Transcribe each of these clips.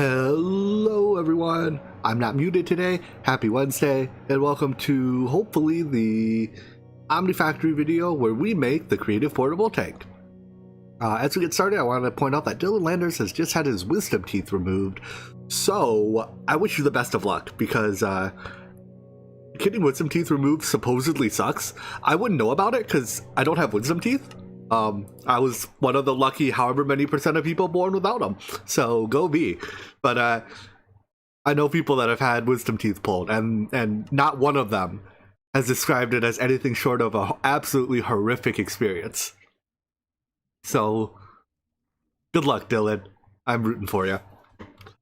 Hello everyone, I'm not muted today. Happy Wednesday and welcome to hopefully the Omnifactory video where we make the creative portable tank. As we get started, I want to point out that Dylan Landers has just had his wisdom teeth removed, so I wish you the best of luck because getting wisdom teeth removed supposedly sucks. I wouldn't know about it because I don't have wisdom teeth. I was one of the lucky however many percent of people born without them, so go me. But I know people that have had wisdom teeth pulled, and not one of them has described it as anything short of an absolutely horrific experience. So good luck, Dylan. I'm rooting for you.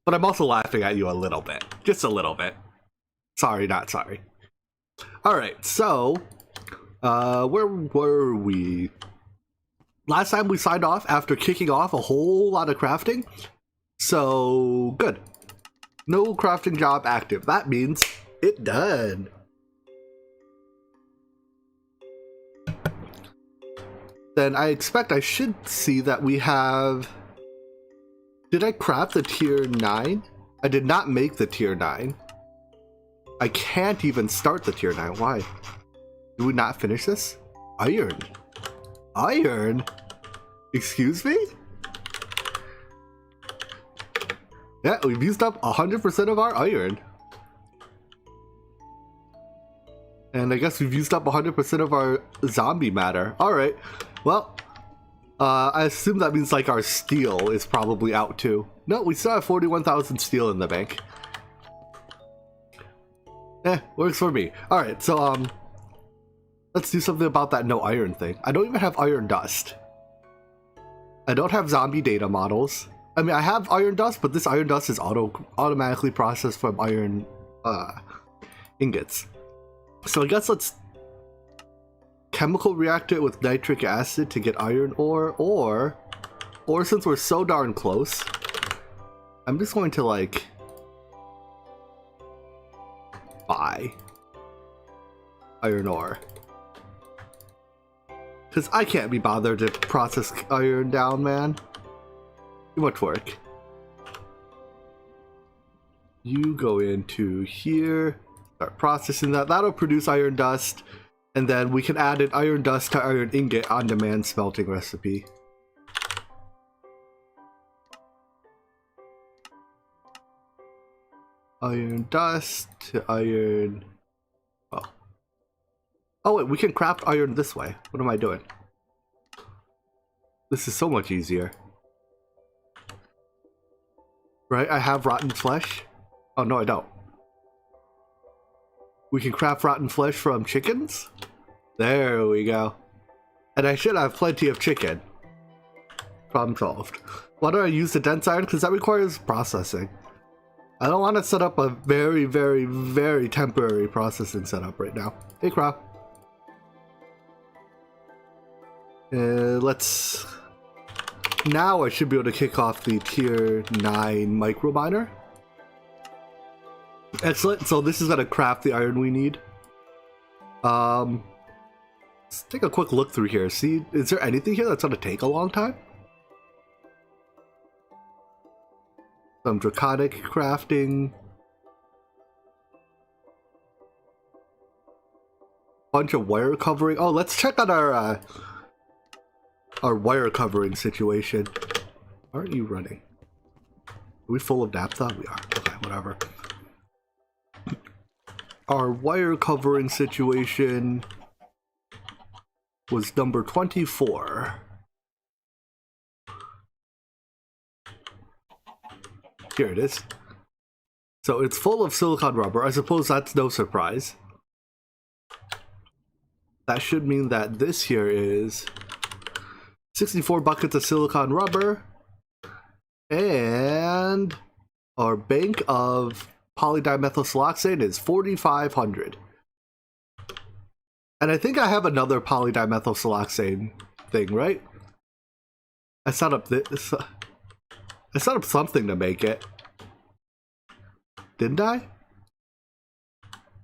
But I'm also laughing at you a little bit. Just a little bit. Sorry, not sorry. Alright, so where were we? Last time we signed off after kicking off a whole lot of crafting. So, good. No crafting job active. That means it done. Then I expect I should see that we have... Did I craft the tier 9? I did not make the tier 9. I can't even start the tier 9. Why? Did we not finish this? Iron. Iron? Excuse me? Yeah, we've used up 100% of our iron. And I guess we've used up 100% of our zombie matter. Alright, well, I assume that means like our steel is probably out too. No, we still have 41,000 steel in the bank. Works for me. Alright, so let's do something about that no iron thing. I don't even have iron dust. I don't have zombie data models. I mean, I have iron dust, but this iron dust is automatically processed from iron ingots. So I guess let's chemical react it with nitric acid to get iron ore, or since we're so darn close, I'm just going to like buy iron ore. Because I can't be bothered to process iron down, man. Too much work. You go into here, start processing that. That'll produce iron dust, and then we can add an iron dust to iron ingot on-demand smelting recipe. Iron dust to iron... Oh wait, we can craft iron this way. What am I doing? This is so much easier. Right, I have rotten flesh. Oh no, I don't. We can craft rotten flesh from chickens? There we go. And I should have plenty of chicken. Problem solved. Why do I use the dense iron? Because that requires processing. I don't want to set up a very, very, very temporary processing setup right now. Hey, Crow. Let's... Now I should be able to kick off the tier 9 micro miner. Excellent, so this is gonna craft the iron we need. Let's take a quick look through here. See, is there anything here that's gonna take a long time? Some draconic crafting. Bunch of wire covering. Oh, let's check on our wire covering situation. Aren't you running? Are we full of naphtha? We are. Okay, whatever. Our wire covering situation was number 24. Here it is. So it's full of silicon rubber. I suppose that's no surprise. That should mean that this here is 64 buckets of silicon rubber, and our bank of polydimethylsiloxane is 4,500. And I think I have another polydimethylsiloxane thing, right? I set up this. I set up something to make it. Didn't I?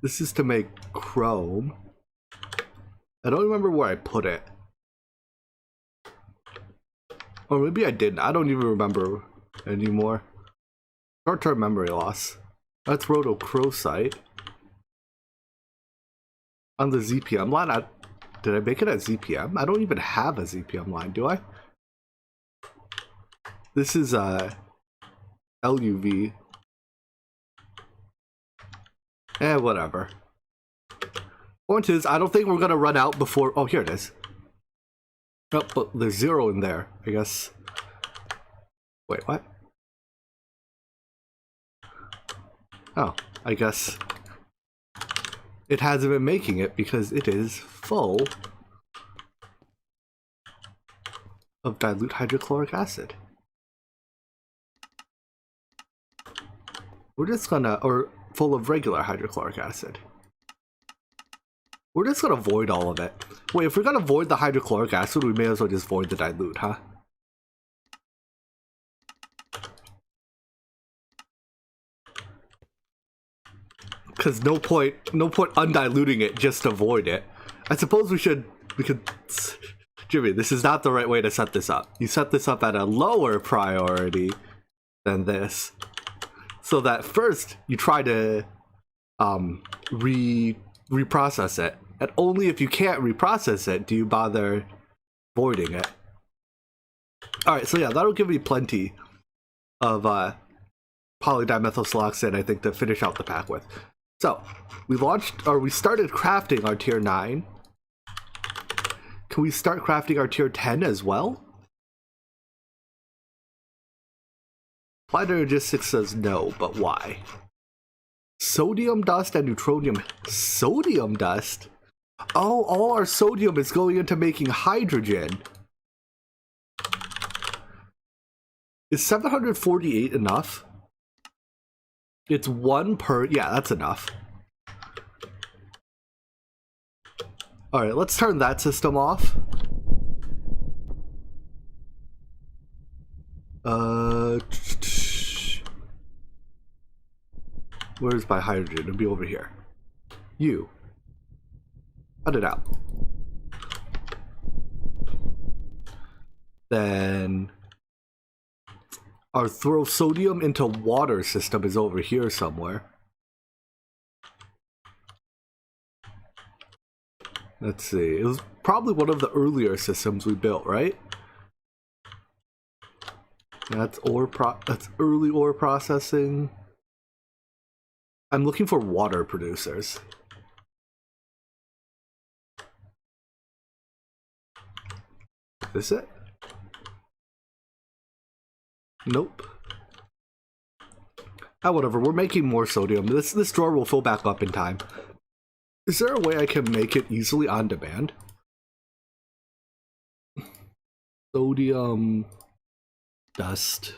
This is to make chrome. I don't remember where I put it. Or maybe I didn't. I don't even remember anymore. Short-term memory loss. That's rhodochrosite. On the ZPM line, did I make it at ZPM? I don't even have a ZPM line, do I? This is LUV. Whatever. Point is, I don't think we're gonna run out before. Oh, here it is. Oh, but there's 0 in there, I guess. Wait, what? Oh, I guess it hasn't been making it because it is full of dilute hydrochloric acid. We're just gonna, or full of regular hydrochloric acid. We're just gonna void all of it. Wait, if we're gonna void the hydrochloric acid, we may as well just void the dilute, huh? Because no point undiluting it just to void it. I suppose we could, Jimmy, this is not the right way to set this up. You set this up at a lower priority than this, so that first you try to reprocess it, and only if you can't reprocess it do you bother voiding it. Alright, so yeah, that'll give me plenty of polydimethylsiloxane, I think, to finish out the pack with. So, we started crafting our tier 9. Can we start crafting our tier 10 as well? Applied Logistics says no, but why? Sodium dust and neutronium. Sodium dust? Oh, all our sodium is going into making hydrogen. Is 748 enough? It's 1 per... Yeah, that's enough. Alright, let's turn that system off. Where's my hydrogen? It'll be over here. You. Cut it out. Then our throw sodium into water system is over here somewhere. Let's see. It was probably one of the earlier systems we built, right? That's early ore processing. I'm looking for water producers. Is it? Nope. Whatever, we're making more sodium. This drawer will fill back up in time. Is there a way I can make it easily on demand? Sodium dust.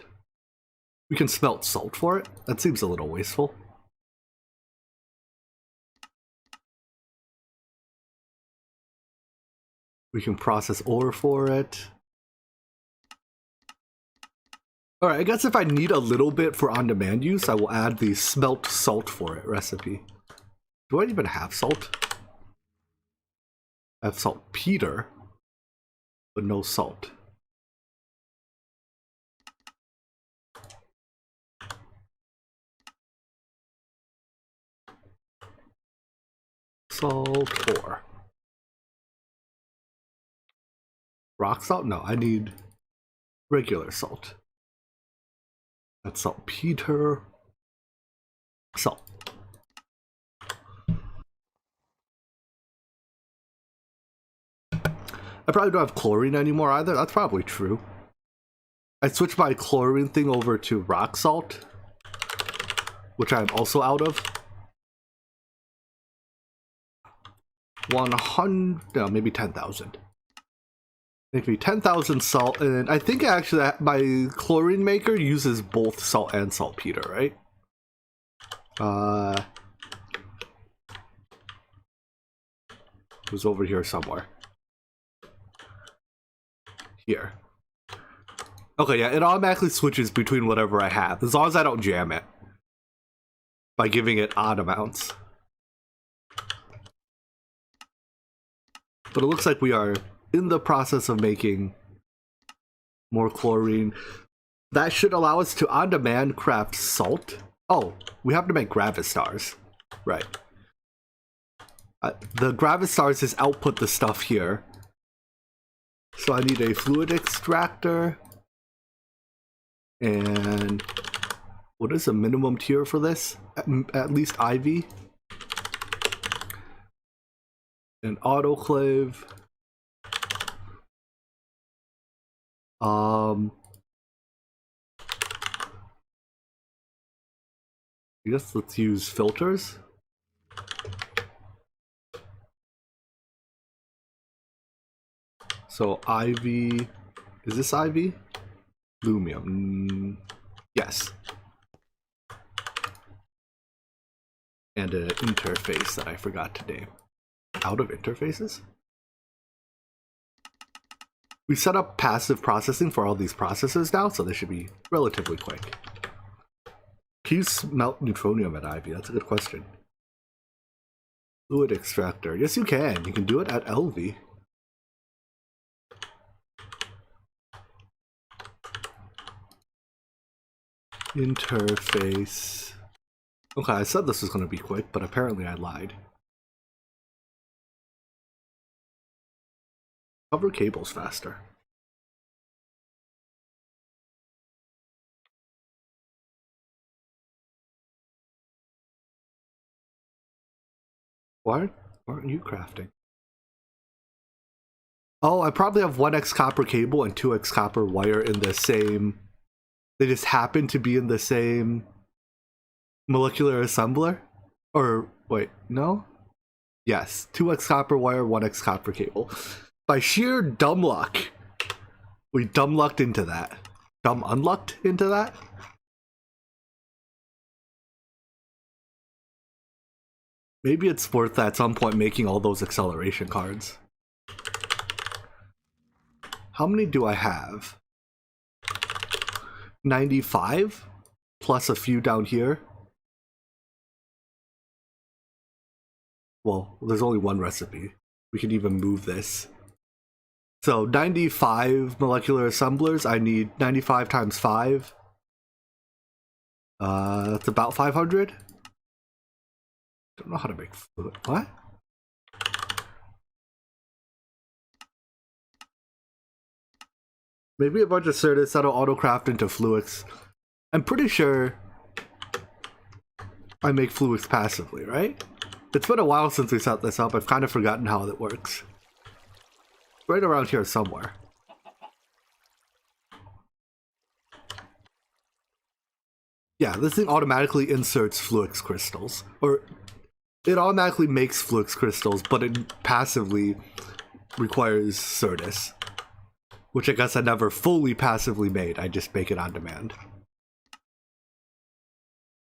We can smelt salt for it? That seems a little wasteful. We can process ore for it. Alright, I guess if I need a little bit for on-demand use, I will add the smelt salt for it recipe. Do I even have salt? I have saltpeter, but no salt. Salt ore. Rock salt? No, I need regular salt. That's saltpeter. Salt. I probably don't have chlorine anymore either. That's probably true. I switched my chlorine thing over to rock salt, which I'm also out of. 100, no, maybe 10,000. Maybe 10,000 salt, and I think actually my chlorine maker uses both salt and saltpeter, right? It was over here somewhere. Here. Okay, yeah, it automatically switches between whatever I have, as long as I don't jam it by giving it odd amounts. But it looks like we are in the process of making more chlorine. That should allow us to on-demand craft salt. Oh, we have to make gravistars. Right. The gravistars is output the stuff here. So I need a fluid extractor. And what is the minimum tier for this? At least IV. An autoclave. I guess let's use filters. So IV, is this IV? Lumium, yes. And an interface that I forgot to name. Out of interfaces? We set up passive processing for all these processes now, so this should be relatively quick. Can you smelt neutronium at IV? That's a good question. Fluid extractor. Yes, you can. You can do it at LV. Interface. Okay, I said this was going to be quick, but apparently I lied. Cover cables faster. Why aren't you crafting? Oh, I probably have 1x copper cable and 2x copper wire in the same... They just happen to be in the same molecular assembler? Or, wait, no? Yes, 2x copper wire, 1x copper cable. By sheer dumb luck, we dumb lucked into that. Dumb unlucked into that? Maybe it's worth at some point making all those acceleration cards. How many do I have? 95 plus a few down here. Well, there's only one recipe. We can even move this. So 95 molecular assemblers. I need 95 times 5. That's about 500. Don't know how to make fluid. What? Maybe a bunch of certis that'll autocraft into fluix. I'm pretty sure I make fluix passively, right? It's been a while since we set this up. I've kind of forgotten how it works. Right around here somewhere. Yeah, this thing automatically inserts fluix crystals. Or it automatically makes fluix crystals, but it passively requires certis. Which I guess I never fully passively made. I just make it on demand.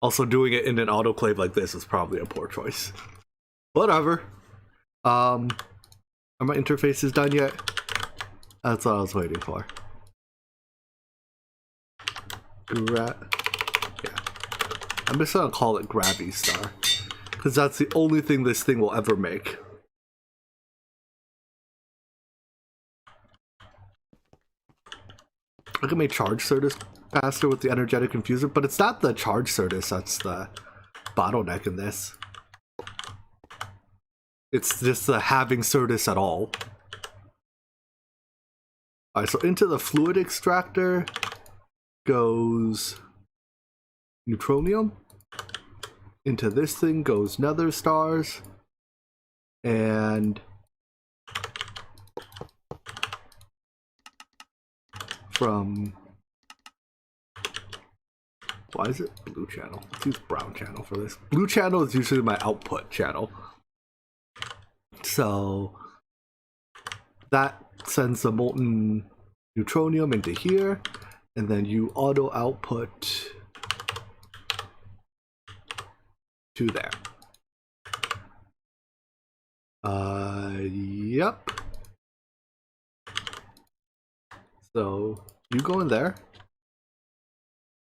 Also, doing it in an autoclave like this is probably a poor choice. Whatever. Are my interfaces done yet? That's what I was waiting for. Yeah. I'm just gonna call it Gravistar, because that's the only thing this thing will ever make. I can make charge certis faster with the energetic infuser, but it's not the charge certis that's the bottleneck in this. It's just the having certis at all. Alright, so into the fluid extractor goes neutronium. Into this thing goes nether stars. And from... Why is it blue channel? Let's use brown channel for this. Blue channel is usually my output channel. So that sends the molten neutronium into here, and then you auto output to there. Yep. So you go in there,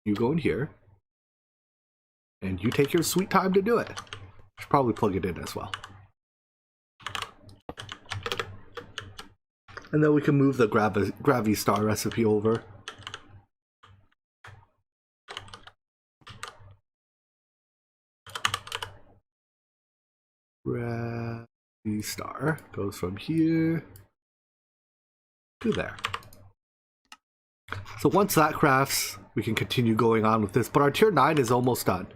you go in here, and you take your sweet time to do it. Should probably plug it in as well. And then we can move the Gravistar recipe over. The star goes from here to there. So once that crafts, we can continue going on with this, but our tier 9 is almost done.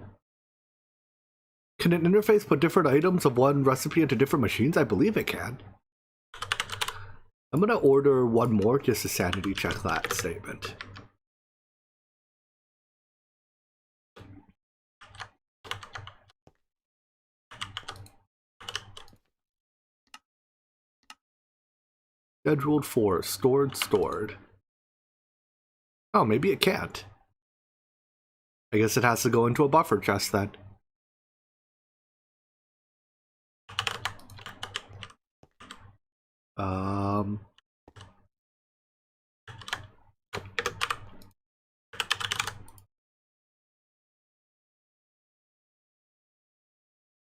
Can an interface put different items of one recipe into different machines? I believe it can. I'm gonna order one more just to sanity check that statement. Scheduled for stored. Oh, maybe it can't. I guess it has to go into a buffer chest then.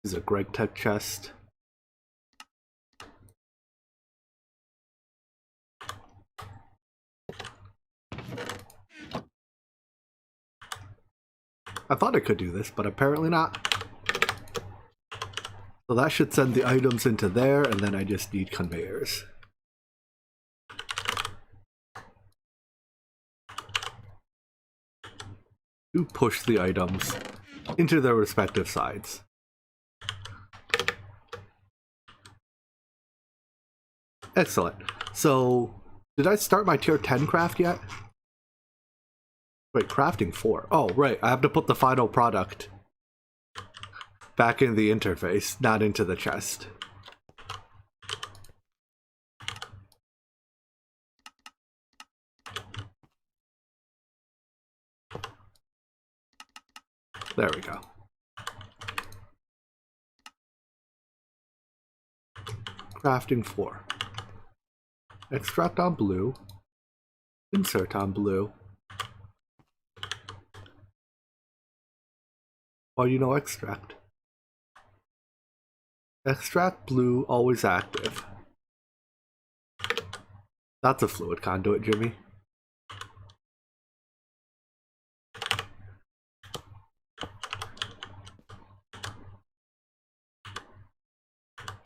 This is a Greg Tech chest. I thought it could do this, but apparently not. So that should send the items into there, and then I just need conveyors. To push the items into their respective sides. Excellent. So, did I start my tier 10 craft yet? Wait, crafting 4. Oh, right. I have to put the final product back in the interface, not into the chest. There we go. Crafting 4. Extract on blue. Insert on blue. Oh, you know extract. Extract blue, always active. That's a fluid conduit, Jimmy.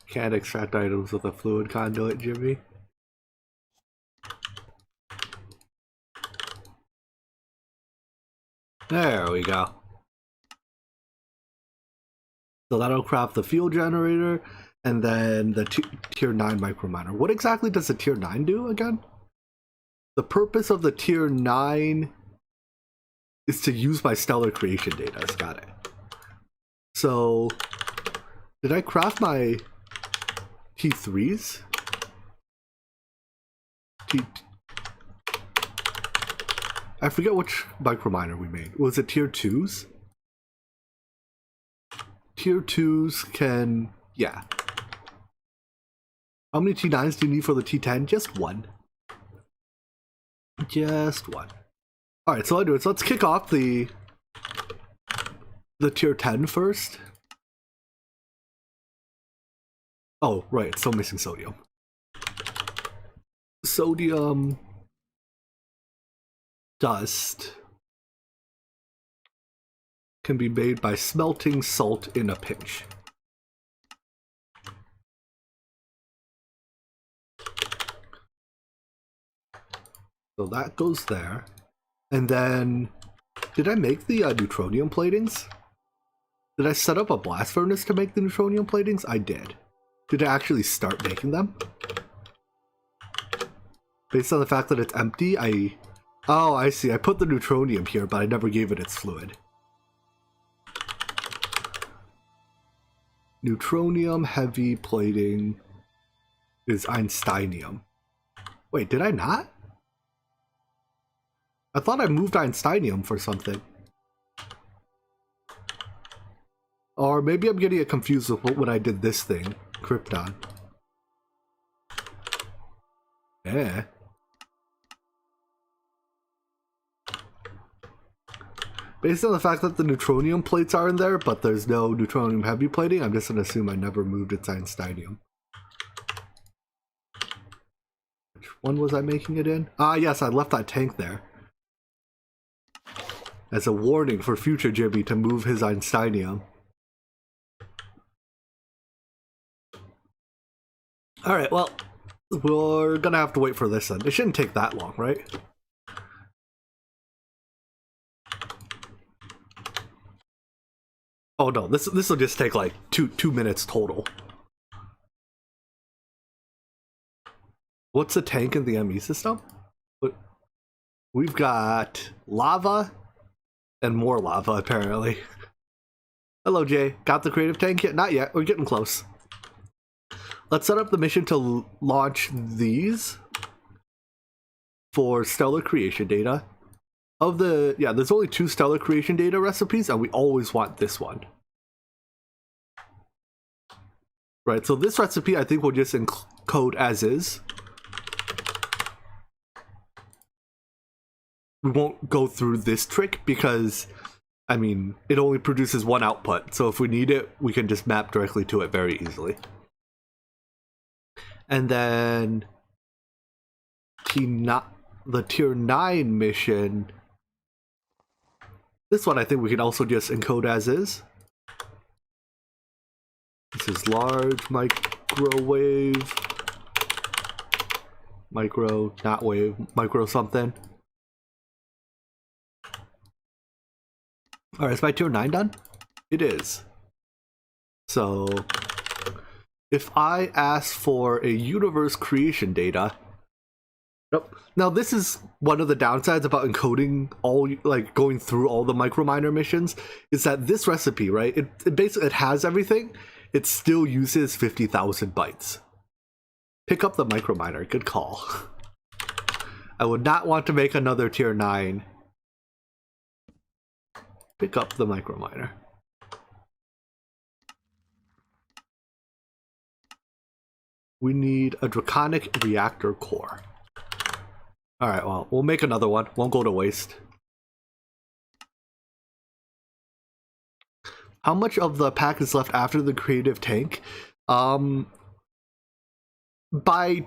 Can't extract items with a fluid conduit, Jimmy. There we go. So that'll craft the fuel generator, and then the tier 9 microminer. What exactly does the tier 9 do again? The purpose of the tier 9 is to use my stellar creation data. Got it. So, did I craft my T3s? I forget which microminer we made. Was it tier 2s? Tier 2s can... yeah. How many T9s do you need for the T10? Just one. Just one. Alright, so anyways, let's kick off the tier 10 first. Oh, right, it's still missing sodium. Sodium dust can be made by smelting salt in a pinch. So that goes there. And then, did I make the neutronium platings? Did I set up a blast furnace to make the neutronium platings? I did. Did I actually start making them? Based on the fact that it's empty, oh, I see. I put the neutronium here, but I never gave it its fluid. Neutronium heavy plating is Einsteinium. Wait, did I not? I thought I moved Einsteinium for something. Or maybe I'm getting it confused with when I did this thing. Krypton. Yeah. Based on the fact that the neutronium plates are in there, but there's no neutronium heavy plating, I'm just gonna assume I never moved its Einsteinium. Which one was I making it in? Ah, yes, I left that tank there. As a warning for future Jimmy to move his Einsteinium. Alright, well, we're gonna have to wait for this then. It shouldn't take that long, right? Oh no, this will just take like two minutes total. What's the tank in the ME system? We've got lava and more lava apparently. Hello Jay, got the creative tank yet? Not yet, we're getting close. Let's set up the mission to launch these for stellar creation data. There's only 2 stellar creation data recipes and we always want this one. Right, so this recipe I think we'll just encode as is. We won't go through this trick because, I mean, it only produces 1 output. So if we need it, we can just map directly to it very easily. And then the tier 9 mission, this one I think we can also just encode as is. This is large microwave, micro, not wave, micro something. Alright, is my tier 9 done? It is. So, if I ask for a universe creation data, nope. Now this is one of the downsides about encoding all, like going through all the microminer missions, is that this recipe, right, it basically, it has everything, it still uses 50,000 bytes. Pick up the microminer, good call. I would not want to make another tier 9. Pick up the microminer. We need a draconic reactor core. Alright, well, we'll make another one. Won't go to waste. How much of the pack is left after the creative tank? By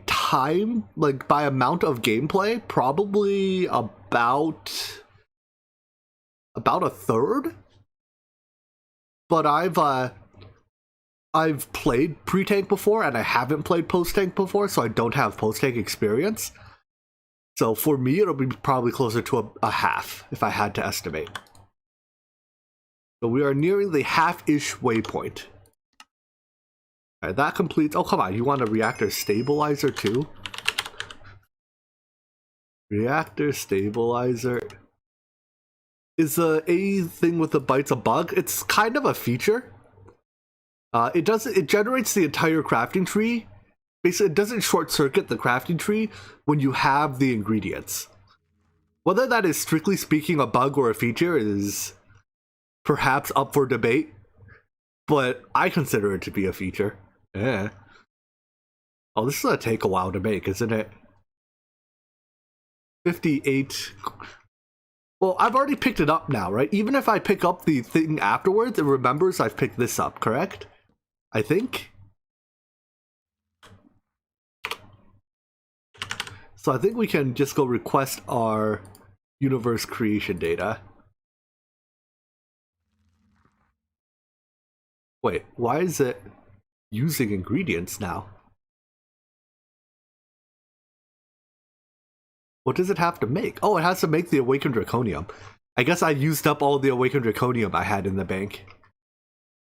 time, like by amount of gameplay, probably about a third. But I've played pre-tank before and I haven't played post-tank before, so I don't have post-tank experience. So for me, it'll be probably closer to a half if I had to estimate. So we are nearing the half-ish waypoint. Alright, that completes. Oh, come on, you want a reactor stabilizer too? Reactor stabilizer. Is the A thing with the bytes a bug? It's kind of a feature. It generates the entire crafting tree. Basically, it doesn't short circuit the crafting tree when you have the ingredients. Whether that is strictly speaking a bug or a feature is perhaps up for debate, but I consider it to be a feature. Yeah. Oh, this is gonna take a while to make, isn't it? 58. Well, I've already picked it up now, right? Even if I pick up the thing afterwards, it remembers I've picked this up, correct? I think. So I think we can just go request our universe creation data. Wait, why is it using ingredients now? What does it have to make? Oh, it has to make the awakened draconium. I guess I used up all the awakened draconium I had in the bank.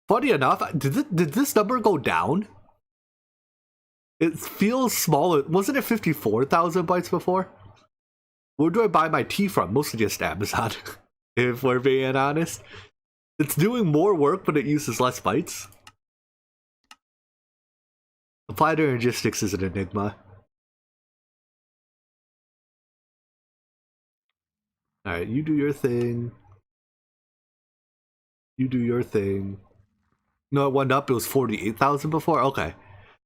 Funny enough, did this number go down? It feels smaller. Wasn't it 54,000 bytes before? Where do I buy my tea from? Mostly just Amazon, if we're being honest. It's doing more work, but it uses less bytes. Applied logistics is an enigma. Alright, you do your thing. You do your thing. No, it went up. It was 48,000 before? Okay.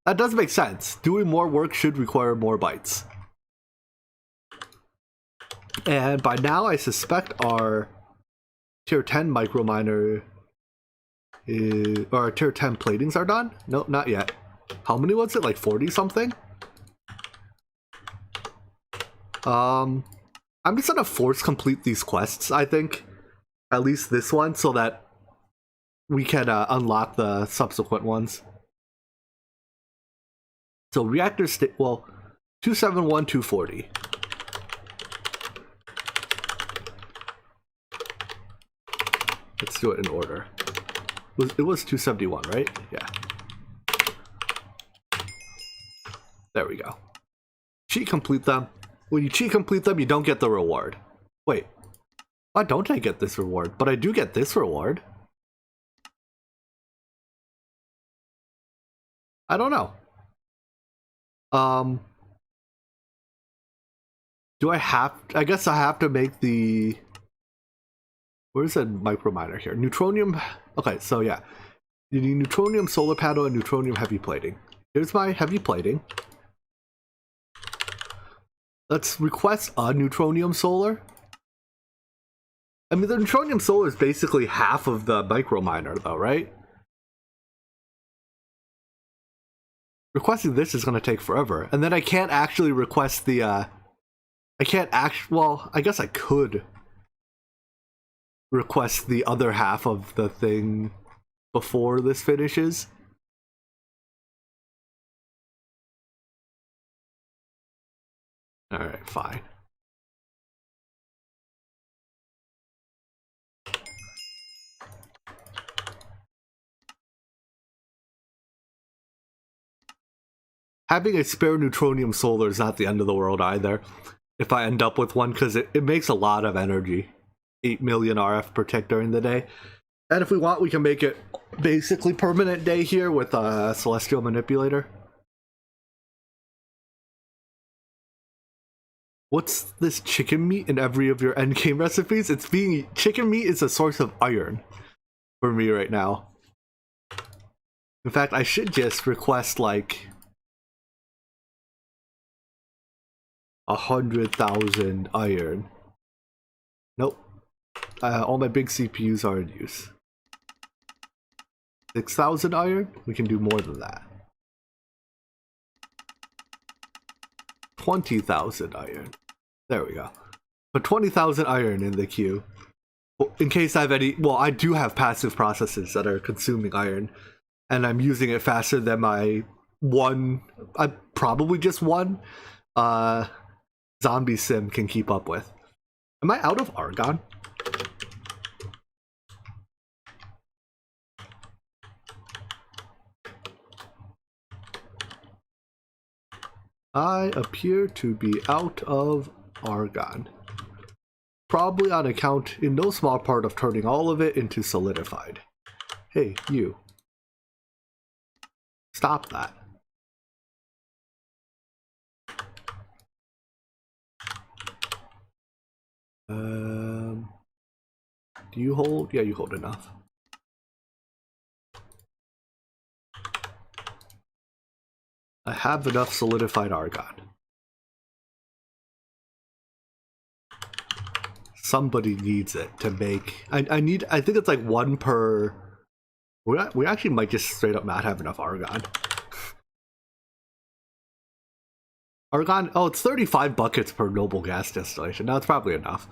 That does make sense. Doing more work should require more bytes. And by now, I suspect our tier 10 microminer or our tier 10 platings are done? No, not yet. How many was it? Like 40 something? I'm just gonna force complete these quests, I think. At least this one, so that we can unlock the subsequent ones. So reactor well, 271, 240. Let's do it in order. It was 271, right? Yeah. There we go. Cheat complete them. When you cheat complete them, you don't get the reward. Wait. Why don't I get this reward? But I do get this reward. I don't know. Do I have... I guess I have to make the... Where's the micro miner here? Neutronium... Okay, so yeah. You need neutronium solar panel and neutronium heavy plating. Here's my heavy plating. Let's request a neutronium solar. I mean, the neutronium solar is basically half of the micro miner though, right? Requesting this is going to take forever. And then I can't actually request the, I can't well, I guess I could request the other half of the thing before this finishes. Alright, fine. Having a spare neutronium solar is not the end of the world either. If I end up with one, because it makes a lot of energy. 8 million RF per tick during the day. And if we want, we can make it basically permanent day here with a celestial manipulator. What's this chicken meat in every of your endgame recipes? It's being... Chicken meat is a source of iron for me right now. In fact, I should just request like 100,000 iron. Nope. All my big CPUs are in use. 6,000 iron? We can do more than that. 20,000 iron. There we go. Put 20,000 iron in the queue. In case I have any... Well, I do have passive processes that are consuming iron. And I'm using it faster than my one... probably just one... zombie sim can keep up with. Am I out of argon? I appear to be out of argon. Probably on account, in no small part, of turning all of it into solidified. Hey, you. Stop that. Do you hold? Yeah, you hold enough. I have enough solidified argon. Somebody needs it to make... I think it's like one per... We actually might just straight up not have enough argon. Argon... Oh, it's 35 buckets per noble gas distillation. Now it's probably enough.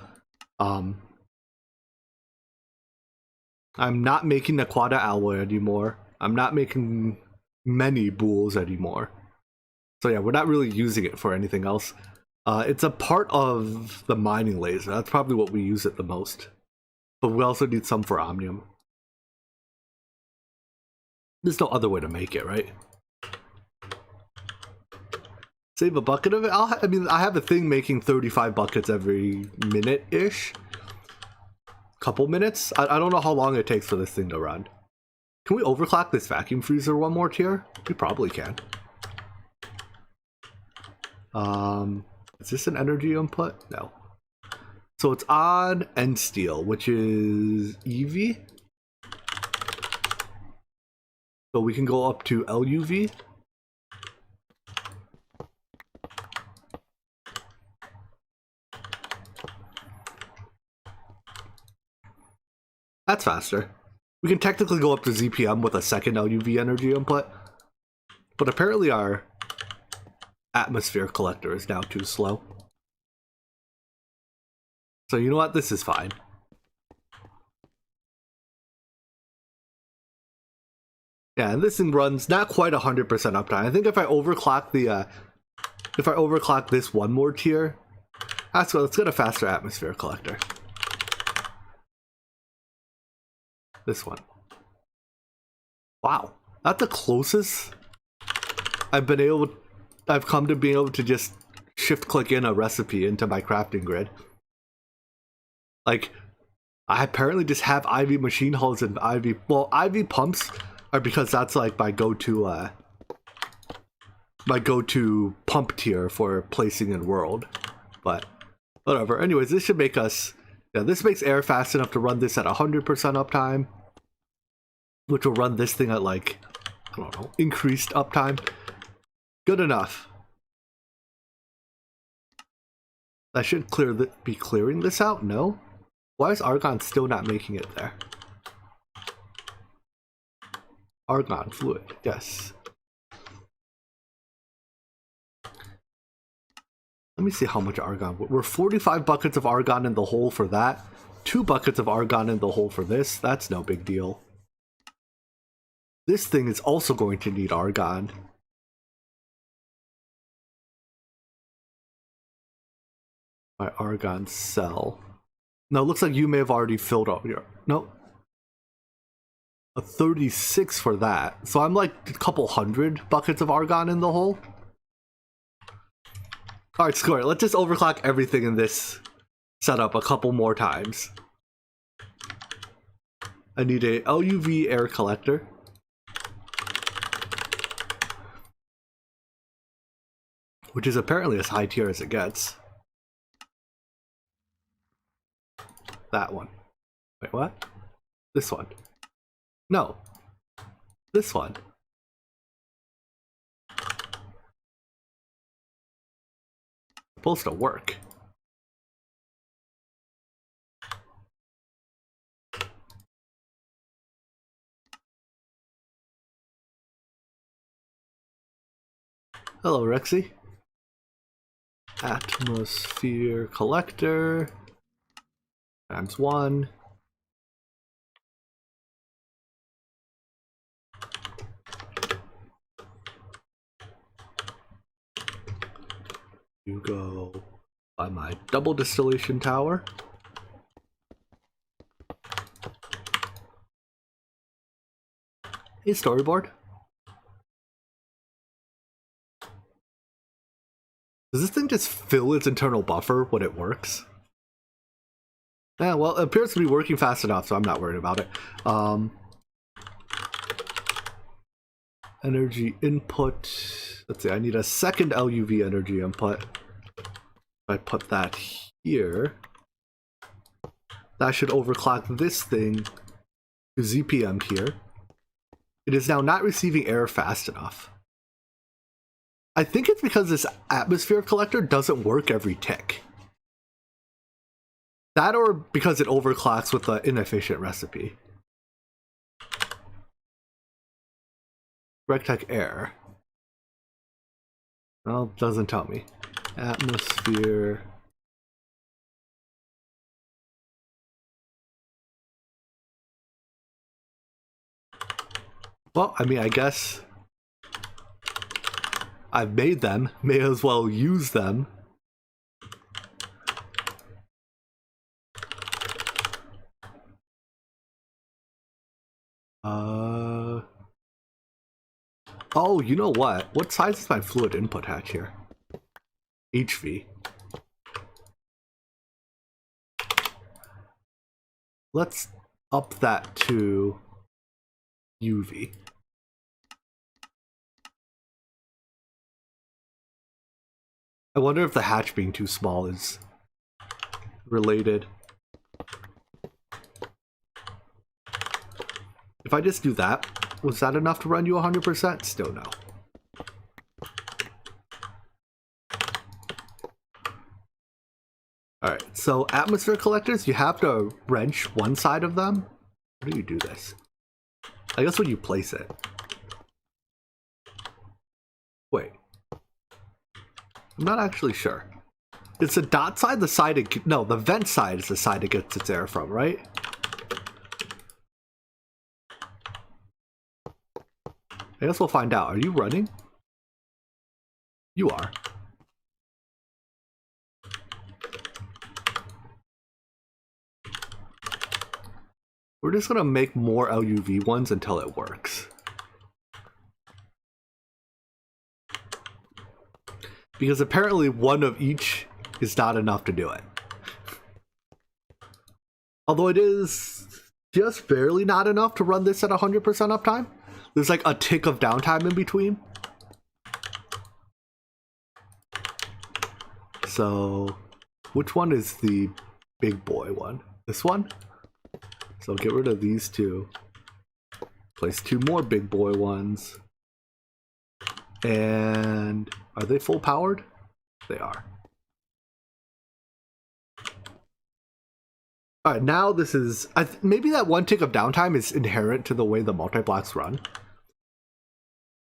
I'm not making the quad alloy anymore. I'm not making many bools anymore. So yeah, we're not really using it for anything else. It's a part of the mining laser. That's probably what we use it the most. But we also need some for omnium. There's no other way to make it, right? Save a bucket of it? I mean, I have a thing making 35 buckets every minute-ish. Couple minutes? I don't know how long it takes for this thing to run. Can we overclock this vacuum freezer one more tier? We probably can. Is this an energy input? No. So it's on end steel, which is EV. So we can go up to LUV. That's faster. We can technically go up to ZPM with a second LUV energy input. But apparently our atmosphere collector is now too slow. So you know what? This is fine. Yeah, and this thing runs not quite 100% uptime. I think if I overclock this one more tier, let's get a faster atmosphere collector. This one. Wow, that's the closest I've come to being able to just shift click in a recipe into my crafting grid. Like, I apparently just have IV machine hulls and IV pumps are because that's like my go-to pump tier for placing in world. But whatever. Anyways, this should make us, yeah, this makes air fast enough to run this at 100% uptime, which will run this thing at like, I don't know, increased uptime. Good enough. That should be clearing this out? No? Why is argon still not making it there? Argon fluid, yes. Let me see how much argon. We're 45 buckets of argon in the hole for that. 2 buckets of argon in the hole for this. That's no big deal. This thing is also going to need argon. My argon cell. No, it looks like you may have already filled up here. No. A 36 for that. So I'm like a couple hundred buckets of argon in the hole. Alright, screw it. Let's just overclock everything in this setup a couple more times. I need a LUV air collector. Which is apparently as high tier as it gets. That one. Wait, what? This one. No. This one. Supposed to work. Hello, Rexy. Atmosphere collector. Times 1. You go by my double distillation tower. Hey, storyboard. Does this thing just fill its internal buffer when it works? Yeah, well, it appears to be working fast enough, so I'm not worried about it. Energy input. Let's see, I need a second LUV energy input. If I put that here, that should overclock this thing to ZPM here. It is now not receiving air fast enough. I think it's because this atmosphere collector doesn't work every tick. That or because it overclocks with the inefficient recipe. Rectech air. Well, doesn't tell me. Atmosphere. Well, I mean, I guess I've made them. May as well use them. Oh, you know what? What size is my fluid input hatch here? HV. Let's up that to UV. I wonder if the hatch being too small is related. If I just do that, was that enough to run you 100%? Still no. Alright, so atmosphere collectors, you have to wrench one side of them. How do you do this? I guess when you place it. Wait. I'm not actually sure. It's the dot side, the side it, no, the vent side is the side it gets its air from, right? I guess we'll find out. Are you running? You are. We're just gonna make more LUV ones until it works. Because apparently one of each is not enough to do it. Although it is just barely not enough to run this at 100% uptime. There's like a tick of downtime in between. So, which one is the big boy one? This one? So get rid of these two. Place two more big boy ones. And are they full powered? They are. All right, now this is, maybe that one tick of downtime is inherent to the way the multi-blocks run.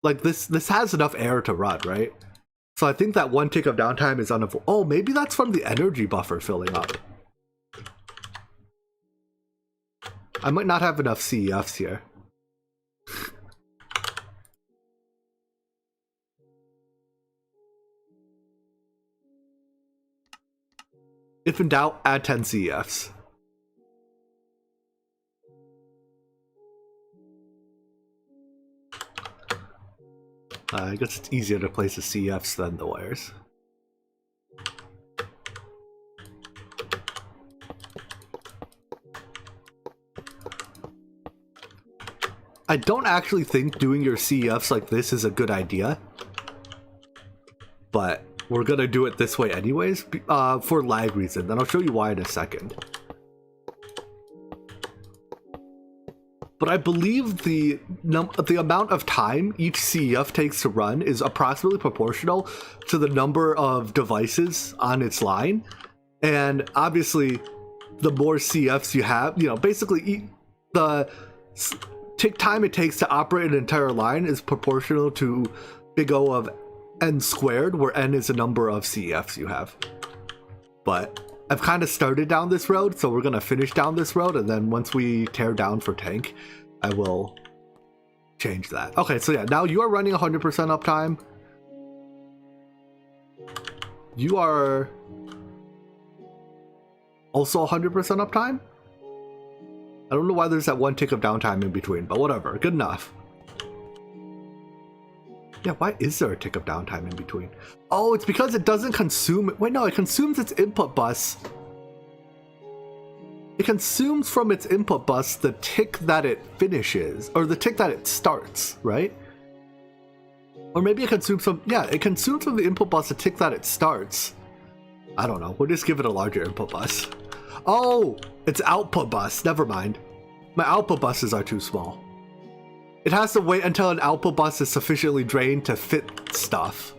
Like this has enough air to run, right? So I think that one tick of downtime is unavoidable. Oh, maybe that's from the energy buffer filling up. I might not have enough CEFs here. If in doubt, add 10 CEFs. I guess it's easier to place the CFs than the wires. I don't actually think doing your CFs like this is a good idea, but we're gonna do it this way anyways, for lag reason, and I'll show you why in a second. But I believe the amount of time each CEF takes to run is approximately proportional to the number of devices on its line. And obviously, the more CEFs you have, you know, basically the tick time it takes to operate an entire line is proportional to big O of n squared, where n is the number of CEFs you have. But I've kind of started down this road, so we're gonna finish down this road, and then once we tear down for tank, I will change that. Okay, so yeah, now you are running 100% uptime. You are also 100% uptime? I don't know why there's that one tick of downtime in between, but whatever, good enough. Yeah, why is there a tick of downtime in between? Oh, it's because it doesn't consume. Wait, no, it consumes its input bus. It consumes from its input bus the tick that it finishes, or the tick that it starts, right? Or maybe it consumes from, yeah, it consumes from the input bus the tick that it starts. I don't know, we'll just give it a larger input bus. Oh, it's output bus, never mind. My output buses are too small. It has to wait until an output bus is sufficiently drained to fit stuff.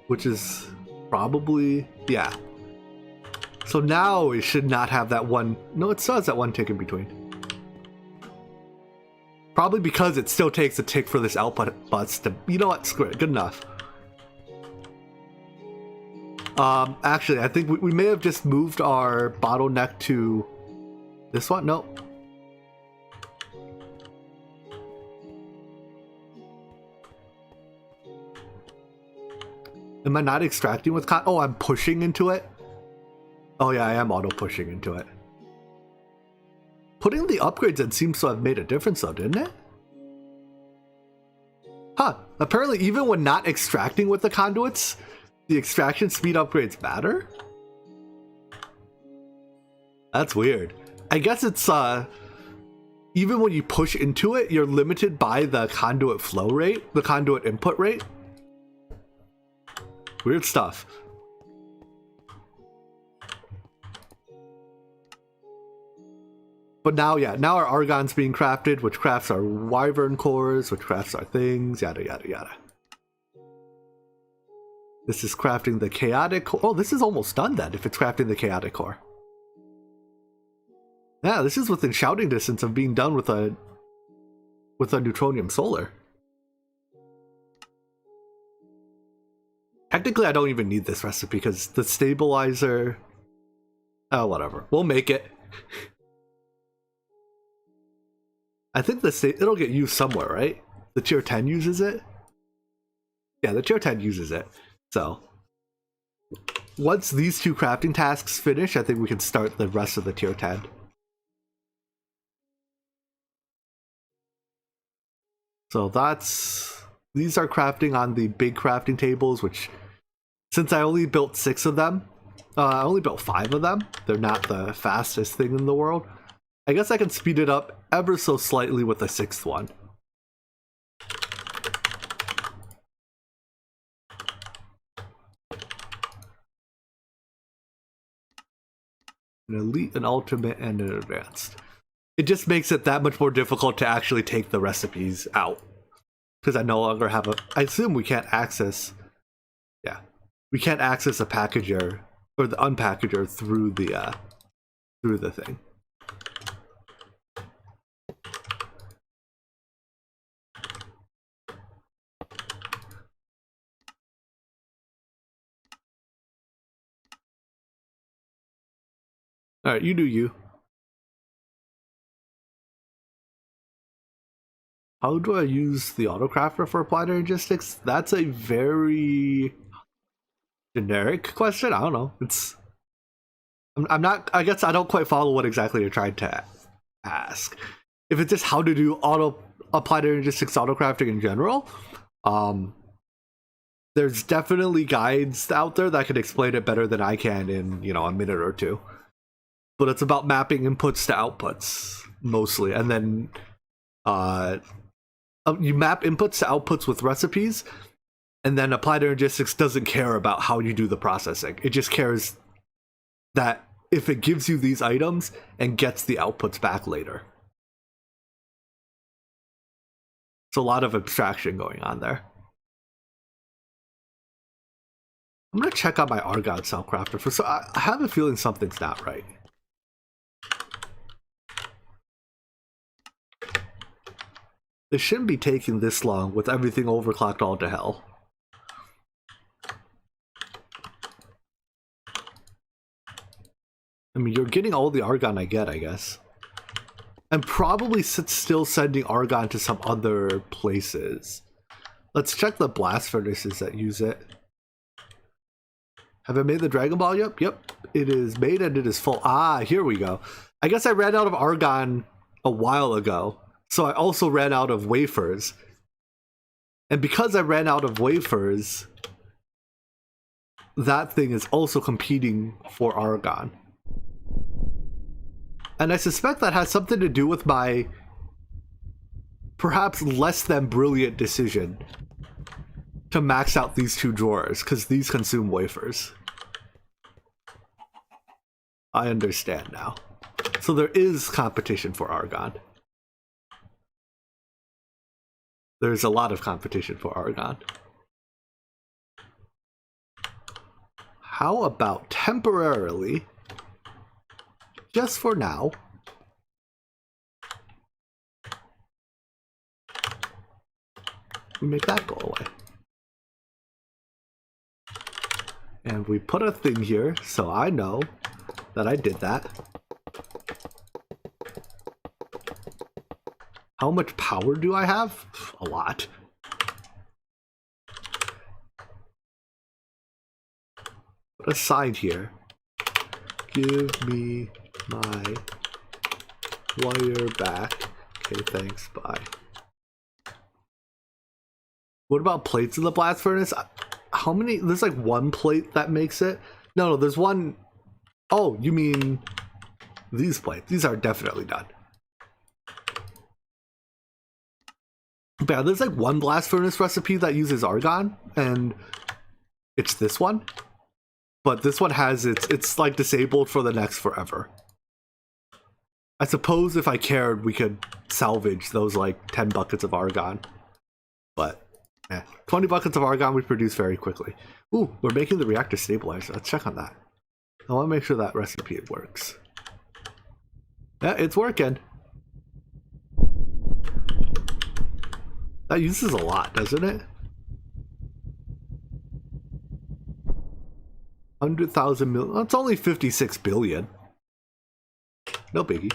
Which is probably, yeah. So now it should not have that one, no, it still has that one tick in between. Probably because it still takes a tick for this output bus to, you know what, screw it, good enough. Actually, I think we may have just moved our bottleneck to this one? No. Am I not extracting with oh, I'm pushing into it? Oh yeah, I am auto pushing into it. Putting the upgrades in seems to have made a difference though, didn't it? Huh, apparently even when not extracting with the conduits, the extraction speed upgrades matter? That's weird. I guess it's, even when you push into it, you're limited by the conduit flow rate, the conduit input rate. Weird stuff. But now, yeah, now our argon's being crafted, which crafts our wyvern cores, which crafts our things, yada, yada, yada. This is crafting the chaotic core. Oh, this is almost done then, if it's crafting the chaotic core. Yeah, this is within shouting distance of being done with a neutronium solar. Technically, I don't even need this recipe because the stabilizer. Oh, whatever. We'll make it. I think it'll get used somewhere, right? The tier 10 uses it? Yeah, the tier 10 uses it. So once these two crafting tasks finish, I think we can start the rest of the tier 10. So these are crafting on the big crafting tables, which since I only built 6 of them, I only built 5 of them. They're not the fastest thing in the world. I guess I can speed it up ever so slightly with the 6th one. An elite, an ultimate, and an advanced. It just makes it that much more difficult to actually take the recipes out. Because I no longer have I assume we can't access... Yeah. We can't access a packager, or the unpackager through the thing. Alright, you do you. How do I use the autocrafter for applied logistics? That's a very generic question. I don't know. I'm not, I guess I don't quite follow what exactly you're trying to ask. If it's just how to do applied logistics autocrafting in general, there's definitely guides out there that can explain it better than I can in, you know, a minute or two. But it's about mapping inputs to outputs mostly, and then you map inputs to outputs with recipes, and then applied logistics doesn't care about how you do the processing. It just cares that if it gives you these items and gets the outputs back later. It's a lot of abstraction going on there. I'm gonna check out my Argon cell crafter for, so I have a feeling something's not right. It shouldn't be taking this long with everything overclocked all to hell. I mean, you're getting all the Argon I get, I guess. I'm probably still sending Argon to some other places. Let's check the blast furnaces that use it. Have I made the Dragon Ball yet? Yep, it is made and it is full. Ah, here we go. I guess I ran out of Argon a while ago. So I also ran out of wafers. And because I ran out of wafers, that thing is also competing for Argon. And I suspect that has something to do with my perhaps less than brilliant decision to max out these two drawers, because these consume wafers. I understand now. So there is competition for Argon. There's a lot of competition for Argon. How about temporarily, just for now, we make that go away. And we put a thing here, so I know that I did that. How much power do I have? A lot. Put a sign here. Give me my wire back. Okay, thanks, bye. What about plates in the blast furnace? How many? There's like one plate that makes it? No, there's one. Oh, you mean these plates. These are definitely done. But yeah, there's like one blast furnace recipe that uses Argon, and it's this one. But this one has it's like disabled for the next forever. I suppose if I cared, we could salvage those like 10 buckets of Argon. But yeah, 20 buckets of Argon we produce very quickly. Ooh, we're making the Reactor Stabilizer. Let's check on that. I want to make sure that recipe works. Yeah, it's working. That uses a lot, doesn't it? 100,000 million. It's only 56 billion. No biggie.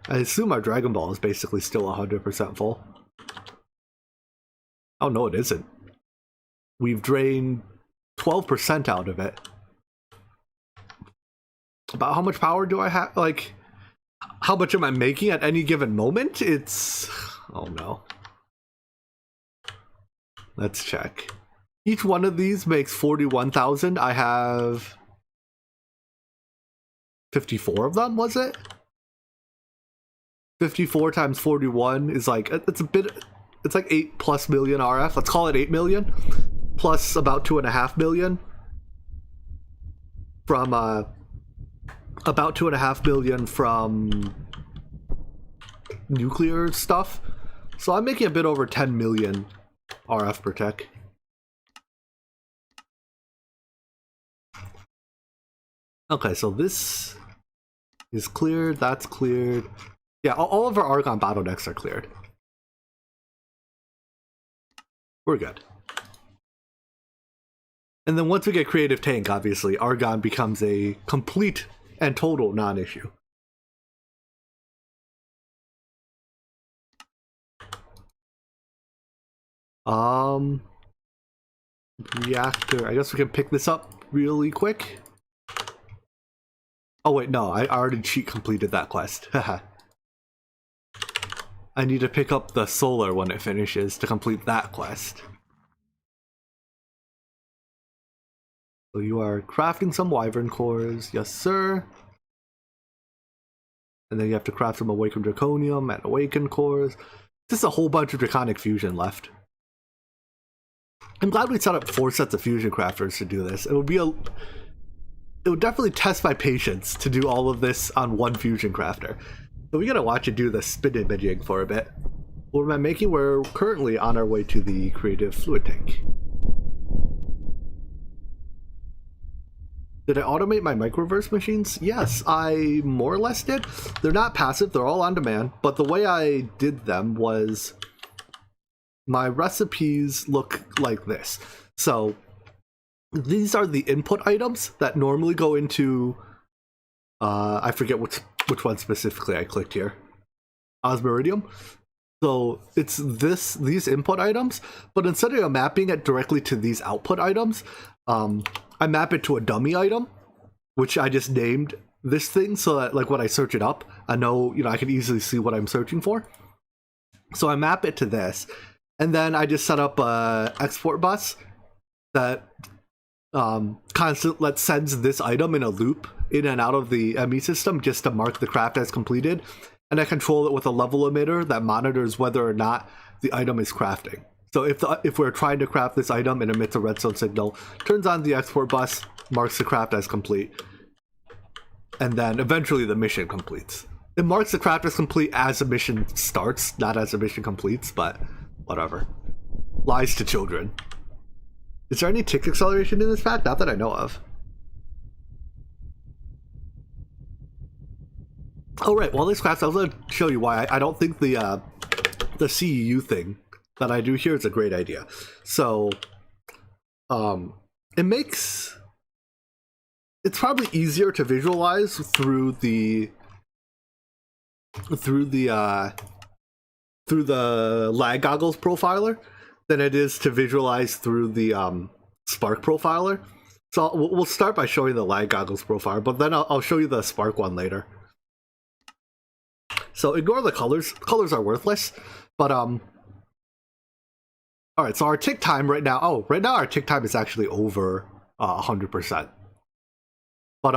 I assume our Dragon Ball is basically still 100% full. Oh no, it isn't. We've drained 12% out of it. About how much power do I have? Like, how much am I making at any given moment? It's... oh no. Let's check. Each one of these makes 41,000. I have 54 of them, was it? 54 times 41 is like, it's a bit, it's like 8+ million RF. Let's call it 8 million. Plus about 2.5 million from, about 2.5 million from nuclear stuff. So I'm making a bit over 10 million RF per tech. Okay, so this is cleared, that's cleared. Yeah, all of our Argon bottlenecks are cleared. We're good. And then once we get Creative Tank, obviously, Argon becomes a complete and total non-issue. Reactor, I guess we can pick this up really quick. Oh wait, no, I already cheat completed that quest. Haha. I need to pick up the solar when it finishes to complete that quest. So you are crafting some wyvern cores, yes sir. And then you have to craft some awakened draconium and awakened cores. Just a whole bunch of draconic fusion left. I'm glad we set up 4 sets of fusion crafters to do this. It would definitely test my patience to do all of this on one fusion crafter. So we gotta watch it do the spin imaging for a bit. What am I making? We're currently on our way to the creative fluid tank. Did I automate my microverse machines? Yes, I more or less did. They're not passive, they're all on demand, but the way I did them was my recipes look like this. So these are the input items that normally go into, I forget which one specifically I clicked here. Osmiridium. So it's these input items, but instead of mapping it directly to these output items, I map it to a dummy item, which I just named this thing so that like when I search it up, I know, I can easily see what I'm searching for. So I map it to this, and then I just set up a export bus that sends this item in a loop in and out of the ME system just to mark the craft as completed, and I control it with a level emitter that monitors whether or not the item is crafting. So if we're trying to craft this item, it emits a redstone signal, turns on the export bus, marks the craft as complete, and then eventually the mission completes. It marks the craft as complete as the mission starts, not as the mission completes, but whatever. Lies to children. Is there any tick acceleration in this pack? Not that I know of. Oh right, while this crafts, I was going to show you why I don't think the CEU thing that I do here is a great idea. So, it's probably easier to visualize through the lag goggles profiler than it is to visualize through the Spark profiler. So we'll start by showing the lag goggles profiler, but then I'll show you the Spark one later. So ignore the colors. Colors are worthless, but all right, so our tick time right now, right now our tick time is actually over 100%. But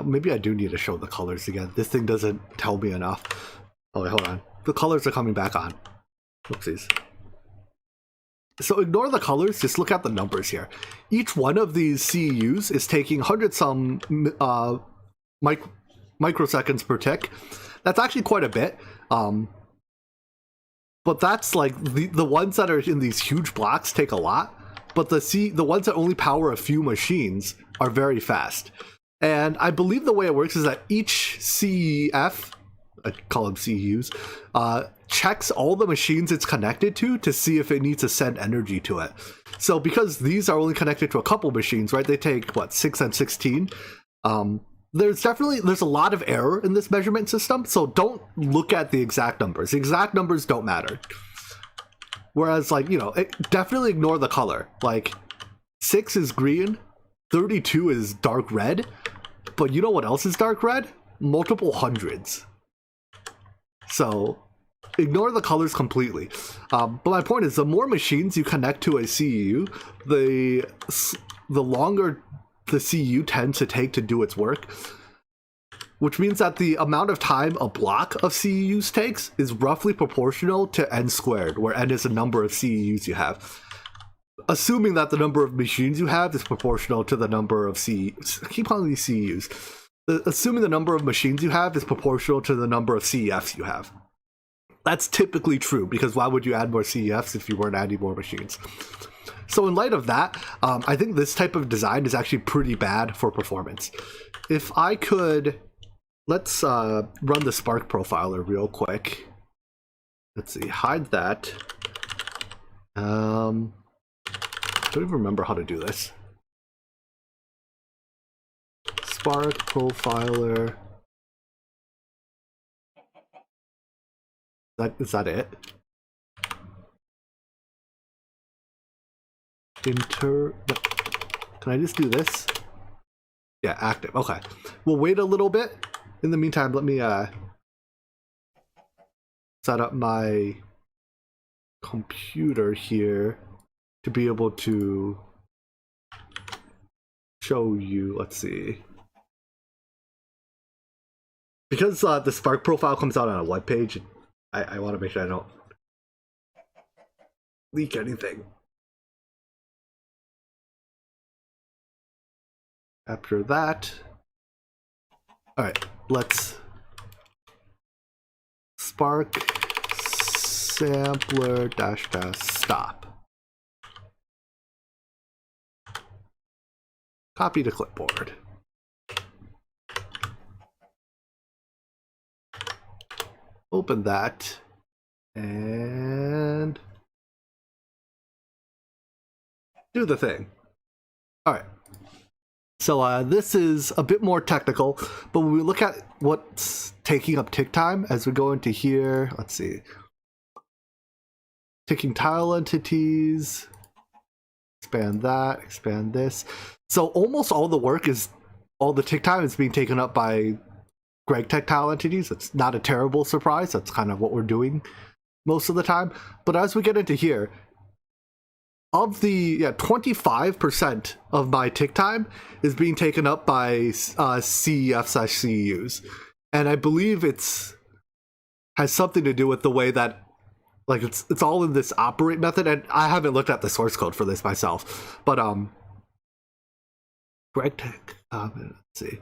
maybe I do need to show the colors again. This thing doesn't tell me enough. Oh wait, hold on. The colors are coming back on. Oopsies. So ignore the colors, just look at the numbers here. Each one of these CEUs is taking 100-some microseconds per tick. That's actually quite a bit. But that's like the ones that are in these huge blocks take a lot. But the ones that only power a few machines are very fast. And I believe the way it works is that each CEF, I call them CEUs, checks all the machines it's connected to see if it needs to send energy to it. So because these are only connected to a couple machines, right? They take what, 6 and 16. There's a lot of error in this measurement system, so don't look at the exact numbers. The exact numbers don't matter. Whereas, like, you know, definitely ignore the color. Like, 6 is green, 32 is dark red, but you know what else is dark red? Multiple hundreds. So ignore the colors completely. But my point is, the more machines you connect to a CEU, the longer the CEU tends to take to do its work, which means that the amount of time a block of CEUs takes is roughly proportional to n squared, where n is the number of CEUs you have. Assuming that the number of machines you have is proportional to the number of CEUs. I keep calling these CEUs. Assuming the number of machines you have is proportional to the number of CEFs you have. That's typically true, because why would you add more CEFs if you weren't adding more machines? So in light of that, I think this type of design is actually pretty bad for performance. If I could, let's run the Spark profiler real quick. Let's see, hide that. I don't even remember how to do this. Spark profiler. Is that it? Can I just do this? Yeah, active. Okay. We'll wait a little bit. In the meantime, let me set up my computer here to be able to show you. Let's see. Because the Spark profile comes out on a web page, I want to make sure I don't leak anything. After that, all right, let's Spark sampler dash stop. Copy to clipboard. Open that and do the thing. All right. So this is a bit more technical, but when we look at what's taking up tick time as we go into here, let's see. Ticking tile entities, expand that, expand this. So almost all the work is, all the tick time is being taken up by Greg Tech tile entities. It's not a terrible surprise. That's kind of what we're doing most of the time. But as we get into here, of the 25% of my tick time is being taken up by CEF/CEUs, and I believe has something to do with the way that, like, it's all in this operate method. And I haven't looked at the source code for this myself, but Greg Tech. Let's see.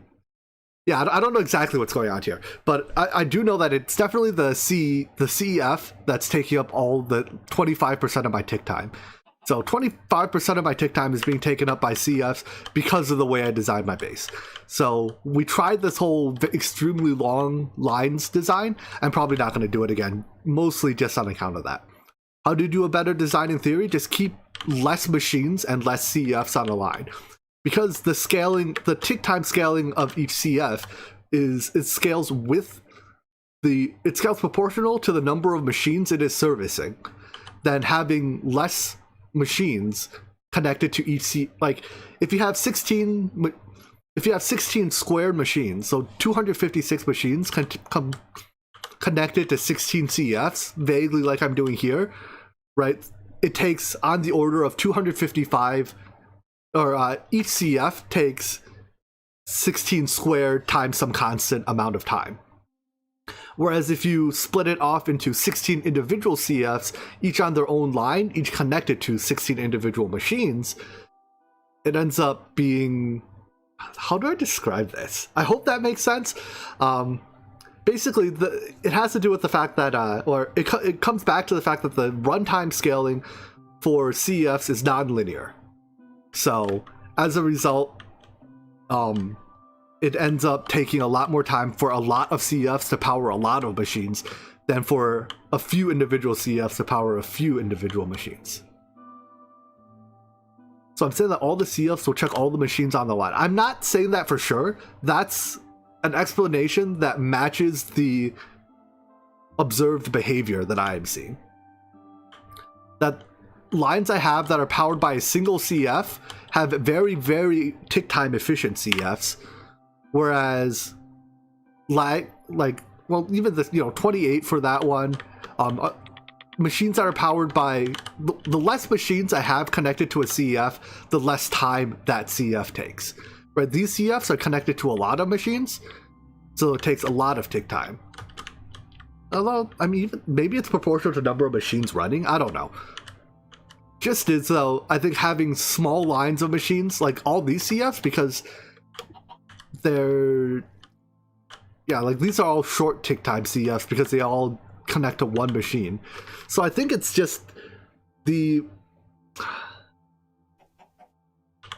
Yeah, I don't know exactly what's going on here, but I do know that it's definitely the CEF that's taking up all the 25% of my tick time. So 25% of my tick time is being taken up by CEFs because of the way I designed my base. So we tried this whole extremely long lines design. I'm probably not going to do it again, mostly just on account of that. How to do a better design in theory? Just keep less machines and less CEFs on a line. Because the scaling, the tick time scaling of each CEF it scales proportional to the number of machines it is servicing. Then having less machines connected to each like if you have 16 squared machines, so 256 machines can come connected to 16 CEFs, vaguely like I'm doing here, right? It takes on the order of 255, or each CEF takes 16 squared times some constant amount of time. Whereas if you split it off into 16 individual CEFs, each on their own line, each connected to 16 individual machines, it ends up being, how do I describe this? I hope that makes sense. Basically, it has to do with the fact that, it comes back to the fact that the runtime scaling for CEFs is non-linear. So as a result, it ends up taking a lot more time for a lot of CEFs to power a lot of machines than for a few individual CFs to power a few individual machines. So I'm saying that all the CFs will check all the machines on the line. I'm not saying that for sure. That's an explanation that matches the observed behavior that I am seeing. That lines I have that are powered by a single CF have very, very tick time efficient CFs, whereas well, even the 28 for that one, machines that are powered by the less machines I have connected to a CF, the less time that CF takes. Right? These CFs are connected to a lot of machines, so it takes a lot of tick time. Although, I mean, maybe it's proportional to the number of machines running. I don't know. Just as though, I think having small lines of machines, like all these CFs, because they're... yeah, like these are all short tick time CFs because they all connect to one machine. So I think it's just the...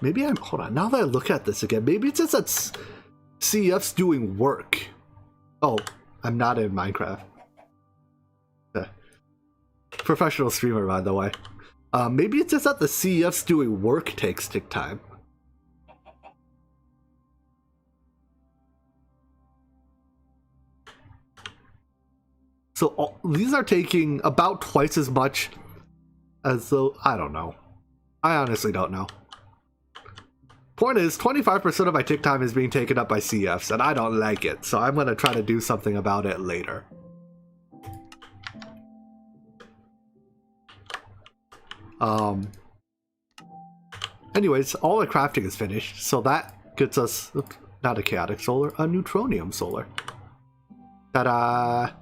maybe I'm... hold on, now that I look at this again, maybe it's just that CF's doing work. Oh, I'm not in Minecraft. Professional streamer, by the way. Maybe it's just that the CF's doing work takes tick time. So these are taking about twice as much as though... I don't know. I honestly don't know. Point is, 25% of my tick time is being taken up by CFs, and I don't like it, so I'm going to try to do something about it later. Anyways, all the crafting is finished, so that gets us... oops, not a chaotic solar, a neutronium solar. Ta-da!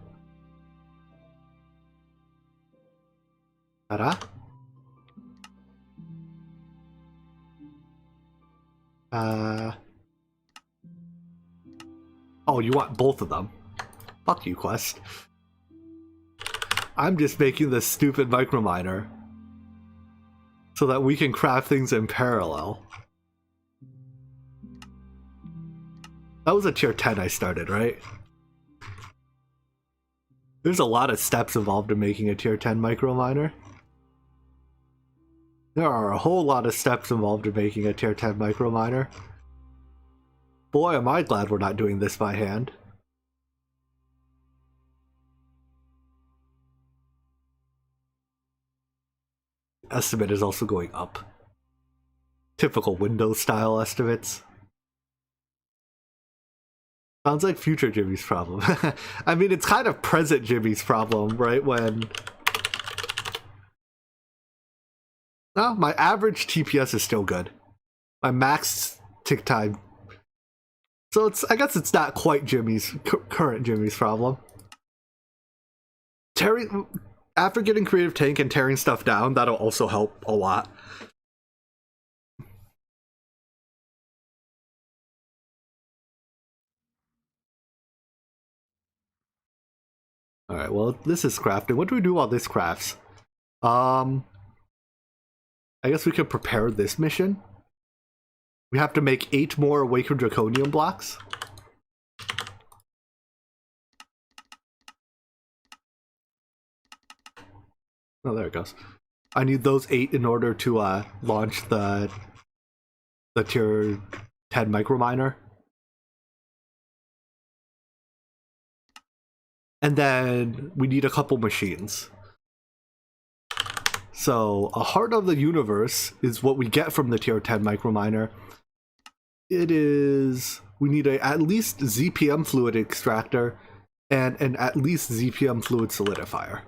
Ta-da! Oh, you want both of them? Fuck you, Quest. I'm just making this stupid microminer so that we can craft things in parallel. That was a tier 10 I started, right? There's a lot of steps involved in making a tier 10 microminer. There are a whole lot of steps involved in making a tier 10 microminer. Boy, am I glad we're not doing this by hand. Estimate is also going up. Typical Windows style estimates. Sounds like future Jimmy's problem. I mean, it's kind of present Jimmy's problem, right? When... no, my average TPS is still good. My max tick time. So it's, I guess it's not quite Jimmy's, current Jimmy's problem. Tearing... after getting Creative Tank and tearing stuff down, that'll also help a lot. Alright, well, this is crafting. What do we do while this crafts? I guess we could prepare this mission. We have to make 8 more Awakened Draconium blocks. Oh, there it goes. I need those 8 in order to launch the tier 10 microminer. And then we need a couple machines. So a Heart of the Universe is what we get from the tier 10 microminer. It is... we need a at least ZPM fluid extractor and an at least ZPM fluid solidifier.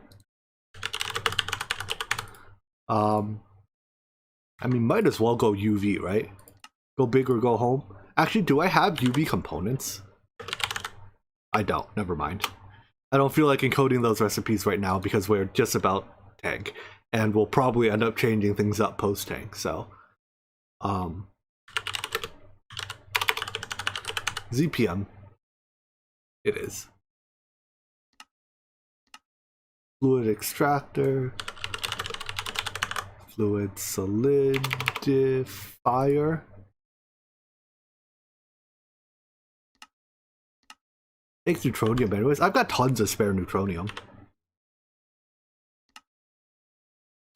I mean, might as well go UV, right? Go big or go home. Actually, do I have UV components? I don't. Never mind. I don't feel like encoding those recipes right now because we're just about tank. And we'll probably end up changing things up post-tank, so... ZPM. It is. Fluid extractor. Fluid solidifier. Takes neutronium anyways. I've got tons of spare neutronium.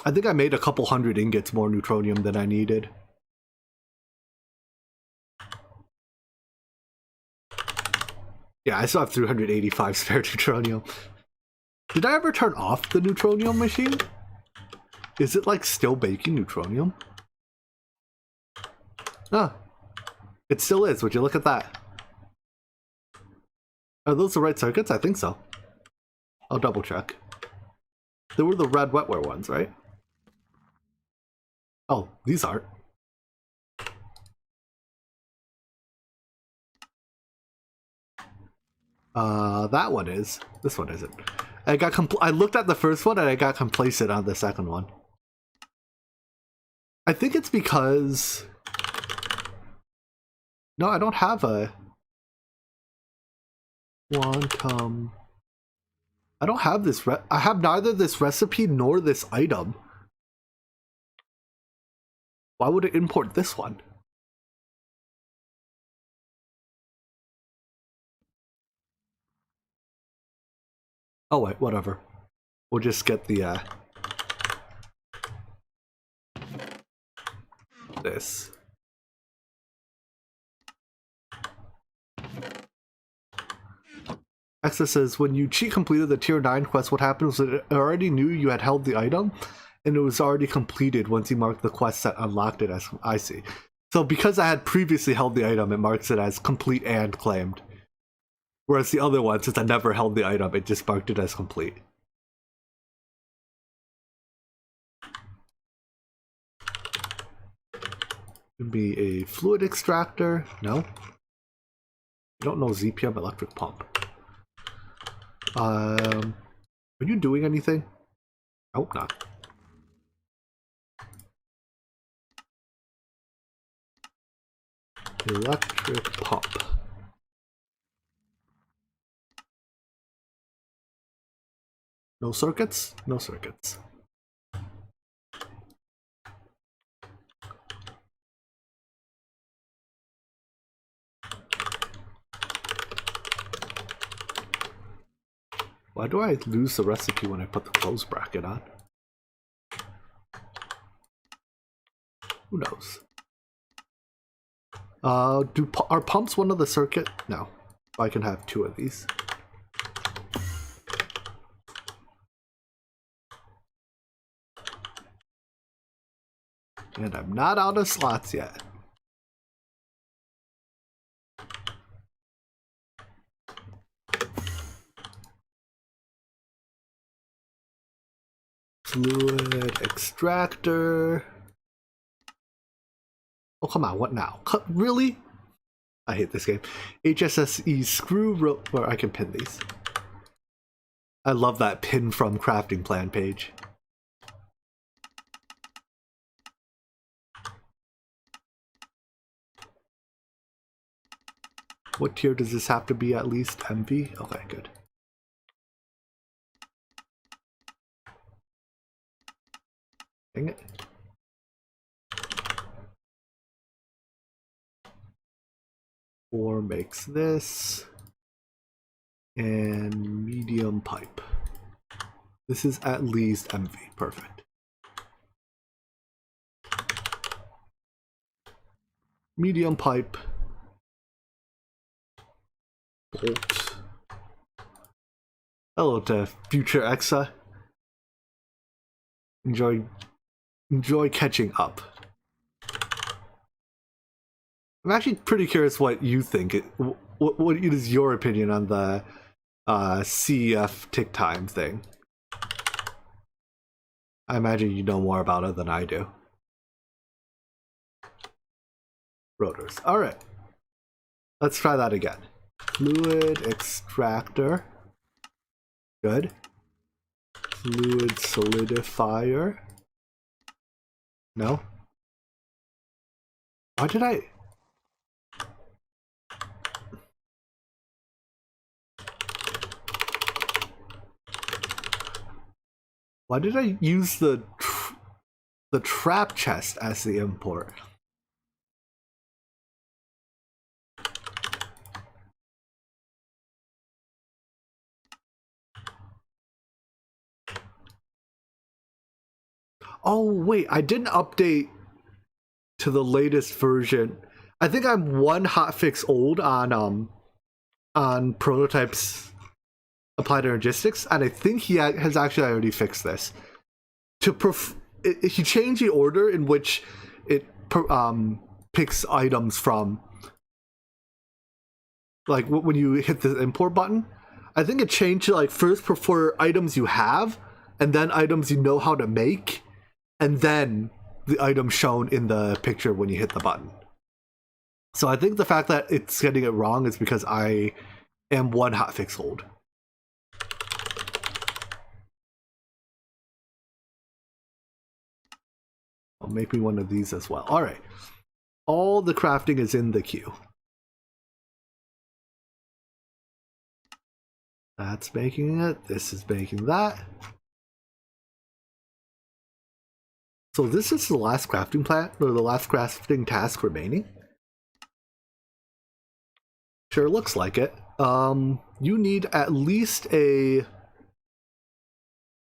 I think I made a couple hundred ingots more neutronium than I needed. Yeah, I still have 385 spare neutronium. Did I ever turn off the neutronium machine? Is it like still baking neutronium? Ah, it still is. Would you look at that? Are those the right circuits? I think so. I'll double check. They were the red wetware ones, right? Oh, these aren't. That one is. This one isn't. I looked at the first one and I got complacent on the second one. I think it's because... No, I don't have a... Quantum... I don't have this I have neither this recipe nor this item. Why would it import this one? Oh wait, whatever. We'll just get the this. Access says, when you cheat completed the tier 9 quest, what happened was it already knew you had held the item, and it was already completed once you marked the quest that unlocked it as... I see. So because I had previously held the item, it marks it as complete and claimed. Whereas the other one, since I never held the item, it just marked it as complete. Could be a fluid extractor. No. I don't know ZPM electric pump. Are you doing anything? I hope not. Electric pump. No circuits? No circuits. Why do I lose the recipe when I put the close bracket on? Who knows? Are pumps one of the circuit? No. I can have 2 of these. And I'm not out of slots yet. Fluid extractor. Oh, come on, what now? Really? I hate this game. HSSE screw rope, where I can pin these. I love that pin from crafting plan page. What tier does this have to be at least? MV? Okay, good. Dang it. Or makes this. And medium pipe. This is at least MV. Perfect. Medium pipe. Bolt. Hello to future Exa. Enjoy catching up. I'm actually pretty curious what you think. What is your opinion on the CEF tick time thing? I imagine you know more about it than I do. Rotors. Alright. Let's try that again. Fluid extractor. Good. Fluid solidifier. No. Why did I... Why did I use the trap chest as the import? Oh wait, I didn't update to the latest version. I think I'm one hotfix old on prototypes applied energistics, and I think he has actually already fixed this. He changed the order in which it picks items from. Like when you hit the import button, I think it changed to like first prefer items you have, and then items you know how to make, and then the item shown in the picture when you hit the button. So I think the fact that it's getting it wrong is because I am one hotfix old. I'll make me one of these as well. All right. All the crafting is in the queue. That's making it. This is making that. So this is the last crafting plant, or the last crafting task remaining. Sure looks like it. You need at least a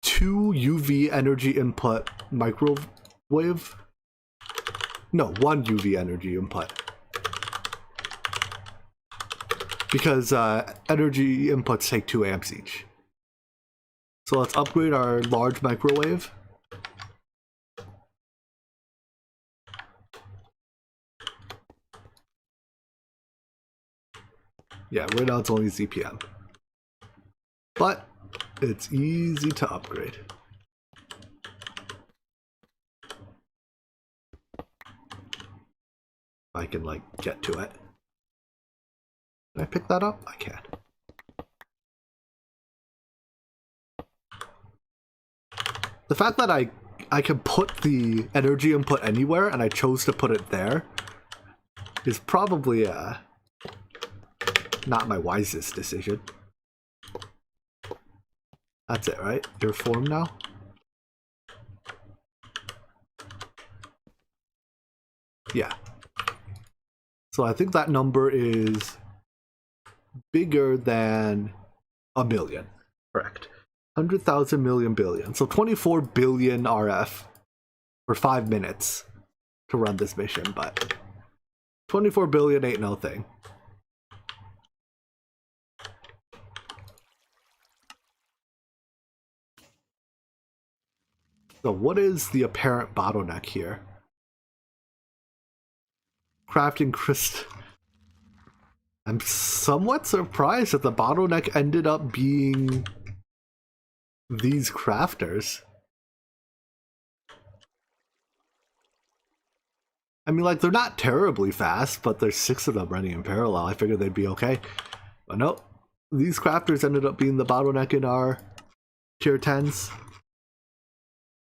2 UV energy input microwave. No, 1 UV energy input. Because energy inputs take 2 amps each. So let's upgrade our large microwave. Yeah, right now it's only ZPM. But it's easy to upgrade. I can like get to it. Can I pick that up? I can. The fact that I can put the energy input anywhere and I chose to put it there is probably not my wisest decision. That's it, right? You're formed now? Yeah. So I think that number is bigger than a million. Correct. 100,000 million billion. So 24 billion RF for 5 minutes to run this mission, but 24 billion ain't no thing. So what is the apparent bottleneck here? Crafting crystal. I'm somewhat surprised that the bottleneck ended up being these crafters. I mean, like, they're not terribly fast, but there's 6 of them running in parallel. I figured they'd be okay. But nope. These crafters ended up being the bottleneck in our tier 10s.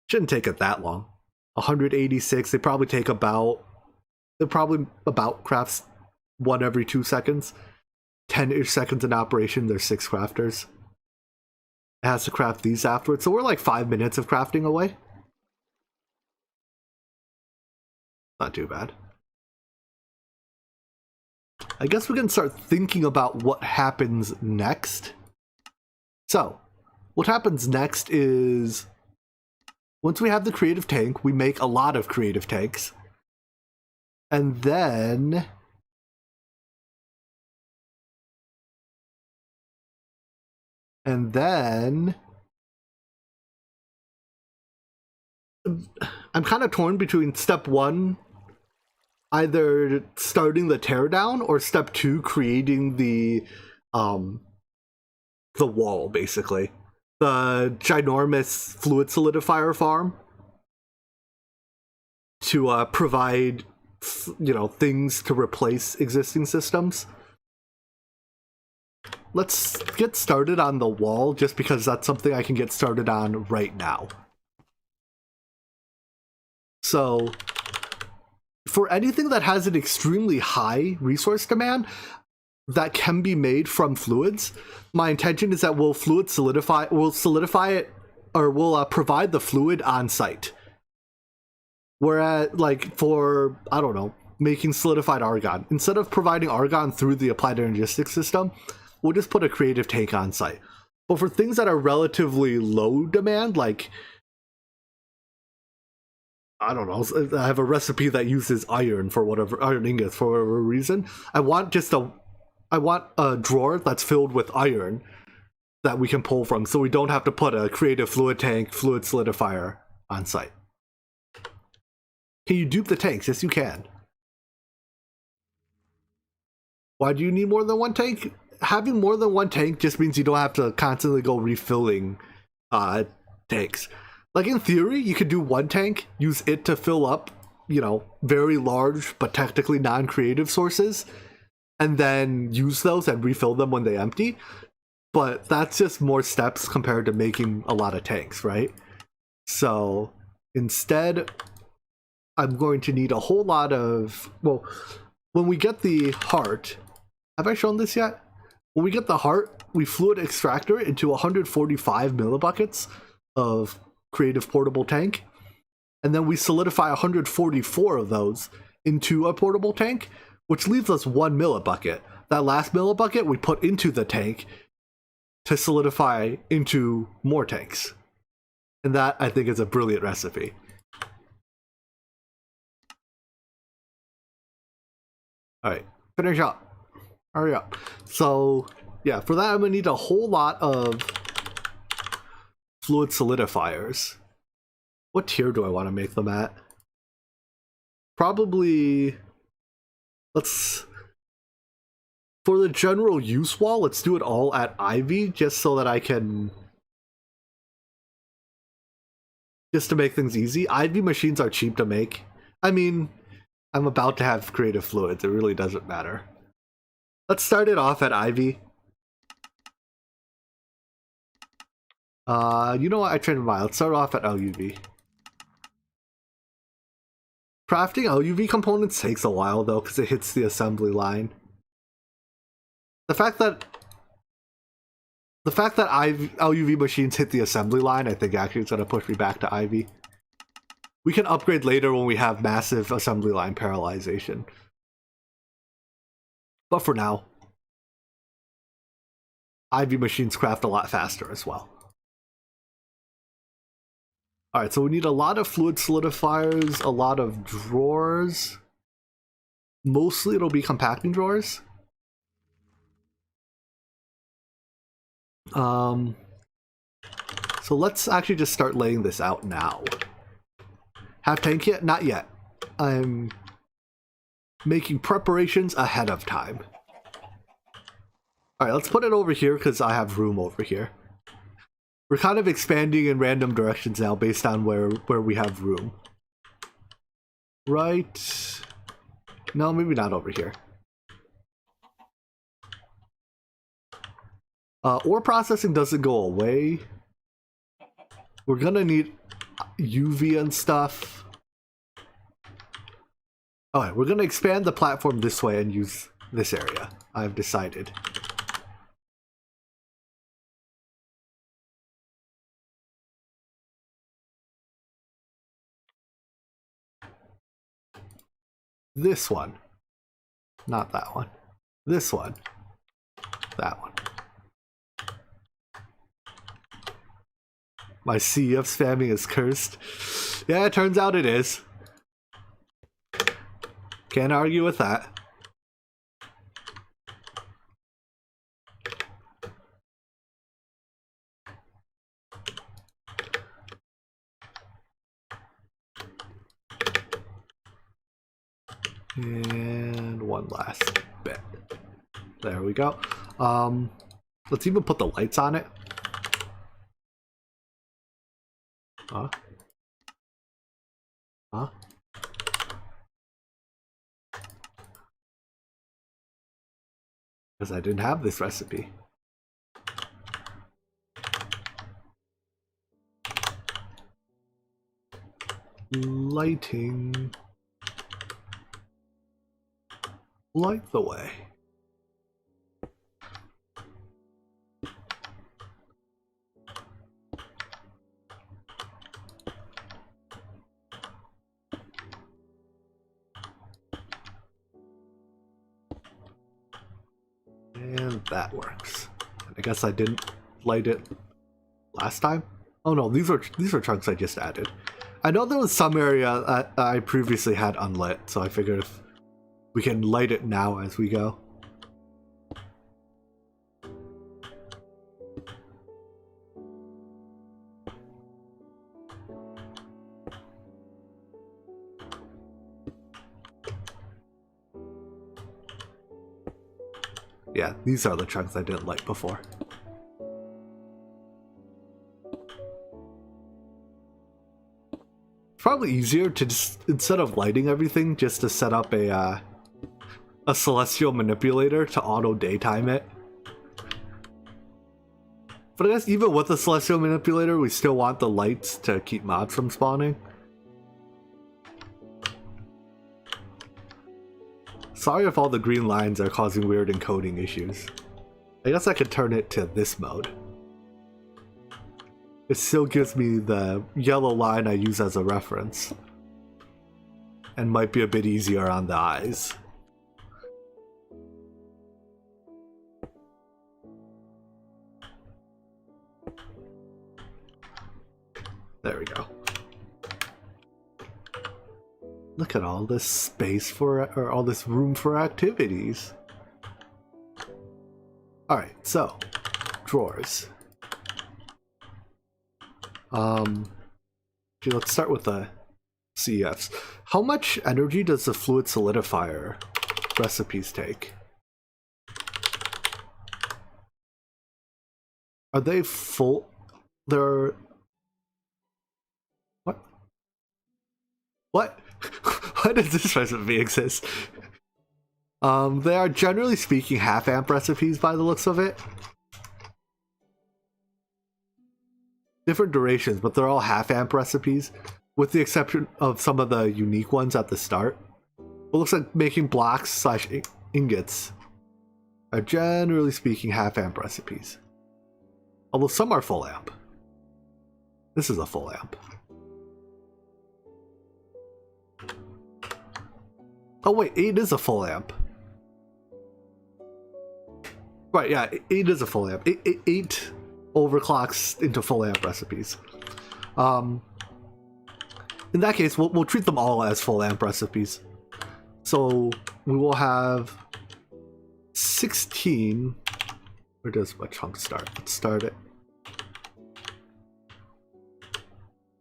Shouldn't take it that long. 186, they probably take about... They're probably about crafts 1 every 2 seconds. 10-ish seconds in operation, there's 6 crafters. It has to craft these afterwards, so we're like 5 minutes of crafting away. Not too bad. I guess we can start thinking about what happens next. So, what happens next is... Once we have the creative tank, we make a lot of creative tanks. And then... I'm kind of torn between step 1, either starting the teardown, or step 2, creating the wall, basically. The ginormous fluid solidifier farm to provide, you know, things to replace existing systems. Let's get started on the wall, just because that's something I can get started on right now. So, for anything that has an extremely high resource demand that can be made from fluids, my intention is that we'll solidify it, or we'll provide the fluid on site. Whereas, like, for, I don't know, making solidified argon, instead of providing argon through the applied energistics system, we'll just put a creative tank on site. But for things that are relatively low demand, like I don't know, I have a recipe that uses iron for whatever, iron ingots for whatever reason. I want a drawer that's filled with iron that we can pull from, so we don't have to put a creative fluid tank, fluid solidifier on site. Can you dupe the tanks? Yes, you can. Why do you need more than one tank? Having more than one tank just means you don't have to constantly go refilling tanks. Like in theory, you could do one tank, use it to fill up, you know, very large but technically non-creative sources, and then use those and refill them when they empty. But that's just more steps compared to making a lot of tanks, right? So instead, I'm going to need a whole lot of, well, when we get the heart, have I shown this yet? When we get the heart, we fluid extractor into 145 millibuckets of creative portable tank, and then we solidify 144 of those into a portable tank, which leaves us 1 millibucket. That last millibucket we put into the tank to solidify into more tanks. And that, I think, is a brilliant recipe. Alright, finish up. Hurry up. So, yeah, for that I'm going to need a whole lot of fluid solidifiers. What tier do I want to make them at? Probably... let's... for the general use wall, let's do it all at Ivy, just so that I can... just to make things easy. Ivy machines are cheap to make. I mean, I'm about to have creative fluids, it really doesn't matter. Let's start it off at Ivy. You know what? I trained my. Let's start off at LUV. Crafting LUV components takes a while though, because it hits the assembly line. The fact that LUV machines hit the assembly line, I think actually it's gonna push me back to Ivy. We can upgrade later when we have massive assembly line parallelization. But for now, Ivy machines craft a lot faster as well. Alright, so we need a lot of fluid solidifiers, a lot of drawers. Mostly it'll be compacting drawers. So let's actually just start laying this out now. Have tank yet? Not yet. I'm making preparations ahead of time. Alright, let's put it over here because I have room over here. We're kind of expanding in random directions now based on where we have room. Right. No, maybe not over here. Ore processing doesn't go away. We're gonna need UV and stuff. Alright, we're gonna expand the platform this way and use this area. I've decided. This one. Not that one. This one. That one. My CF spamming is cursed. Yeah, it turns out it is. Can't argue with that. And one last bit. There we go. Let's even put the lights on it. Huh? Huh? Because I didn't have this recipe. Lighting. Light the way. And that works. I guess I didn't light it last time. Oh no, these are chunks I just added. I know there was some area that I previously had unlit, so I figured if we can light it now as we go. Yeah, these are the chunks I didn't light before. It's probably easier to just, instead of lighting everything, just to set up a celestial manipulator to auto daytime it. But I guess even with the celestial manipulator, we still want the lights to keep mobs from spawning. Sorry if all the green lines are causing weird encoding issues. I guess I could turn it to this mode. It still gives me the yellow line I use as a reference. And might be a bit easier on the eyes. There we go. Look at all this space for, or all this room for activities. Alright, so, drawers. Okay, let's start with the CEFs. How much energy does the fluid solidifier recipes take? Are they full? They're... What? What? Why does this recipe exist? They are generally speaking half-amp recipes by the looks of it. Different durations, but they're all half-amp recipes, with the exception of some of the unique ones at the start. It looks like making blocks / ingots are generally speaking half-amp recipes. Although some are full amp. This is a full amp. Oh wait, 8 is a full amp. Right, yeah, 8 is a full amp. 8 overclocks into full amp recipes. In that case, we'll treat them all as full amp recipes. So we will have 16. Where does my chunk start? Let's start it.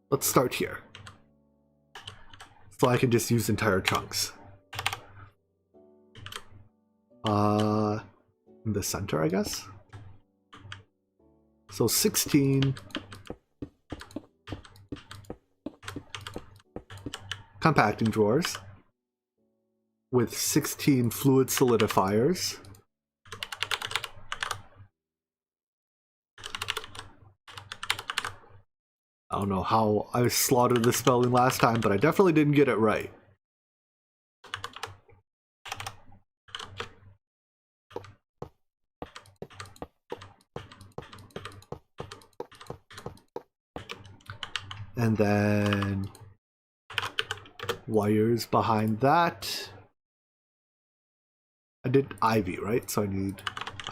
Let's start here. So I can just use entire chunks. In the center, I guess. So 16 compacting drawers with 16 fluid solidifiers. I don't know how I slaughtered the spelling last time, but I definitely didn't get it right. And then wires behind that. I did ivy, right? So I need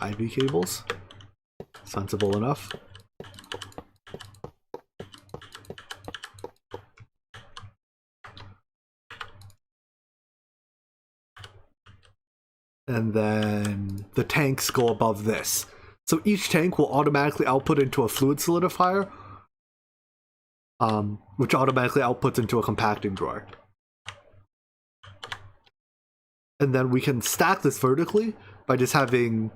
ivy cables. Sensible enough. And then the tanks go above this. So each tank will automatically output into a fluid solidifier, which automatically outputs into a compacting drawer. And then we can stack this vertically by just having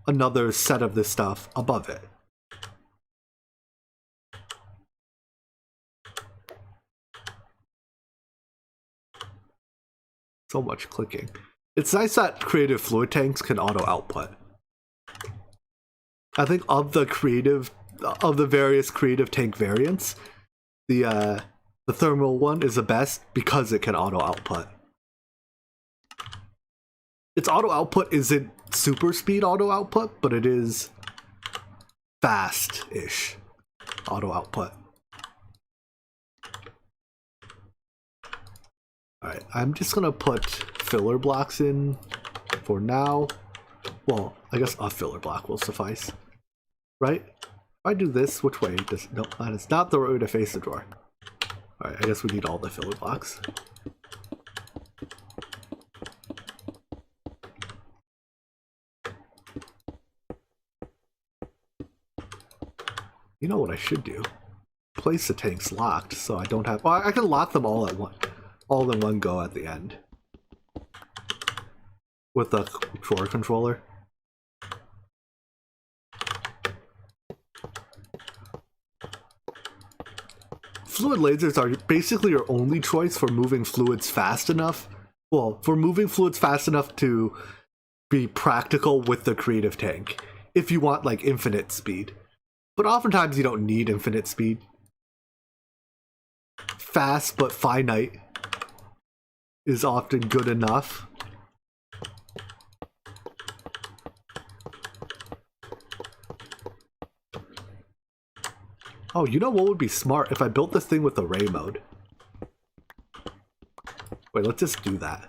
another set of this stuff above it. So much clicking. It's nice that creative fluid tanks can auto output. I think of the various creative tank variants, the thermal one is the best because it can auto output. Its auto output isn't super speed auto output, but it is fast-ish auto output. Alright, I'm just gonna put filler blocks in for now. Well, I guess a filler block will suffice. Right? If I do this, which way does... Nope, that is not the right way to face the drawer. Alright, I guess we need all the filler blocks. You know what I should do? Place the tanks locked so I don't have... Well, I can lock them all in one go at the end. With the drawer controller. Fluid lasers are basically your only choice for moving fluids fast enough. Well, for moving fluids fast enough to be practical with the creative tank. If you want like infinite speed. But oftentimes you don't need infinite speed. Fast but finite is often good enough. Oh, you know what would be smart if I built this thing with array mode? Wait, let's just do that.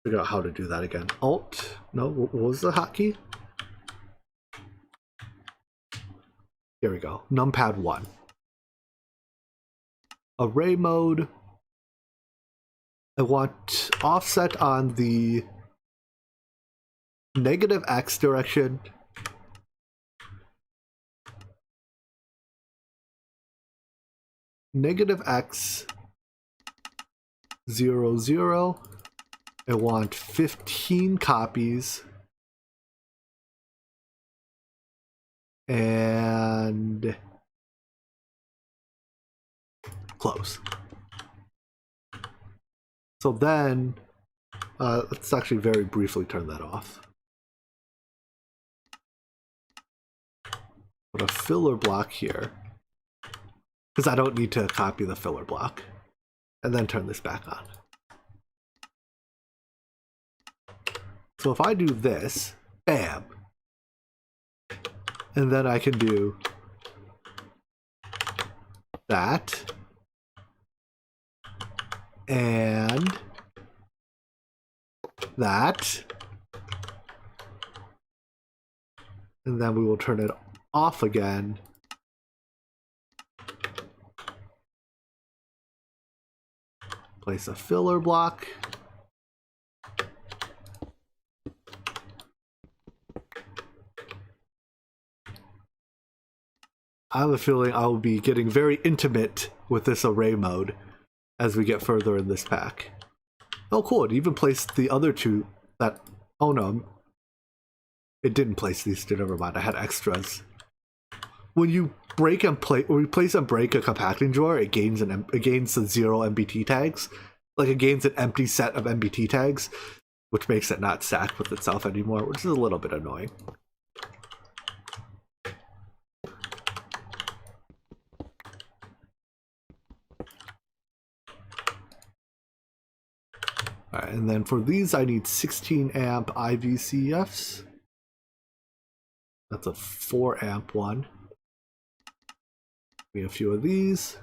Figure out how to do that again. Alt? No, what was the hotkey? Here we go. Numpad 1. Array mode. I want offset on the negative X direction. Negative X 0, 0. I want 15 copies. And close. So then, let's actually very briefly turn that off. Put a filler block here, because I don't need to copy the filler block. And then turn this back on. So if I do this, bam. And then I can do that. And that. And then we will turn it off again. Place a filler block. I have a feeling I will be getting very intimate with this array mode as we get further in this pack. Oh cool, it even placed the other two that... Oh no, it didn't place these two, never mind, I had extras. When you break and replace and break a compacting drawer, it gains the 0 MBT tags. Like it gains an empty set of MBT tags, which makes it not stack with itself anymore, which is a little bit annoying. Alright, and then for these I need 16 amp IVCFs. That's a 4 amp one. We have a few of these.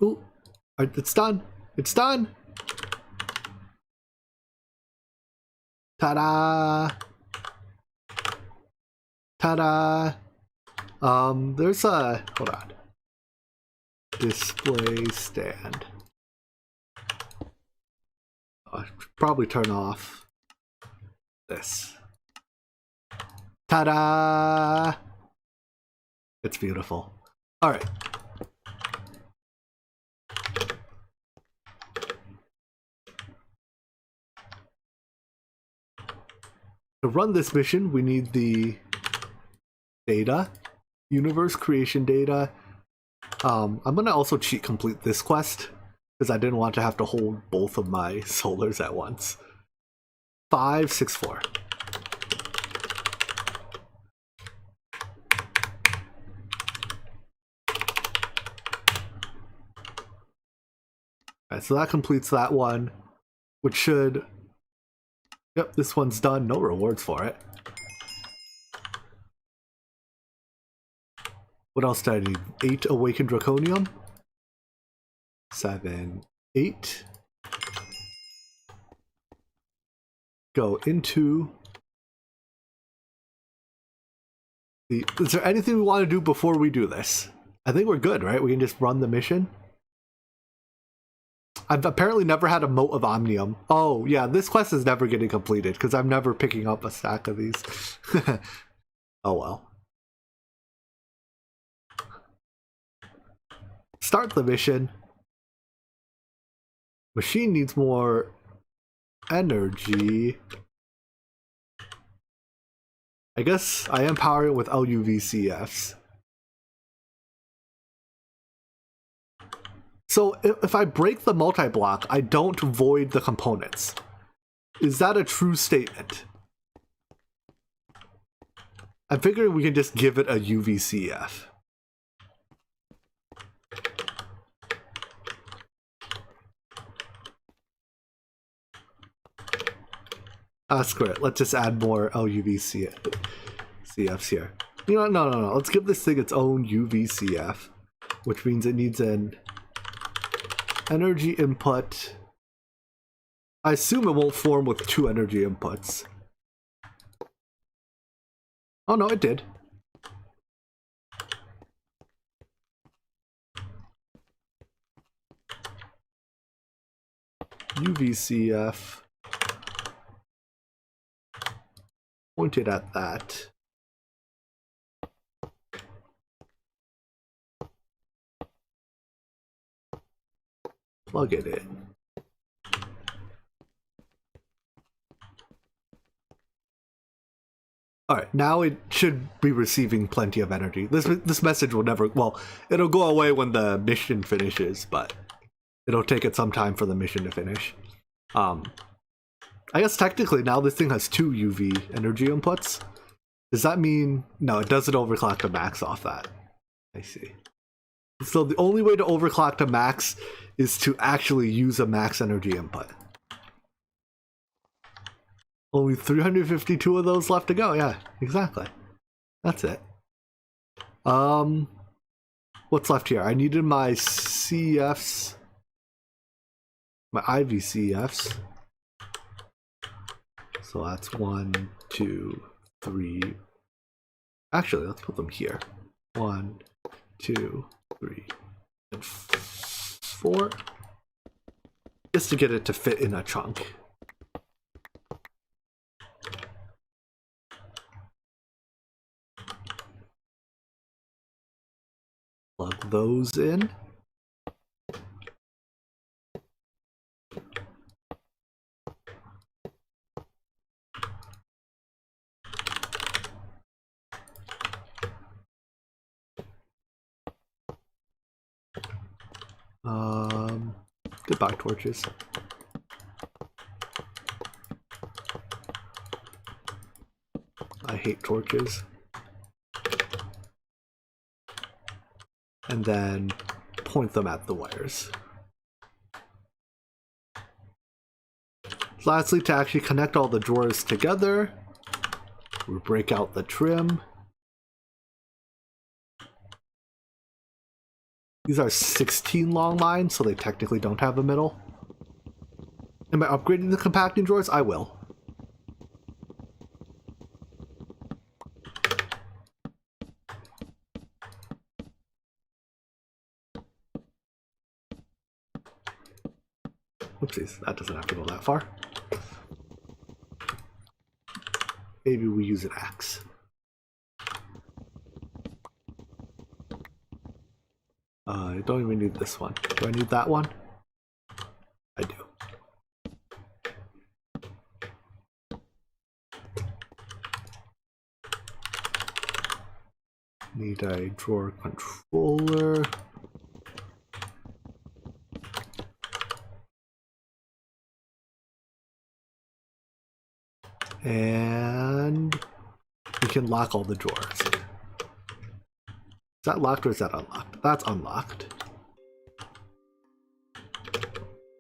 Ooh, it's done. It's done. Ta-da! Ta-da! There's a... Hold on. Display stand. I should probably turn off this. Ta-da! It's beautiful. Alright. To run this mission, we need the data, universe creation data. I'm gonna also cheat complete this quest because I didn't want to have to hold both of my solars at once. 564. Alright, so that completes that one, which should... Yep, this one's done. No rewards for it. What else did I need? 8 awakened draconium. 7, 8. Go into the... Is there anything we want to do before we do this? I think we're good, right? We can just run the mission. I've apparently never had a mote of omnium. Oh, yeah, this quest is never getting completed because I'm never picking up a stack of these. Oh, well. Start the mission. Machine needs more energy. I guess I am powering it with LUVCFs. So if I break the multi-block, I don't void the components. Is that a true statement? I'm figuring we can just give it a UVCF. Screw it. Let's just add more LUVCFs here. You know what? No. Let's give this thing its own UVCF, which means it needs an energy input. I assume it won't form with 2 energy inputs. Oh no, it did. UVCF pointed at that. Plug it in. Alright, now it should be receiving plenty of energy. This message will never... Well, it'll go away when the mission finishes, but it'll take it some time for the mission to finish. I guess technically now this thing has 2 UV energy inputs. Does that mean... No, it doesn't overclock to max off that. I see. So the only way to overclock to max is to actually use a max energy input. Only 352 of those left to go. Yeah, exactly. That's it. What's left here? I needed my CFs, my IVCFs. So that's 1, 2, 3. Actually, let's put them here. 1, 2, 3, and 4. Just to get it to fit in a chunk. Plug those in. Goodbye, torches. I hate torches. And then point them at the wires. Lastly, to actually connect all the drawers together, we break out the trim. These are 16 long lines, so they technically don't have a middle. Am I upgrading the compacting drawers? I will. Oopsies, that doesn't have to go that far. Maybe we use an axe. I don't even need this one. Do I need that one? I do. Need a drawer controller. And we can lock all the drawers. Is that locked or is that unlocked? That's unlocked.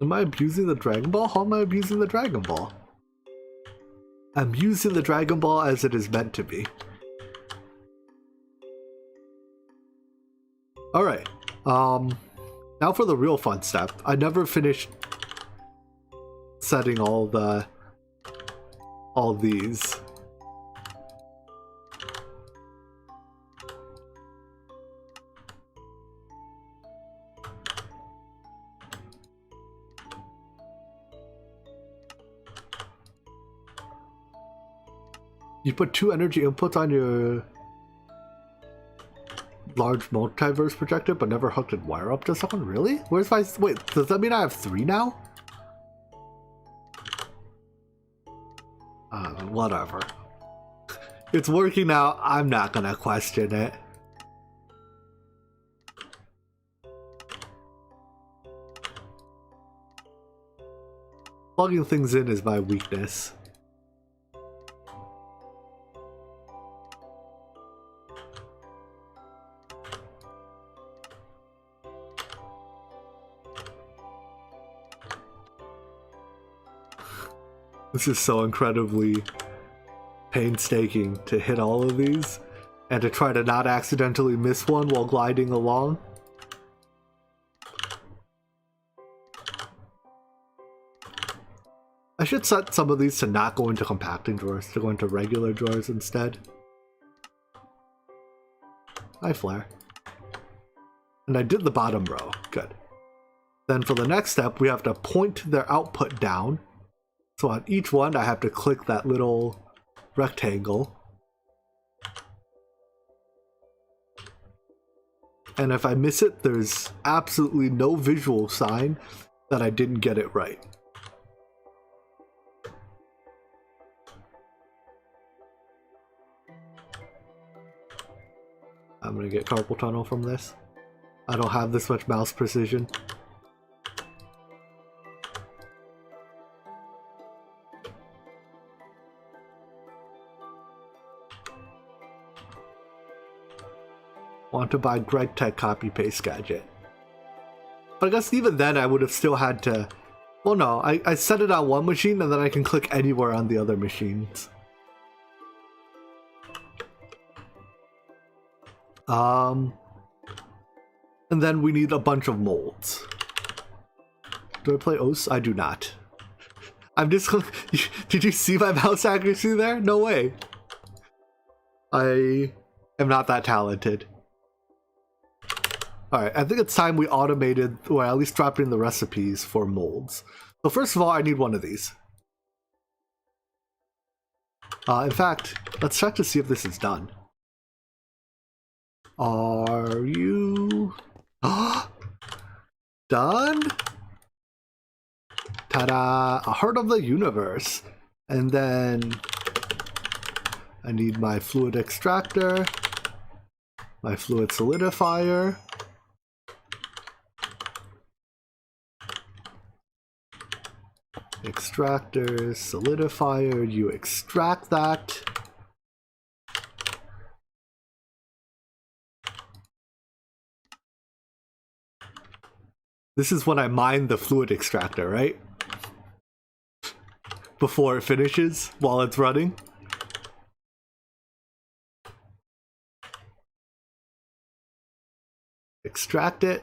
Am I abusing the Dragon Ball? How am I abusing the Dragon Ball? I'm using the Dragon Ball as it is meant to be. Now for the real fun step. I never finished setting all these. You put 2 energy inputs on your large multiverse projector, but never hooked a wire up to someone? Really? Where's my... Wait, does that mean I have 3 now? Whatever. It's working now. I'm not gonna question it. Plugging things in is my weakness. This is so incredibly painstaking to hit all of these and to try to not accidentally miss one while gliding along. I should set some of these to not go into compacting drawers, to go into regular drawers instead. Hi, Flare. And I did the bottom row. Good. Then for the next step, we have to point their output down. So on each one, I have to click that little rectangle. And if I miss it, there's absolutely no visual sign that I didn't get it right. I'm gonna get carpal tunnel from this. I don't have this much mouse precision. Want to buy Greg Tech copy paste gadget. But I guess even then I would have still had to... Well, no, I set it on one machine and then I can click anywhere on the other machines. And then we need a bunch of molds. Do I play OS? I do not. I'm just... Did you see my mouse accuracy there? No way. I am not that talented. Alright, I think it's time we automated, or at least dropped in the recipes for molds. So first of all, I need one of these. In fact, let's check to see if this is done. Are you... done? Ta-da! A heart of the universe. And then I need my fluid extractor, my fluid solidifier, extractor, solidifier, you extract that. This is when I mine the fluid extractor, right? Before it finishes, while it's running. Extract it.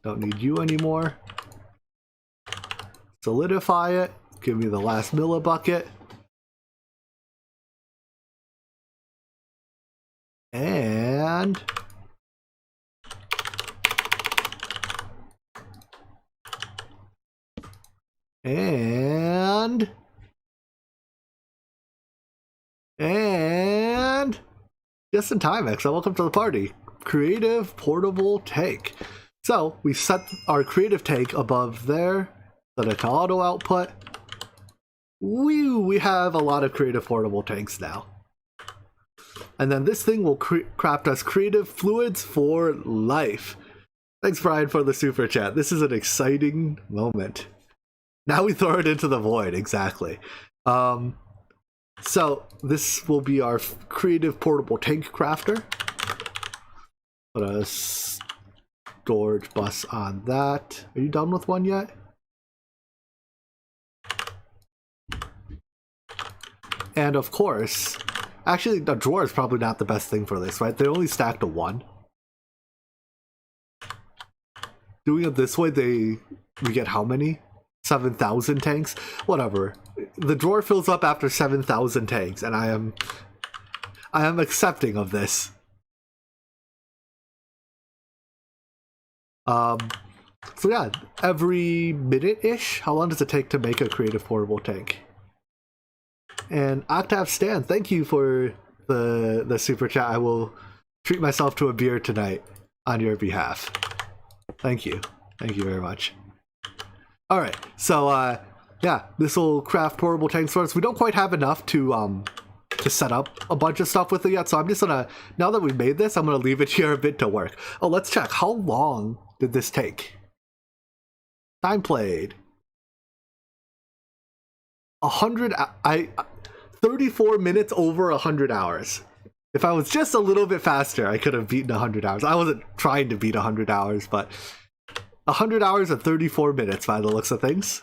Don't need you anymore. Solidify it. Give me the last millibucket. And... just in time, X. Welcome to the party. Creative portable tank. So we set our creative tank above there, set it to auto output. We have a lot of creative portable tanks now. And then this thing will craft us creative fluids for life. Thanks, Brian, for the super chat. This is an exciting moment. Now we throw it into the void, exactly. So this will be our creative portable tank crafter. Put a storage bus on that. Are you done with one yet? And of course, Actually, the drawer is probably not the best thing for this, right? They only stack to 1. Doing it this way, we get how many? 7,000 tanks? Whatever. The drawer fills up after 7,000 tanks, and I am accepting of this. So yeah, every minute-ish, how long does it take to make a creative portable tank? And Octave Stan, thank you for the super chat. I will treat myself to a beer tonight on your behalf. Thank you. Thank you very much. Alright, so yeah, this will craft portable tanks for us. We don't quite have enough to set up a bunch of stuff with it yet, so I'm just gonna, now that we've made this, I'm gonna leave it here a bit to work. Oh, let's check. How long did this take? Time played. 34 minutes over 100 hours. If I was just a little bit faster, I could have beaten 100 hours. I wasn't trying to beat 100 hours, but 100 hours and 34 minutes by the looks of things.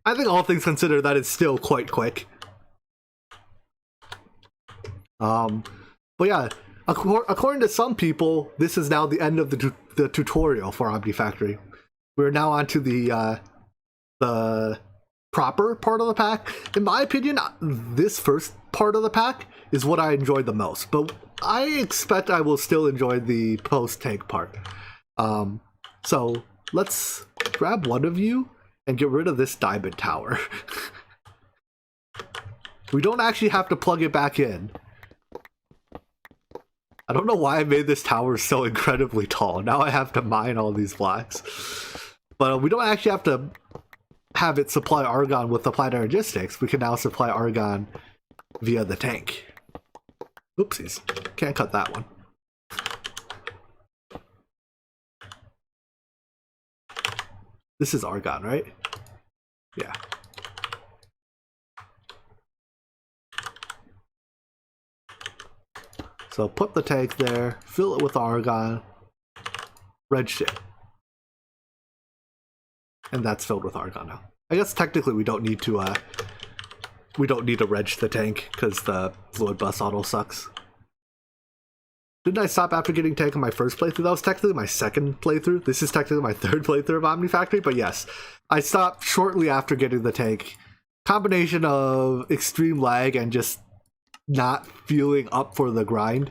I think all things considered, that is still quite quick. But yeah, according to some people, this is now the end of the tutorial for Omnifactory. We're now onto the proper part of the pack. In my opinion, this first part of the pack is what I enjoyed the most, but I expect I will still enjoy the post-tank part. So let's grab one of you and get rid of this diamond tower. We don't actually have to plug it back in. I don't know why I made this tower so incredibly tall. Now I have to mine all these blocks. But we don't actually have to have it supply argon with applied energistics. We can now supply argon via the tank. Oopsies. Can't cut that one. This is argon, right? Yeah. So put the tank there, fill it with argon, redshift it. And that's filled with argon now. I guess technically we don't need to reg the tank because the fluid bus auto sucks. Didn't I stop after getting tank in my first playthrough? That was technically my second playthrough. This is technically my third playthrough of Omnifactory, but yes, I stopped shortly after getting the tank. Combination of extreme lag and just not feeling up for the grind.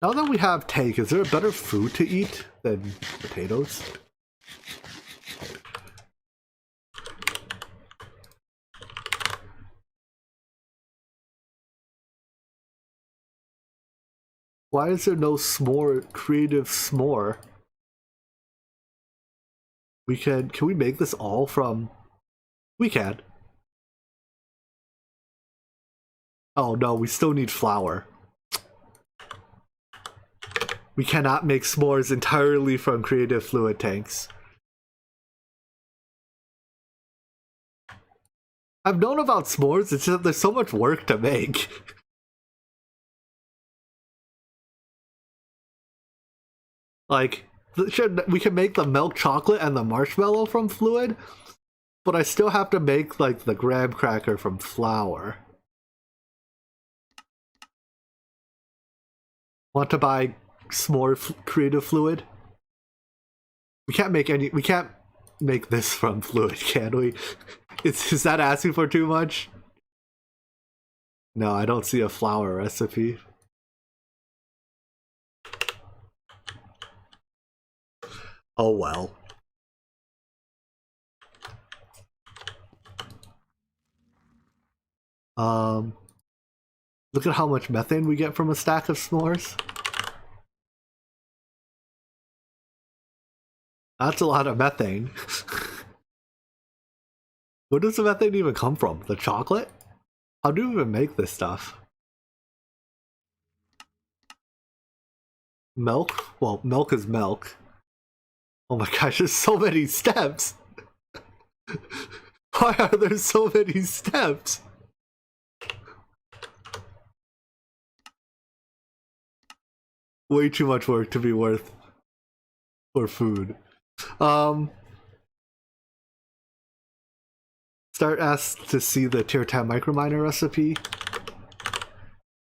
Now that we have tank, is there a better food to eat than potatoes? Why is there no s'more, creative s'more? Can we make this all from... We can. Oh no, we still need flour. We cannot make s'mores entirely from creative fluid tanks. I've known about s'mores, it's just that there's so much work to make. Like, sure, we can make the milk chocolate and the marshmallow from fluid, but I still have to make, like, the graham cracker from flour. Want to buy s'more creative fluid? We can't make this from fluid, can we? Is that asking for too much? No, I don't see a flour recipe. Oh well. Look at how much methane we get from a stack of s'mores. That's a lot of methane. Where does the methane even come from? The chocolate? How do we even make this stuff? Milk? Well, milk is milk. Oh my gosh, there's so many steps! Why are there so many steps? Way too much work to be worth for food. Start asked to see the tier 10 microminer recipe.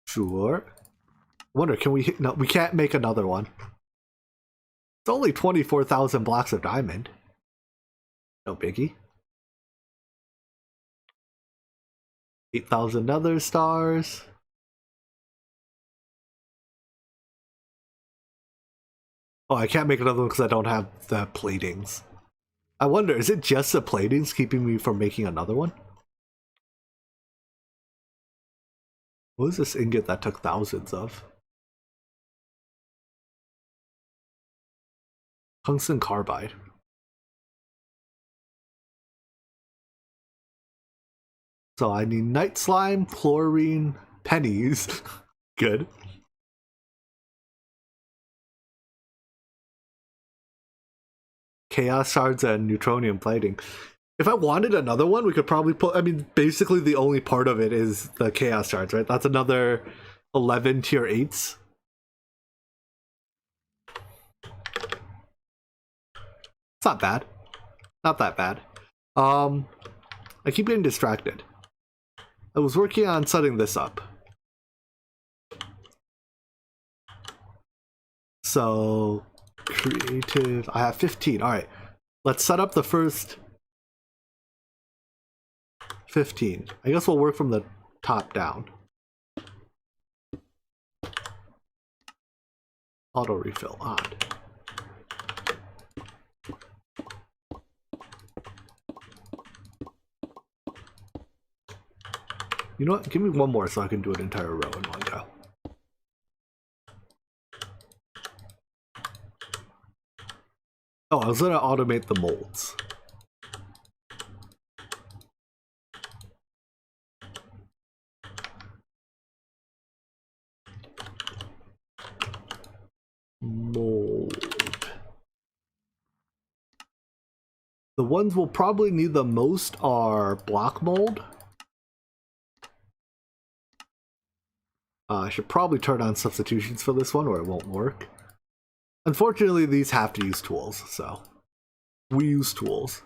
Sure. I wonder, can we... No, we can't make another one. It's only 24,000 blocks of diamond. No biggie. 8,000 nether stars. Oh, I can't make another one because I don't have the platings. I wonder, is it just the platings keeping me from making another one? What was this ingot that took thousands of? Tungsten carbide. So I need night slime, chlorine, pennies. Good. Chaos shards and neutronium plating. If I wanted another one, we could probably put... I mean, basically the only part of it is the chaos shards, right? That's another 11 tier 8s. It's not bad. Not that bad. I keep getting distracted. I was working on setting this up. So, creative... I have 15. Alright. Let's set up the first 15. I guess we'll work from the top down. Auto refill on. You know what? Give me one more so I can do an entire row in one go. Oh, I was gonna automate the molds. Mold. The ones we'll probably need the most are block mold. I should probably turn on substitutions for this one or it won't work. Unfortunately, these have to use tools, so we use tools.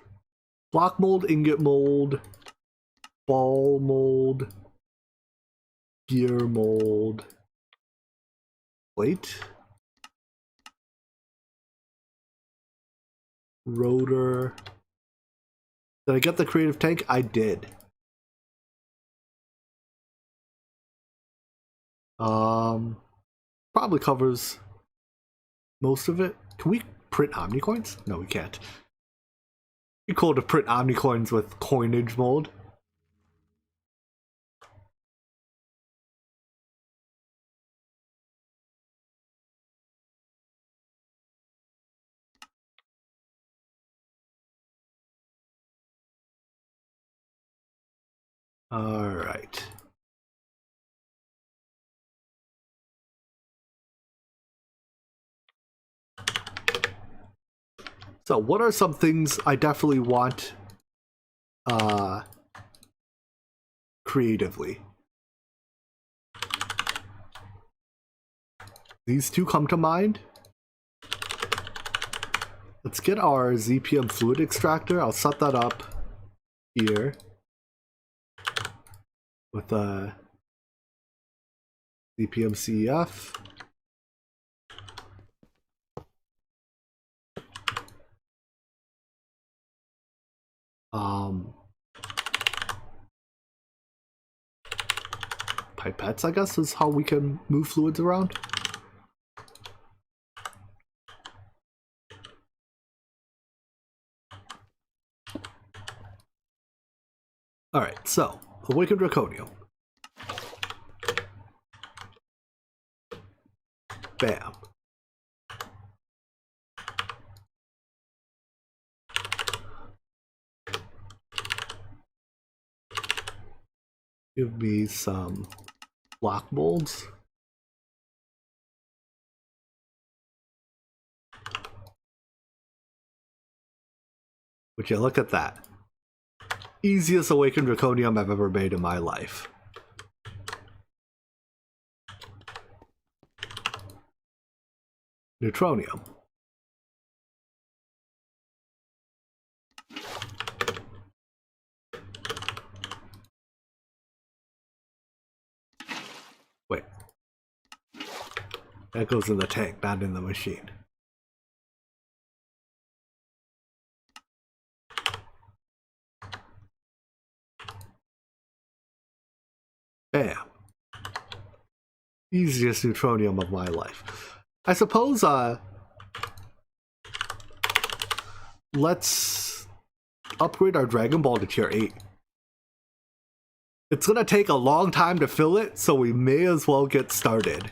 Block mold, ingot mold, ball mold, gear mold, plate, rotor. Did I get the creative tank? I did. Probably covers most of it. Can we print omnicoins? No, we can't. It'd be cool to print omnicoins with coinage mold. All right. So what are some things I definitely want creatively? These two come to mind. Let's get our ZPM fluid extractor. I'll set that up here with a ZPM CEF. Pipettes, I guess, is how we can move fluids around. Alright, so, Awakened Draconium. Bam. Give me some block molds. Would you look at that? Easiest Awakened Draconium I've ever made in my life. Neutronium. Wait. That goes in the tank, not in the machine. Bam. Easiest neutronium of my life. I suppose, let's upgrade our Dragon Ball to tier 8. It's gonna take a long time to fill it, so we may as well get started.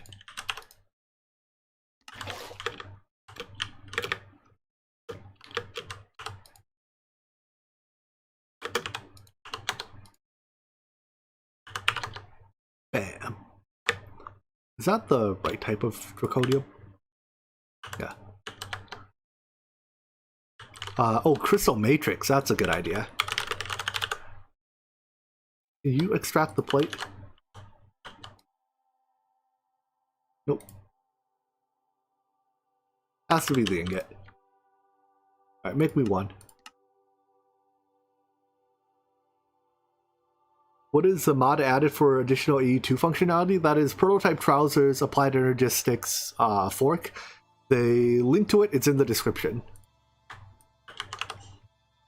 Bam. Is that the right type of draconium? Yeah. Oh, crystal matrix. That's a good idea. Can you extract the plate? Nope. Has to be the ingot. Alright, make me one. What is the mod added for additional AE2 functionality? That is prototype trousers, applied energistics, fork. They link to it, it's in the description.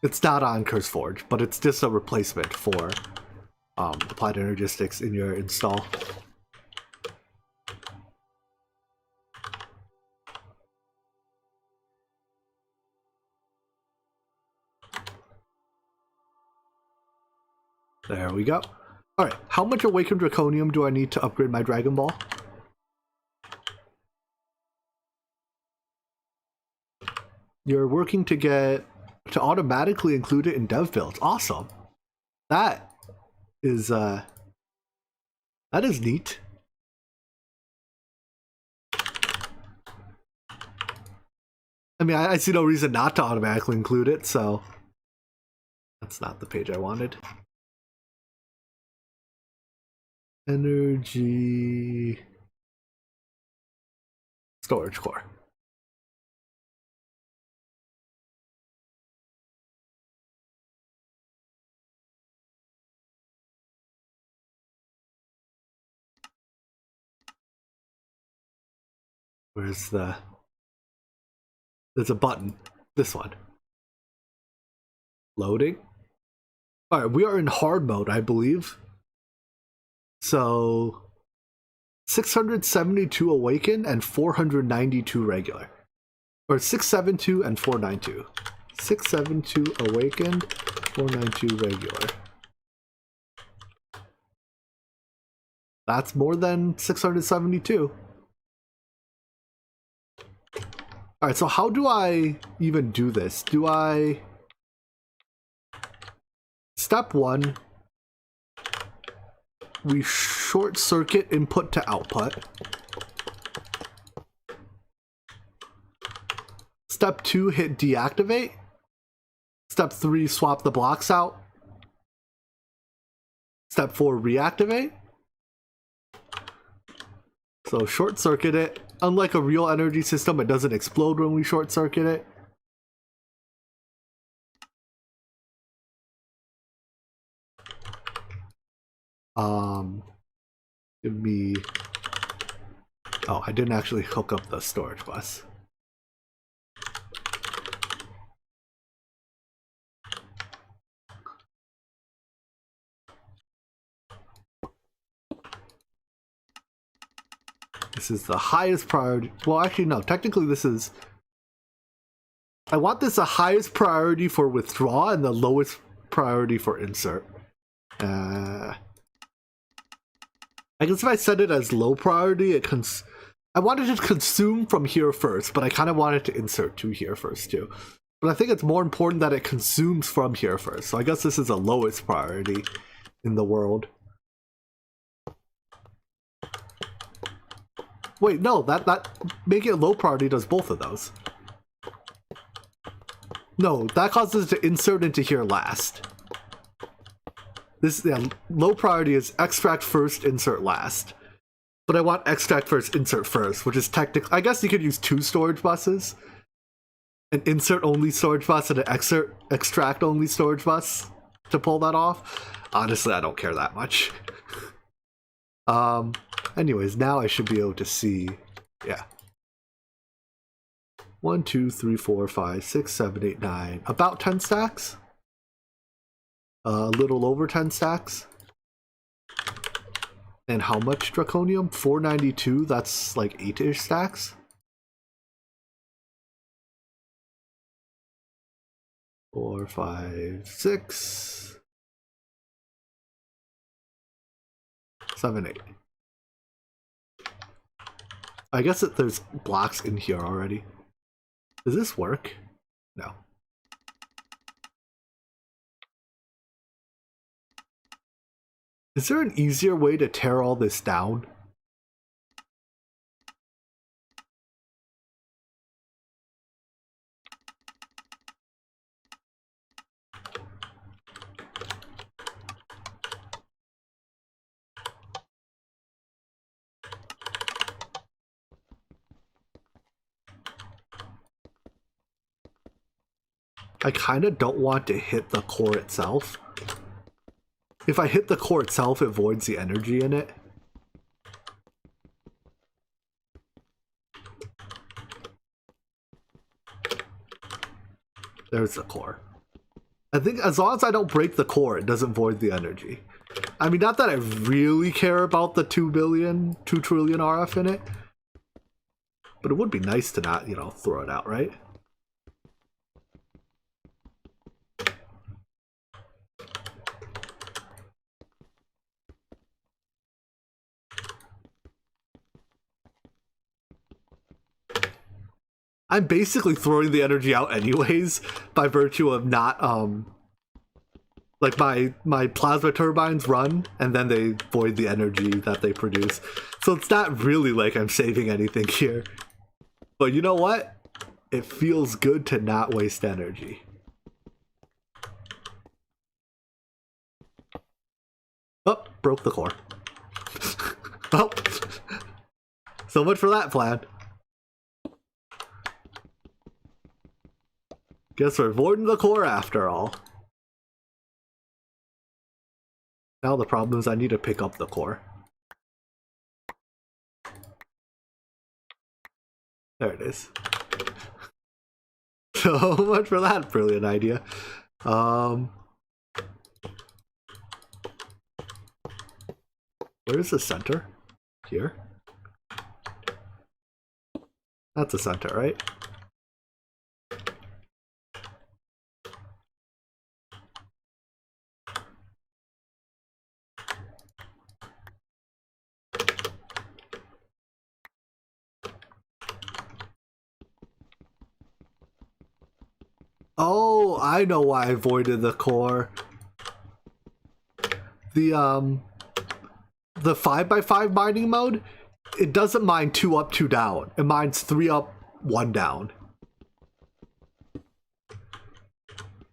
It's not on CurseForge, but it's just a replacement for applied energistics in your install. There we go. Alright, how much Awakened Draconium do I need to upgrade my Dragon Ball? You're working to automatically include it in dev builds. Awesome. That is neat. I mean, I see no reason not to automatically include it, so that's not the page I wanted. Energy storage core. Where's the... There's a button. This one. Loading. Alright, we are in hard mode, I believe. So 672 awaken and 492 regular. Or 672 and 492. 672 awakened, 492 regular. That's more than 672. Alright, so how do I even do this? Do I... Step 1, we short circuit input to output. Step 2, hit deactivate. Step 3, swap the blocks out. Step 4, reactivate. So short circuit it. Unlike a real energy system, it doesn't explode when we short circuit it. Give me... Oh, I didn't actually hook up the storage bus. This is the highest priority. Well, actually, no. Technically, this is... I want this the highest priority for withdraw and the lowest priority for insert. I guess if I set it as low priority, I wanted to consume from here first, but I kind of wanted to insert to here first too. But I think it's more important that it consumes from here first. So I guess this is the lowest priority in the world. Wait, no, that making it low priority does both of those. No, that causes it to insert into here last. This, yeah, low priority is extract first, insert last. But I want extract first, insert first, which is technically... I guess you could use 2 storage buses. An insert only storage bus and an extract only storage bus to pull that off. Honestly, I don't care that much. And Anyways, now I should be able to see. Yeah. 1, 2, 3, 4, 5, 6, 7, 8, 9. About 10 stacks. A little over 10 stacks. And how much draconium? 492. That's like 8-ish stacks. 4, 5, 6, 7, 8. I guess that there's blocks in here already. Does this work? No. Is there an easier way to tear all this down? I kind of don't want to hit the core itself. If I hit the core itself, it voids the energy in it. There's the core. I think as long as I don't break the core, it doesn't void the energy. I mean, not that I really care about the 2 trillion RF in it. But it would be nice to not, you know, throw it out, right? I'm basically throwing the energy out anyways by virtue of not like my plasma turbines run and then they void the energy that they produce. So it's not really like I'm saving anything here. But you know what? It feels good to not waste energy. Oh, broke the core. Oh. So much for that plan. Guess we're voiding the core after all. Now the problem is I need to pick up the core. There it is. So much for that brilliant idea. Where's the center? Here? That's the center, right? Oh, I know why I voided the core. The 5x5 mining mode, it doesn't mine 2 up, 2 down. It mines 3 up, 1 down.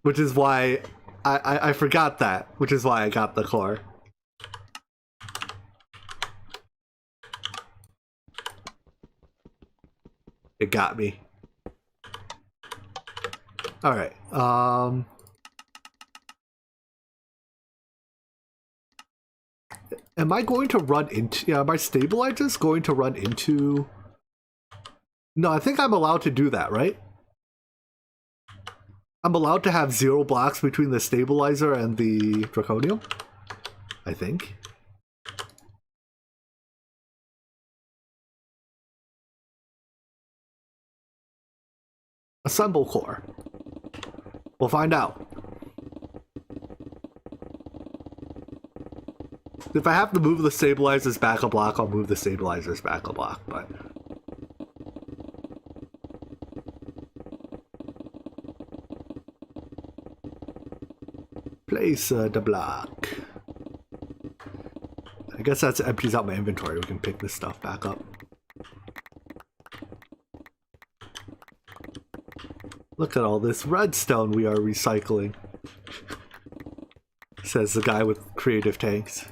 Which is why I forgot that, which is why I got the core. It got me. All right. Am I going to run into... Yeah, my stabilizers going to run into... No, I think I'm allowed to do that, right? I'm allowed to have 0 blocks between the stabilizer and the draconium, I think. Assemble core. We'll find out. If I have to move the stabilizers back a block, I'll move the stabilizers back a block, but... Place the block. I guess that empties out my inventory. We can pick this stuff back up. Look at all this redstone we are recycling, says the guy with creative tanks.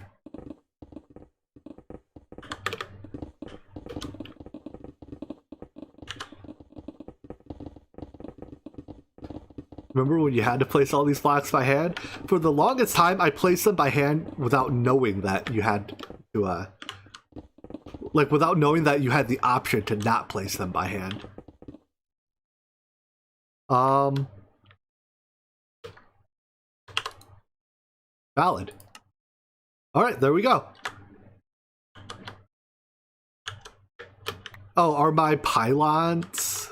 Remember when you had to place all these blocks by hand? For the longest time, I placed them by hand without knowing that you had to like without knowing that you had the option to not place them by hand. Valid. All right, there we go. Oh, are my pylons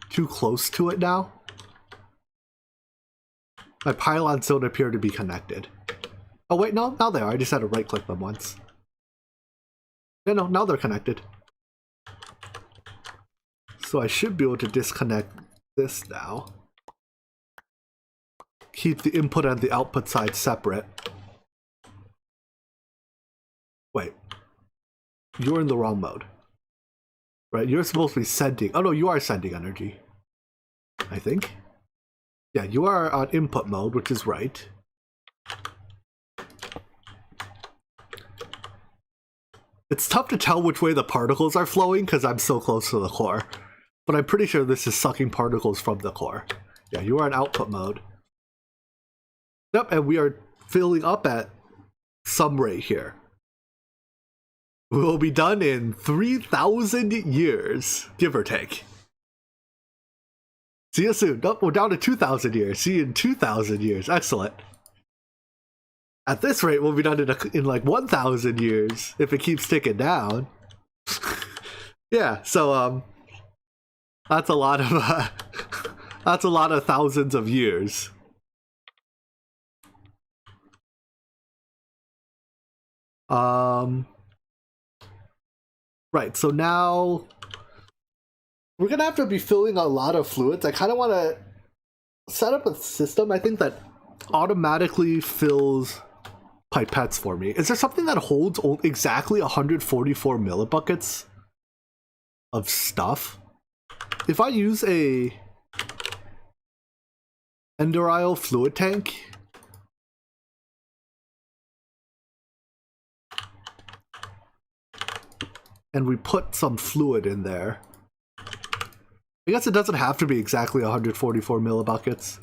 too close to it now? My pylons don't appear to be connected. Oh wait, no, now they are. I just had to right click them once. Yeah, no, now they're connected. So I should be able to disconnect this now. Keep the input and the output side separate. Wait. You're in the wrong mode. Right, you're supposed to be sending. Oh no, you are sending energy. I think. Yeah, you are on input mode, which is right. It's tough to tell which way the particles are flowing because I'm so close to the core. But I'm pretty sure this is sucking particles from the core. Yeah, you are in output mode. Yep, and we are filling up at some rate here. We will be done in 3,000 years, give or take. See you soon. Nope, we're down to 2,000 years. See you in 2,000 years. Excellent. At this rate, we'll be done in like 1,000 years if it keeps ticking down. Yeah, so that's a lot of that's a lot of thousands of years. Right, so now we're gonna have to be filling a lot of fluids. I kind of want to set up a system, I think, that automatically fills pipettes for me. Is there something that holds exactly 144 millibuckets of stuff? If I use a enderile fluid tank, and we put some fluid in there, I guess it doesn't have to be exactly 144 millibuckets.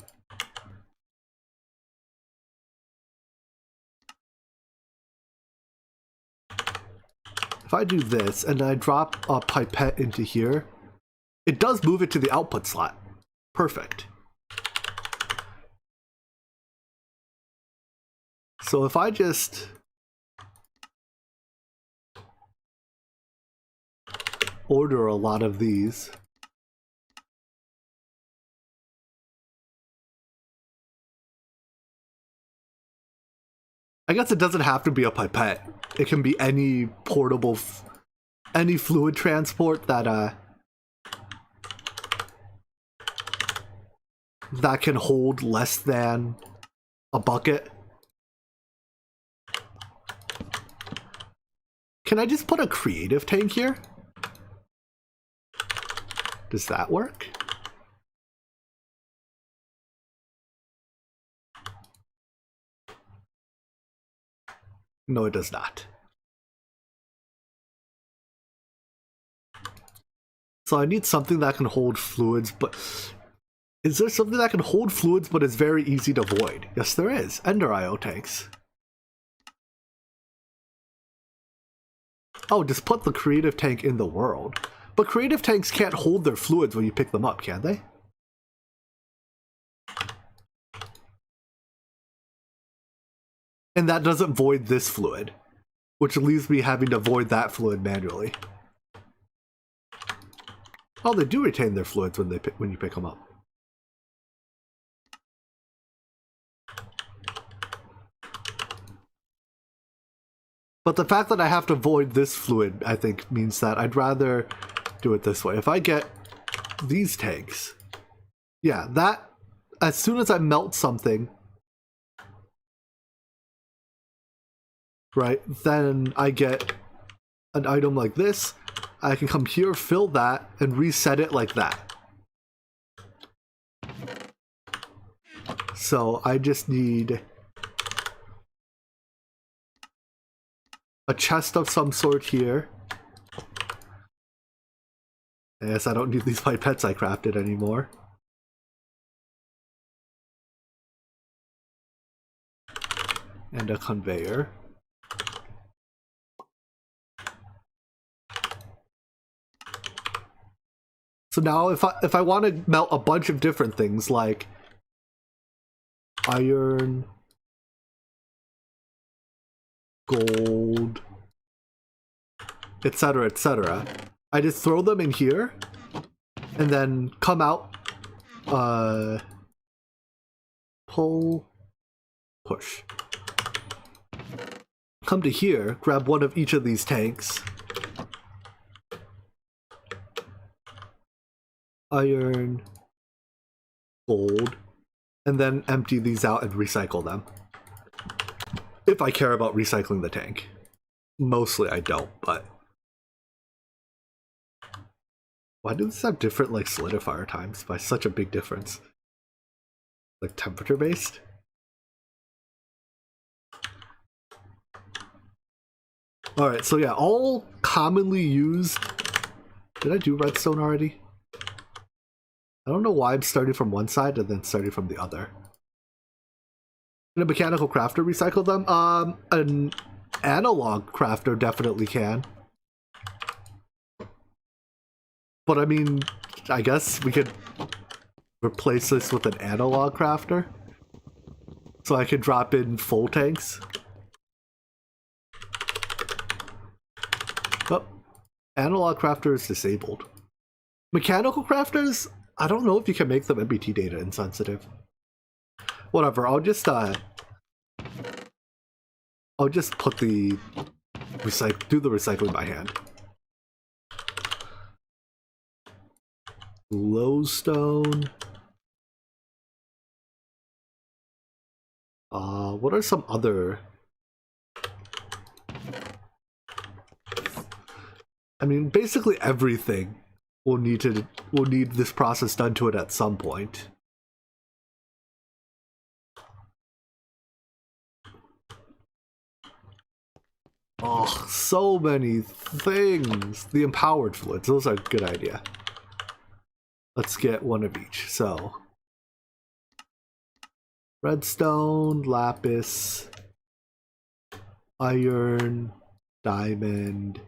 If I do this and I drop a pipette into here, it does move it to the output slot. Perfect. So if I just order a lot of these, I guess it doesn't have to be a pipette. It can be any portable, any fluid transport that that can hold less than a bucket. Can I just put a creative tank here? Does that work? No, it does not. So I need something that can hold fluids, but is there something that can hold fluids but is very easy to void? Yes, there is. Ender IO tanks. Oh, just put the creative tank in the world. But creative tanks can't hold their fluids when you pick them up, can they? And that doesn't void this fluid, which leaves me having to void that fluid manually. Oh, they do retain their fluids when you pick them up. But the fact that I have to void this fluid, I think, means that I'd rather do it this way. If I get these tanks, yeah, that, as soon as I melt something, right, then I get an item like this. I can come here, fill that, and reset it like that. So I just need a chest of some sort here. I guess I don't need these pipettes I crafted anymore. And a conveyor. So now if I want to melt a bunch of different things like iron, gold, etc., etc., I just throw them in here and then come out, pull, push. Come to here, grab one of each of these tanks. Iron, gold, and then empty these out and recycle them. If I care about recycling the tank. Mostly I don't, but... Why do these have different, like, solidifier times by such a big difference? Like, temperature based? Alright, so yeah, all commonly used... Did I do redstone already? I don't know why I'm starting from one side and then starting from the other. Can a mechanical crafter recycle them? An analog crafter definitely can. But I mean, I guess we could replace this with an analog crafter. So I could drop in full tanks. Oh, analog crafter is disabled. Mechanical crafters, I don't know if you can make them MBT data insensitive. Whatever, I'll just put the do the recycling by hand. Glowstone. What are some other? I mean, basically everything will need this process done to it at some point. Oh, so many things. The empowered fluids, those are a good idea. Let's get one of each. So, redstone, lapis, iron, diamond,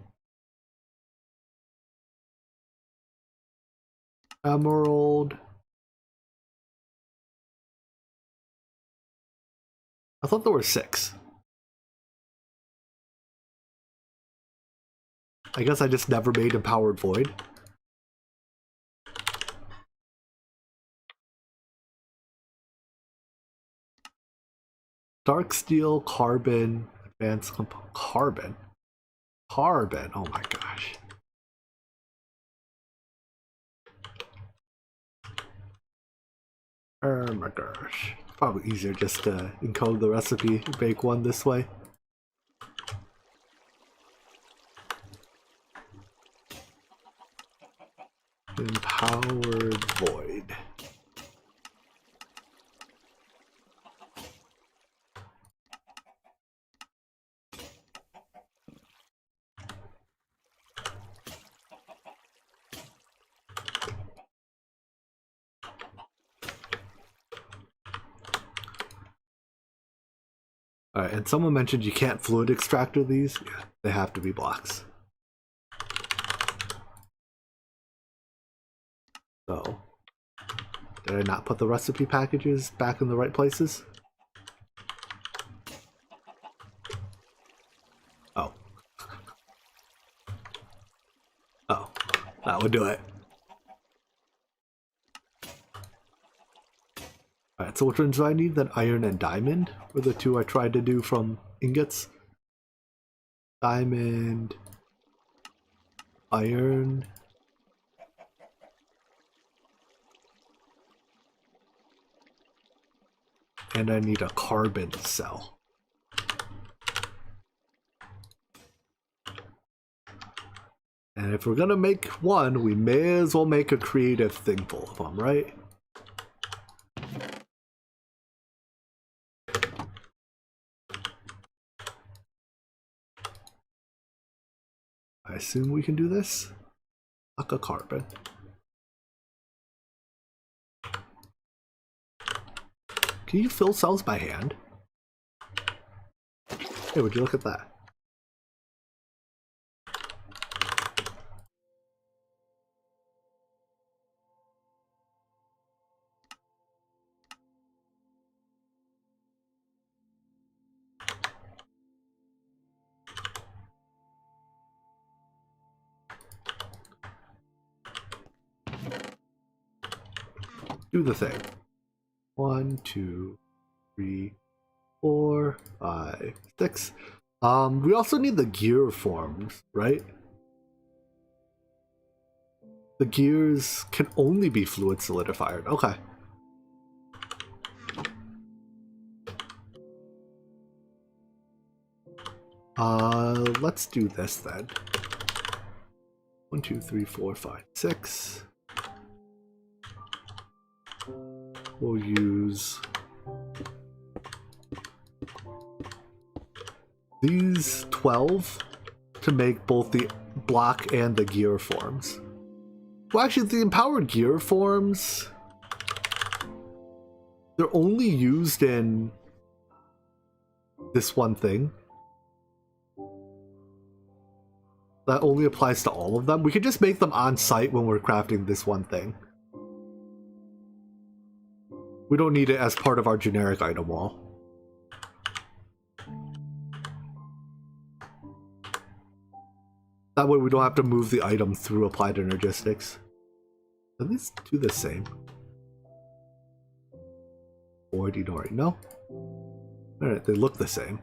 emerald. I thought there were 6. I guess I just never made empowered void. Dark steel, carbon, advanced carbon. Carbon, oh my gosh. Oh my gosh. Probably easier just to encode the recipe, bake one this way. Empowered void. Alright, and someone mentioned you can't fluid extractor these. Yeah, they have to be blocks. So, did I not put the recipe packages back in the right places? Oh. Oh, that would do it. Alright, so which ones do I need? Then iron and diamond were the 2 I tried to do from ingots. Diamond, iron, and I need a carbon cell. And if we're gonna make one, we may as well make a creative thing full of them, right? I assume we can do this. Like a carbon. Can you fill cells by hand? Hey, would you look at that? do the thing. 1, 2, 3, 4, 5, 6. We also need the gear forms, right? The gears can only be fluid solidified. Okay. Let's do this then. 1, 2, 3, 4, 5, 6. We'll use these 12 to make both the block and the gear forms. Well, actually, the empowered gear forms, they're only used in this one thing. That only applies to all of them. We could just make them on site when we're crafting this one thing. We don't need it as part of our generic item wall. That way we don't have to move the item through applied energistics. At least do the same. Or do you already know? Alright, they look the same.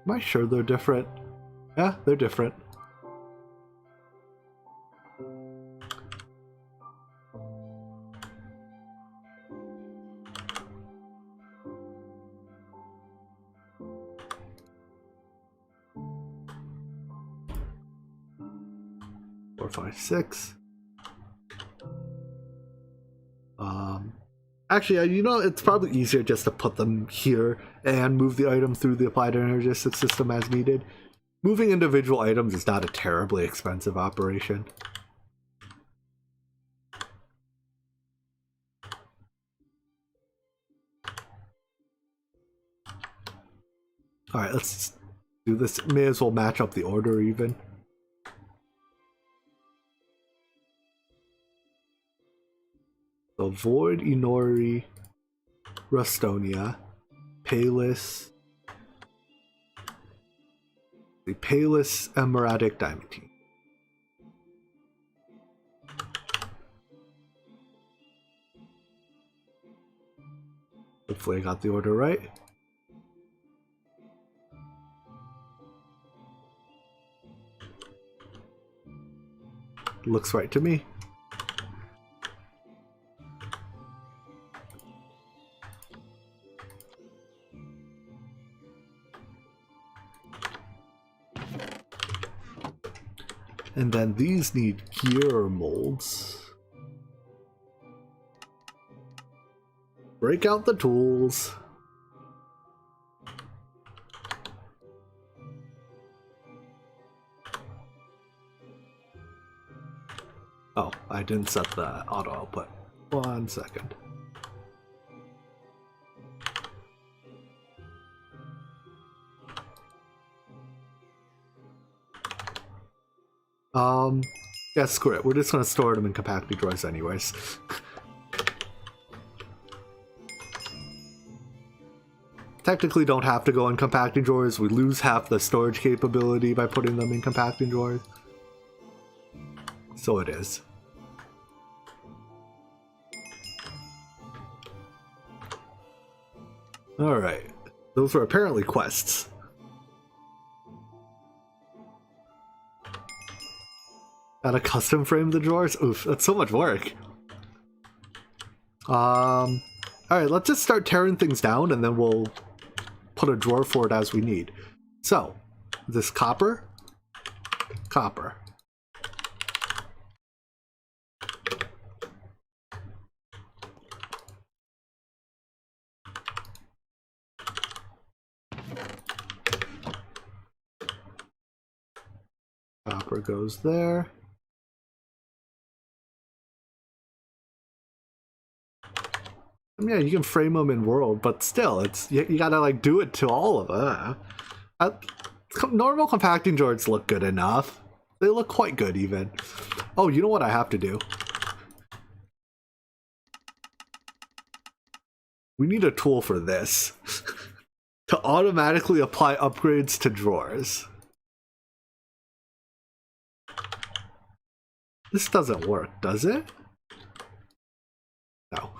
Am I sure they're different? Yeah, they're different. Four, 5, 6. Actually, you know, it's probably easier just to put them here and move the item through the applied energistic system as needed. Moving individual items is not a terribly expensive operation. Alright, let's do this. May as well match up the order even. So Void, Inori, Rustonia, Palis, the Palis Emeradic Dimethylamine. Hopefully I got the order right. Looks right to me. And then these need gear molds. Break out the tools. Oh, I didn't set the auto output. 1 second. Yeah, screw it. We're just gonna store them in compacting drawers anyways. Technically don't have to go in compacting drawers. We lose half the storage capability by putting them in compacting drawers. So it is. Alright. Those were apparently quests. Gotta custom frame the drawers? Oof, that's so much work. Alright, let's just start tearing things down and then we'll put a drawer for it as we need. So, this copper. Copper. Copper goes there. I mean, yeah, you can frame them in world, but still, it's you gotta like do it to all of it. Normal compacting drawers look good enough. They look quite good even. Oh, you know what I have to do? We need a tool for this. to automatically apply upgrades to drawers. This doesn't work, does it? No.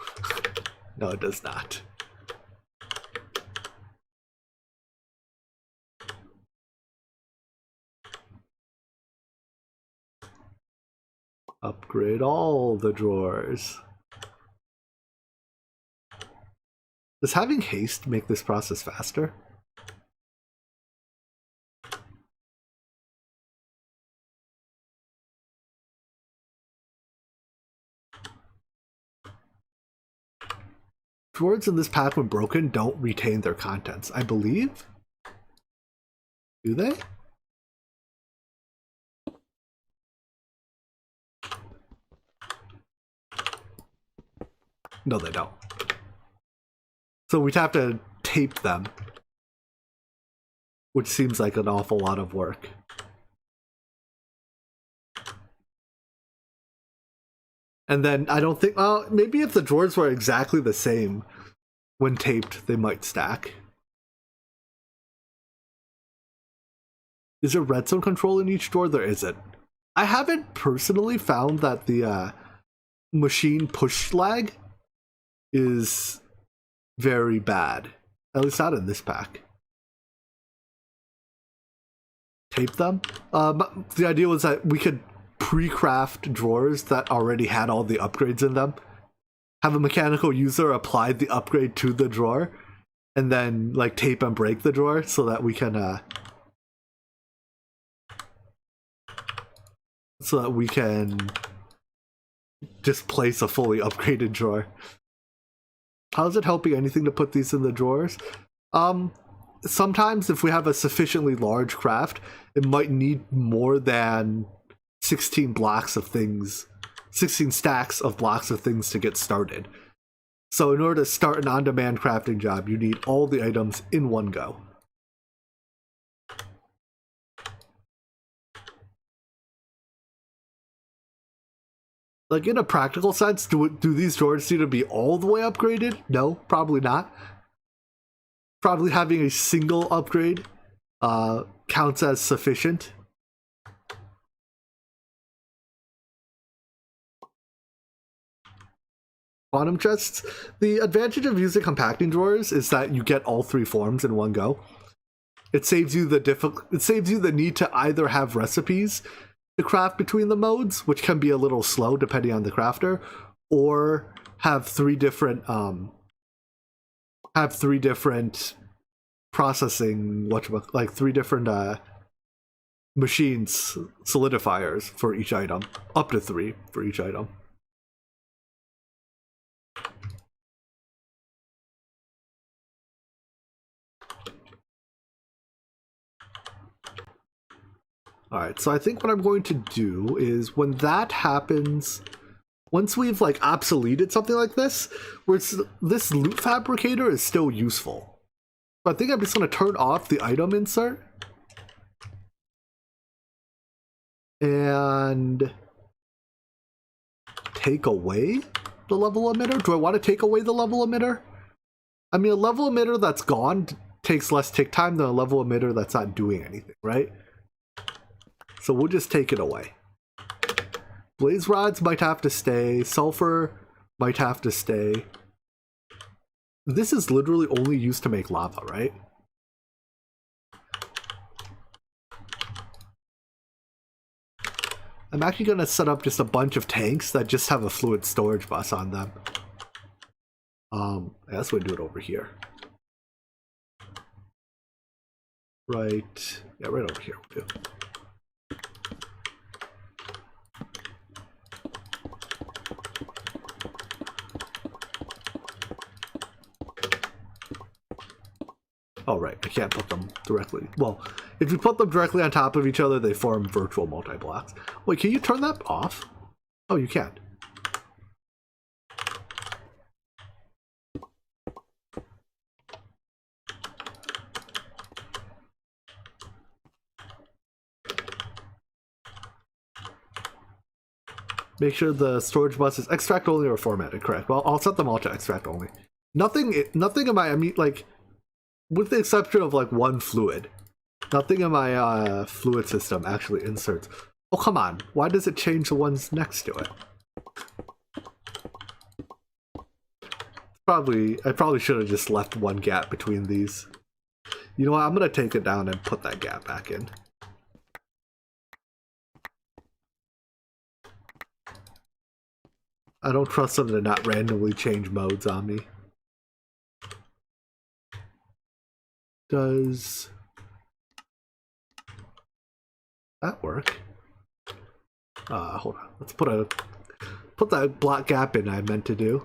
No, it does not. Upgrade all the drawers. Does having haste make this process faster? Drawers in this pack, when broken, don't retain their contents, I believe? Do they? No, they don't. So we'd have to tape them, which seems like an awful lot of work. And then I don't think, well, maybe if the drawers were exactly the same when taped, they might stack. Is there redstone control in each drawer? There isn't. I haven't personally found that the machine push lag is very bad. At least not in this pack. Tape them? The idea was that we could pre-craft drawers that already had all the upgrades in them. Have a mechanical user apply the upgrade to the drawer, and then like tape and break the drawer so that we can just place a fully upgraded drawer. How's it helping anything to put these in the drawers? Sometimes if we have a sufficiently large craft, it might need more than 16 blocks of things, 16 stacks of blocks of things to get started. So in order to start an on-demand crafting job, you need all the items in one go. Like, in a practical sense, do these drawers need to be all the way upgraded? No, probably not. Probably having a single upgrade counts as sufficient. Quantum chests. The advantage of using compacting drawers is that you get all three forms in one go. It saves you the need to either have recipes to craft between the modes, which can be a little slow depending on the crafter, or have three different processing, like three different machines solidifiers for each item, up to 3 for each item. Alright, so I think what I'm going to do is when that happens, once we've like obsoleted something like this, where this loot fabricator is still useful. So I think I'm just going to turn off the item insert. And take away the level emitter? Do I want to take away the level emitter? I mean, a level emitter that's gone takes less tick time than a level emitter that's not doing anything, right? So we'll just take it away. Blaze rods might have to stay. Sulfur might have to stay. This is literally only used to make lava, right? I'm actually going to set up just a bunch of tanks that just have a fluid storage bus on them. I guess we'll do it over here. Right. Yeah, right over here. We'll do. Oh, right, I can't put them directly. Well, if you put them directly on top of each other, they form virtual multi-blocks. Wait, can you turn that off? Oh, you can. Make sure the storage bus is extract only or formatted, correct? Well, I'll set them all to extract only. Nothing in my, I mean, like, with the exception of like one fluid. Nothing in my fluid system actually inserts. Oh, come on. Why does it change the ones next to it? I probably should have just left one gap between these. You know what? I'm going to take it down and put that gap back in. I don't trust them to not randomly change modes on me. Does that work? Hold on. Let's put that block gap in I meant to do.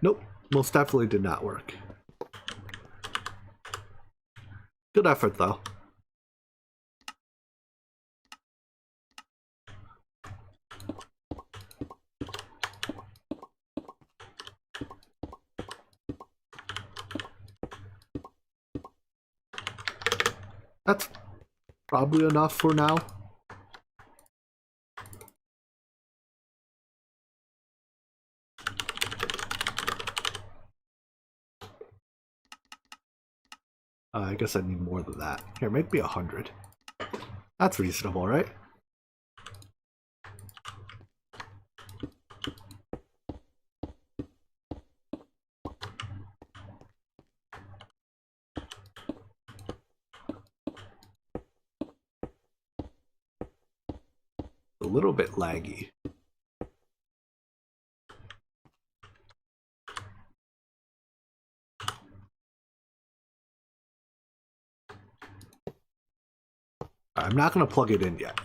Nope, most definitely did not work. Good effort, though. That's probably enough for now. I guess I need more than that. Here, make me 100. That's reasonable, right? A little bit laggy. I'm not going to plug it in yet.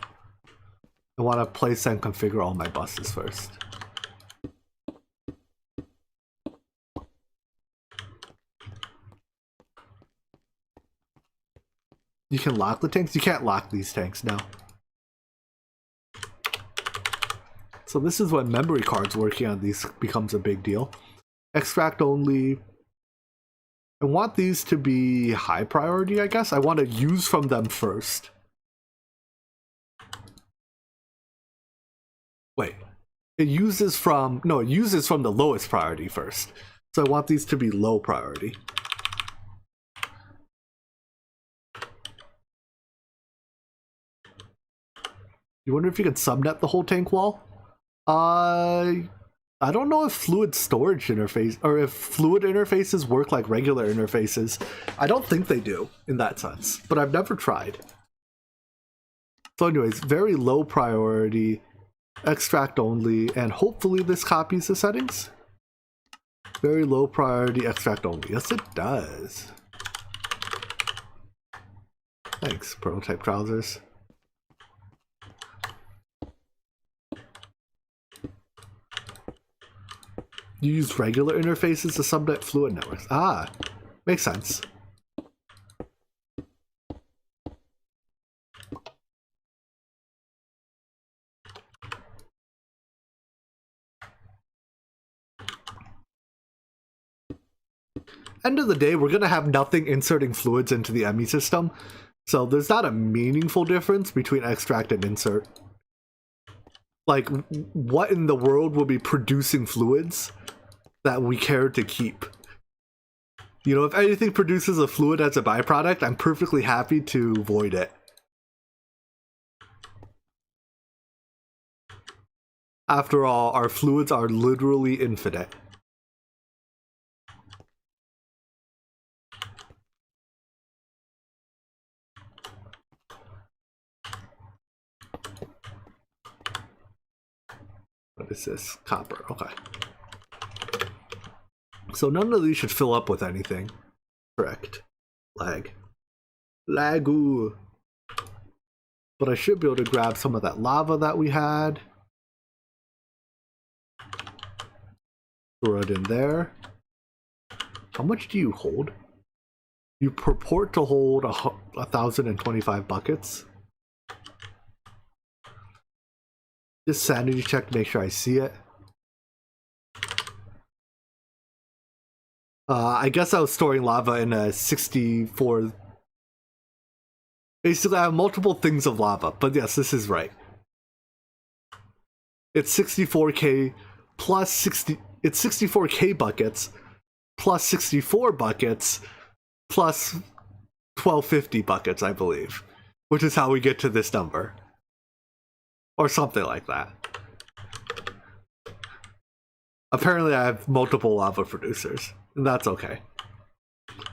I want to place and configure all my buses first. You can lock the tanks? You can't lock these tanks now. So this is when memory cards working on these becomes a big deal. Extract only. I want these to be high priority, I guess. I want to use from them first. Wait. It uses from the lowest priority first. So I want these to be low priority. You wonder if you can subnet the whole tank wall? I don't know if fluid storage interface or if fluid interfaces work like regular interfaces. I don't think they do in that sense, but I've never tried. So anyways, very low priority, extract only, and hopefully this copies the settings. Very low priority, extract only. Yes, it does. Thanks, prototype trousers. You use regular interfaces to subnet fluid networks. Ah, makes sense. End of the day, we're going to have nothing inserting fluids into the ME system, so there's not a meaningful difference between extract and insert. Like, what in the world will be producing fluids that we care to keep? You know, if anything produces a fluid as a byproduct, I'm perfectly happy to void it. After all, our fluids are literally infinite. What is this? Copper. Okay. So none of these should fill up with anything. Correct. Lag. Lagoo. But I should be able to grab some of that lava that we had. Throw it in there. How much do you hold? You purport to hold 1,025 buckets. Just sanity check to make sure I see it. I guess I was storing lava in a 64 Basically, I have multiple things of lava, but yes, this is right. It's 64k plus 60. It's 64k buckets plus 64 buckets plus 1250 buckets, I believe, which is how we get to this number, or something like that. Apparently, I have multiple lava producers, and that's okay.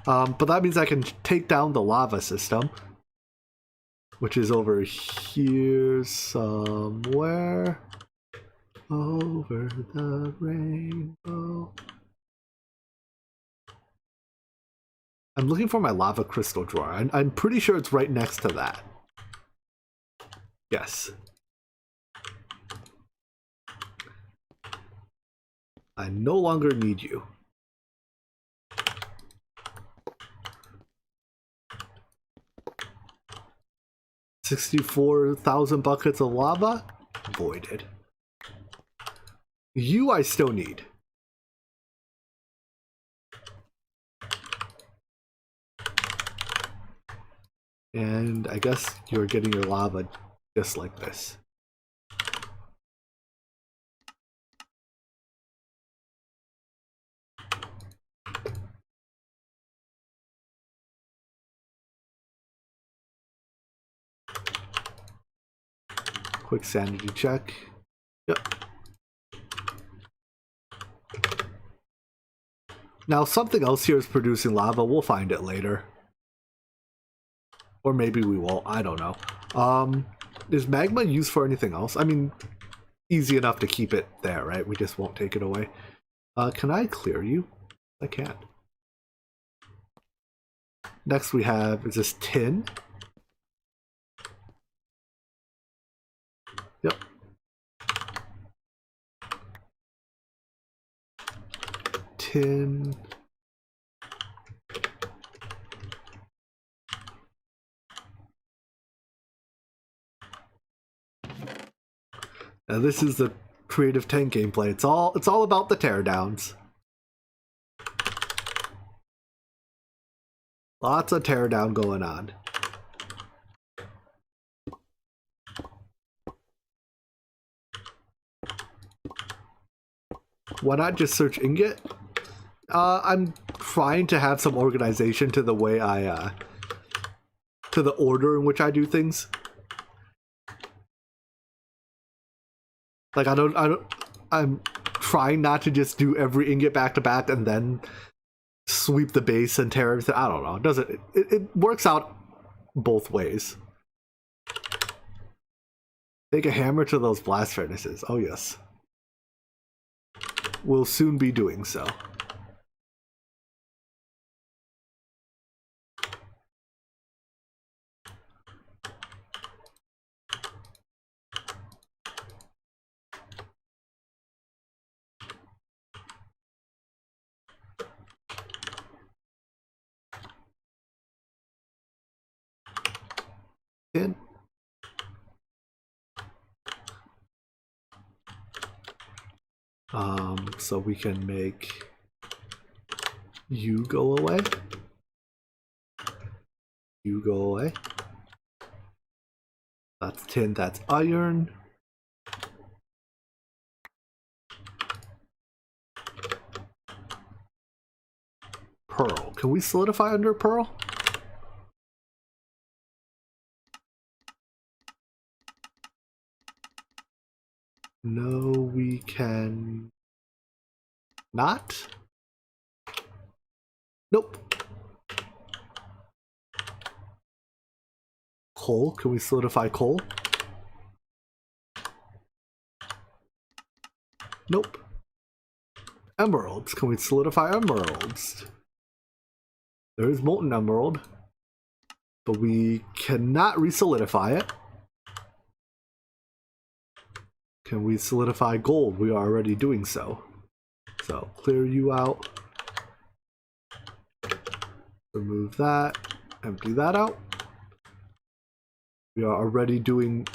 But that means I can take down the lava system, which is over here somewhere. Over the rainbow. I'm looking for my lava crystal drawer. I'm pretty sure it's right next to that. Yes. I no longer need you. $64,000 buckets of lava? Voided. You I still need. And I guess you're getting your lava just like this. Quick sanity check. Yep. Now something else here is producing lava. We'll find it later. Or maybe we won't. I don't know. Is magma used for anything else? I mean, easy enough to keep it there, right? We just won't take it away. Can I clear you? I can't. Next we have, is this tin? Yep. Tin. Now this is the creative tank gameplay. It's all about the teardowns. Lots of teardown going on. Why not just search ingot? I'm trying to have some organization to the way to the order in which I do things. Like I'm trying not to just do every ingot back to back and then sweep the base and tear everything. I don't know. It works out both ways. Take a hammer to those blast furnaces. Oh yes. We'll soon be doing so. In. So we can make you go away. You go away. That's tin, that's iron. Pearl. Can we solidify under pearl? No, we can not. Nope. Coal. Can we solidify coal? Nope. Emeralds. Can we solidify emeralds? There is molten emerald, but we cannot re-solidify it. Can we solidify gold? We are already doing so. So clear you out. Remove that. Empty that out. We are already doing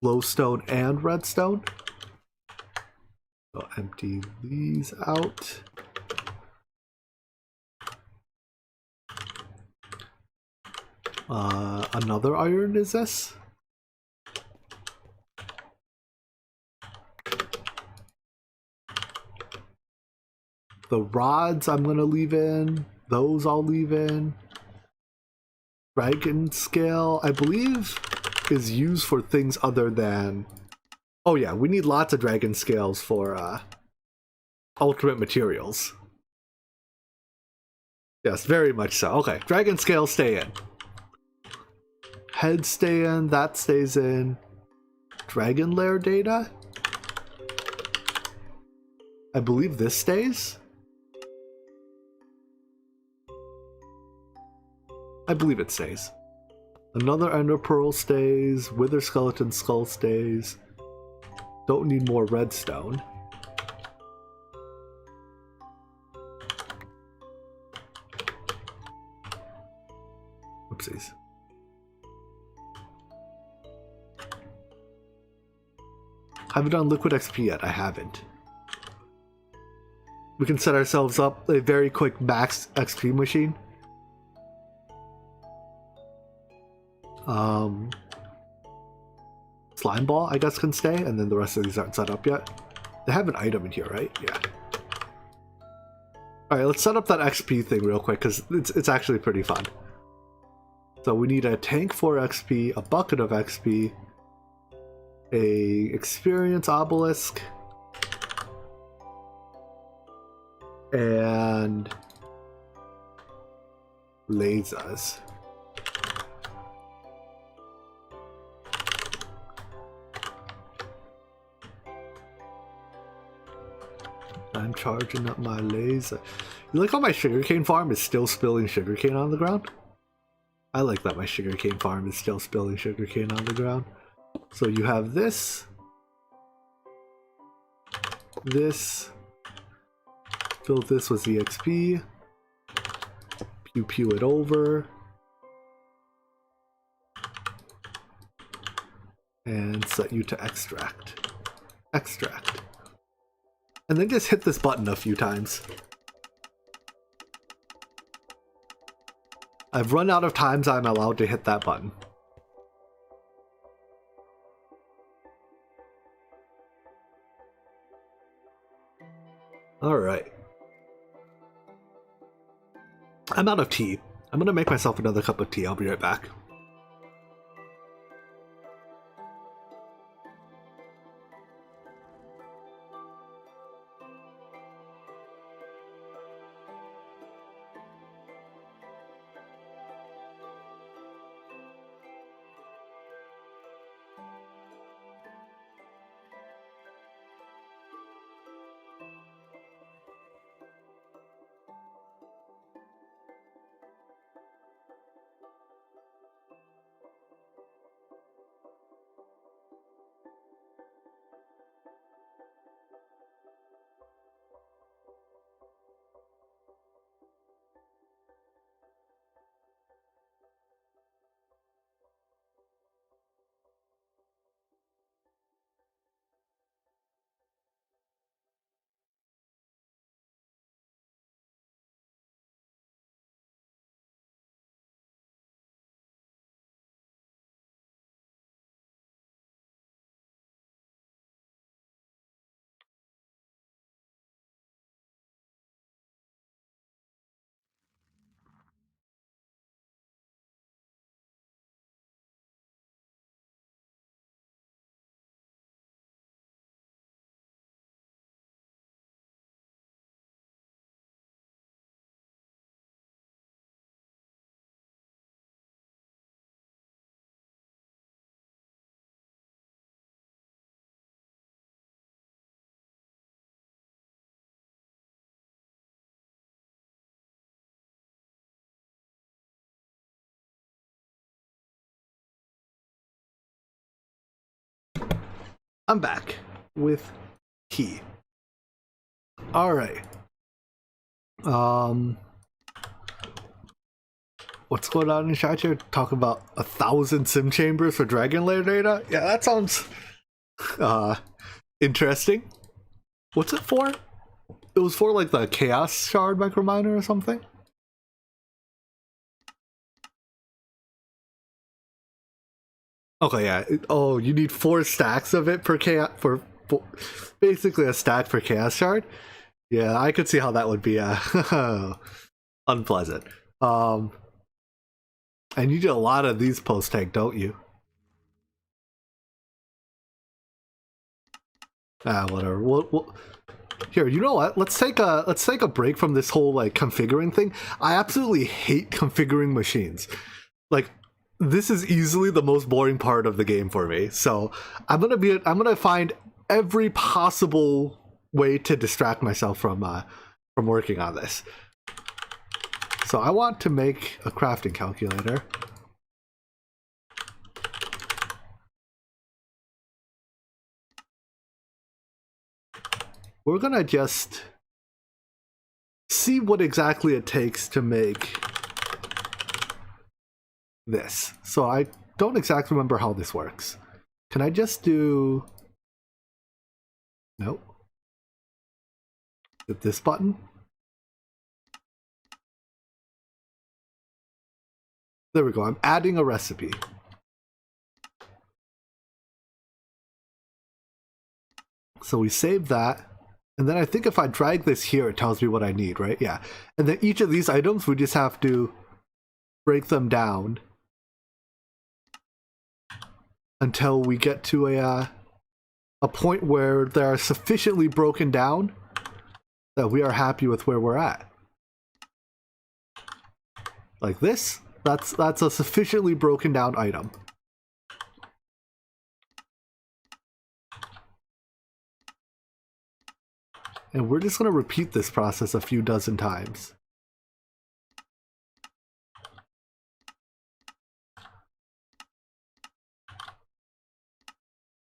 glowstone and redstone. So empty these out. Another iron is this? The rods I'm gonna leave in. Those I'll leave in. Dragon scale, I believe, is used for things other than... Oh yeah, we need lots of dragon scales for ultimate materials. Yes, very much so. Okay, dragon scale stay in. Head stay in, that stays in. Dragon lair data? I believe this stays? I believe it stays. Another ender pearl stays. Wither skeleton skull stays. Don't need more redstone. Oopsies. Haven't done liquid XP yet. I haven't. We can set ourselves up a very quick max XP machine. Slime ball, I guess, can stay, and then the rest of these aren't set up yet. They have an item in here, right? Yeah. Alright, let's set up that XP thing real quick, because it's actually pretty fun. So we need a tank for XP, a bucket of XP, a experience obelisk, and lasers. I'm charging up my laser. You like how my sugarcane farm is still spilling sugarcane on the ground? I like that my sugarcane farm is still spilling sugarcane on the ground. So you have this. This. Fill this with EXP. Pew pew it over. And set you to extract. Extract. And then just hit this button a few times. I've run out of times I'm allowed to hit that button. Alright. I'm out of tea. I'm gonna make myself another cup of tea. I'll be right back. I'm back with tea. Alright. What's going on in chat here? Talk about 1,000 sim chambers for Dragon Lair data? Yeah, that sounds interesting. What's it for? It was for like the Chaos Shard Microminer or something? Okay, yeah. Oh, you need 4 stacks of it per chaos for basically a stack per chaos shard. Yeah, I could see how that would be unpleasant. And you do a lot of these post tank, don't you? Ah, whatever. Here, you know what? Let's take a break from this whole like configuring thing. I absolutely hate configuring machines. Like, this is easily the most boring part of the game for me. So I'm gonna find every possible way to distract myself from working on this. So I want to make a crafting calculator. We're gonna just see what exactly it takes to make this. So I don't exactly remember how this works. Can I just do... Nope. Hit this button. There we go. I'm adding a recipe. So we save that. And then I think if I drag this here, it tells me what I need, right? Yeah. And then each of these items, we just have to break them down until we get to a point where they are sufficiently broken down that we are happy with where we're at. Like this, that's a sufficiently broken down item. And we're just going to repeat this process a few dozen times.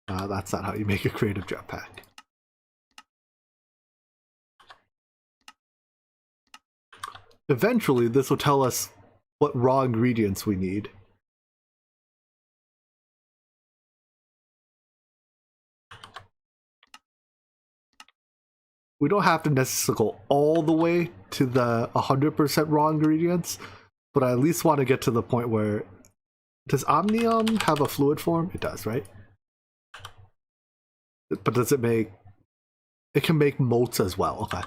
That's not how you make a creative jetpack. Eventually, this will tell us what raw ingredients we need. We don't have to necessarily go all the way to the 100% raw ingredients, but I at least want to get to the point where... Does Omnium have a fluid form? It does, right? But does it make... It can make motes as well. Okay.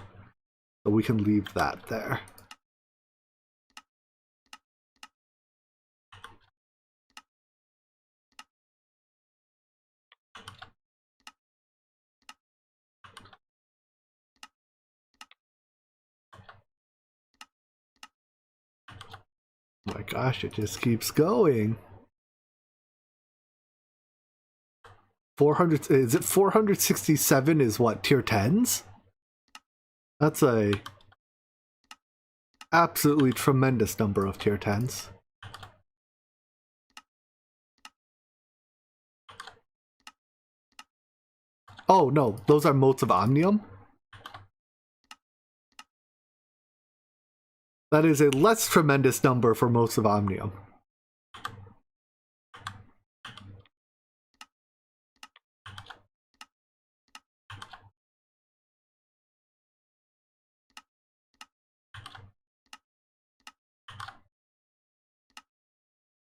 So we can leave that there. Oh my gosh, it just keeps going. 400, is it 467 is what, tier 10s? That's a absolutely tremendous number of tier 10s. Oh no, those are motes of Omnium? That is a less tremendous number for motes of Omnium.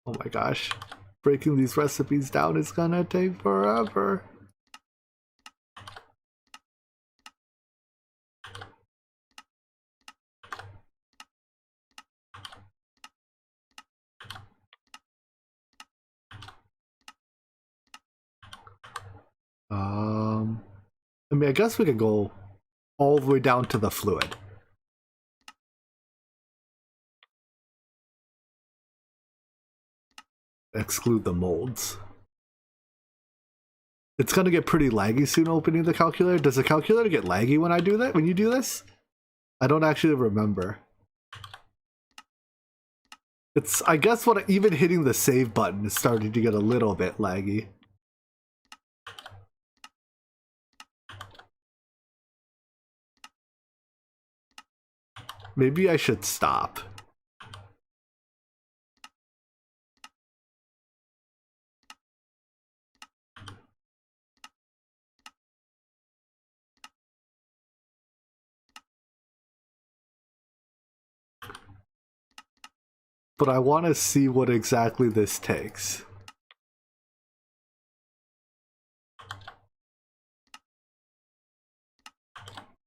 Oh my gosh. Breaking these recipes down is gonna take forever. I mean, I guess we could go all the way down to the fluid. Exclude the molds. It's gonna get pretty laggy soon opening the calculator. Does the calculator get laggy when I do that? When you do this? I don't actually remember. It's, I guess what, even hitting the save button is starting to get a little bit laggy. Maybe I should stop. But I want to see what exactly this takes.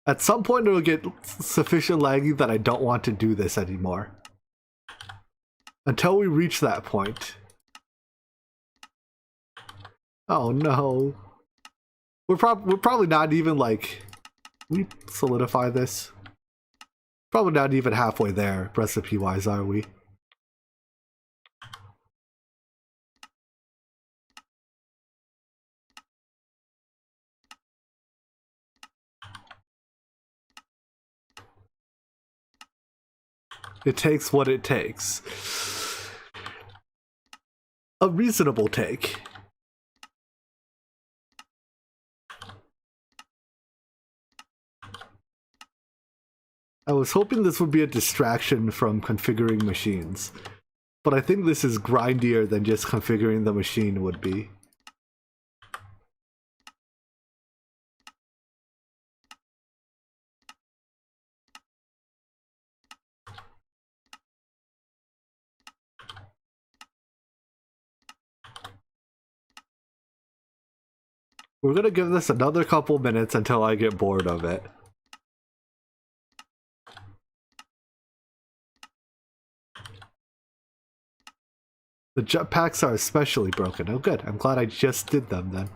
At some point it'll get sufficient laggy that I don't want to do this anymore. Until we reach that point. Oh no. We're probably not even like... We solidify this. Probably not even halfway there, recipe-wise, are we? It takes what it takes. A reasonable take. I was hoping this would be a distraction from configuring machines, but I think this is grindier than just configuring the machine would be. We're gonna give this another couple minutes until I get bored of it. The jetpacks are especially broken. Oh good, I'm glad I just did them then.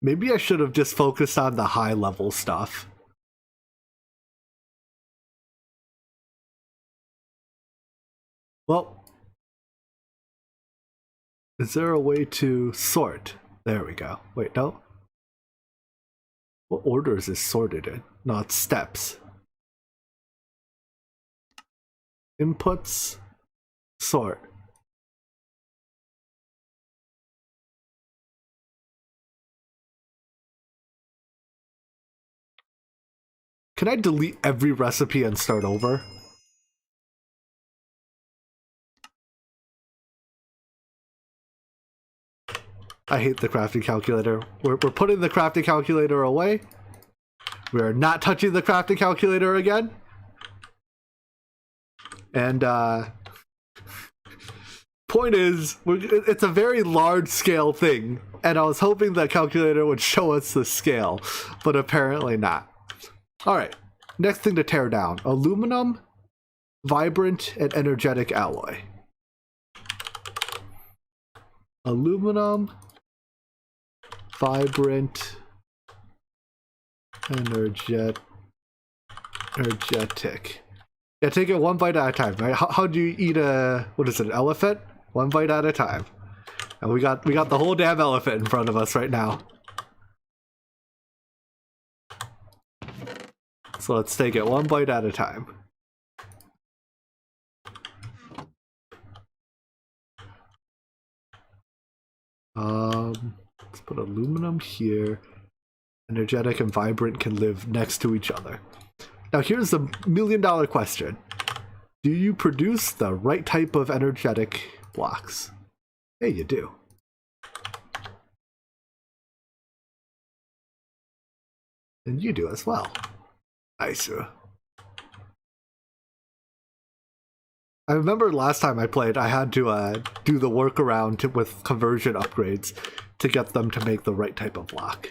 Maybe I should have just focused on the high level stuff. Well, is there a way to sort? There we go. Wait, no? What order is this sorted in? No, it's steps. Inputs, sort. Can I delete every recipe and start over? I hate the crafting calculator. We're putting the crafting calculator away. We are not touching the crafting calculator again. And point is, it's a very large scale thing, and I was hoping that calculator would show us the scale, but apparently not. Alright, next thing to tear down. Aluminum, vibrant, and energetic alloy. Aluminum, vibrant, energetic. Yeah, take it one bite at a time, right? How do you eat a, what is it, an elephant? One bite at a time. And we got the whole damn elephant in front of us right now. So let's take it one bite at a time. Let's put aluminum here. Energetic and vibrant can live next to each other. Now here's the million-dollar question. Do you produce the right type of energetic blocks? Hey, you do. And you do as well. Nice. I remember last time I played, I had to do the workaround with conversion upgrades to get them to make the right type of block.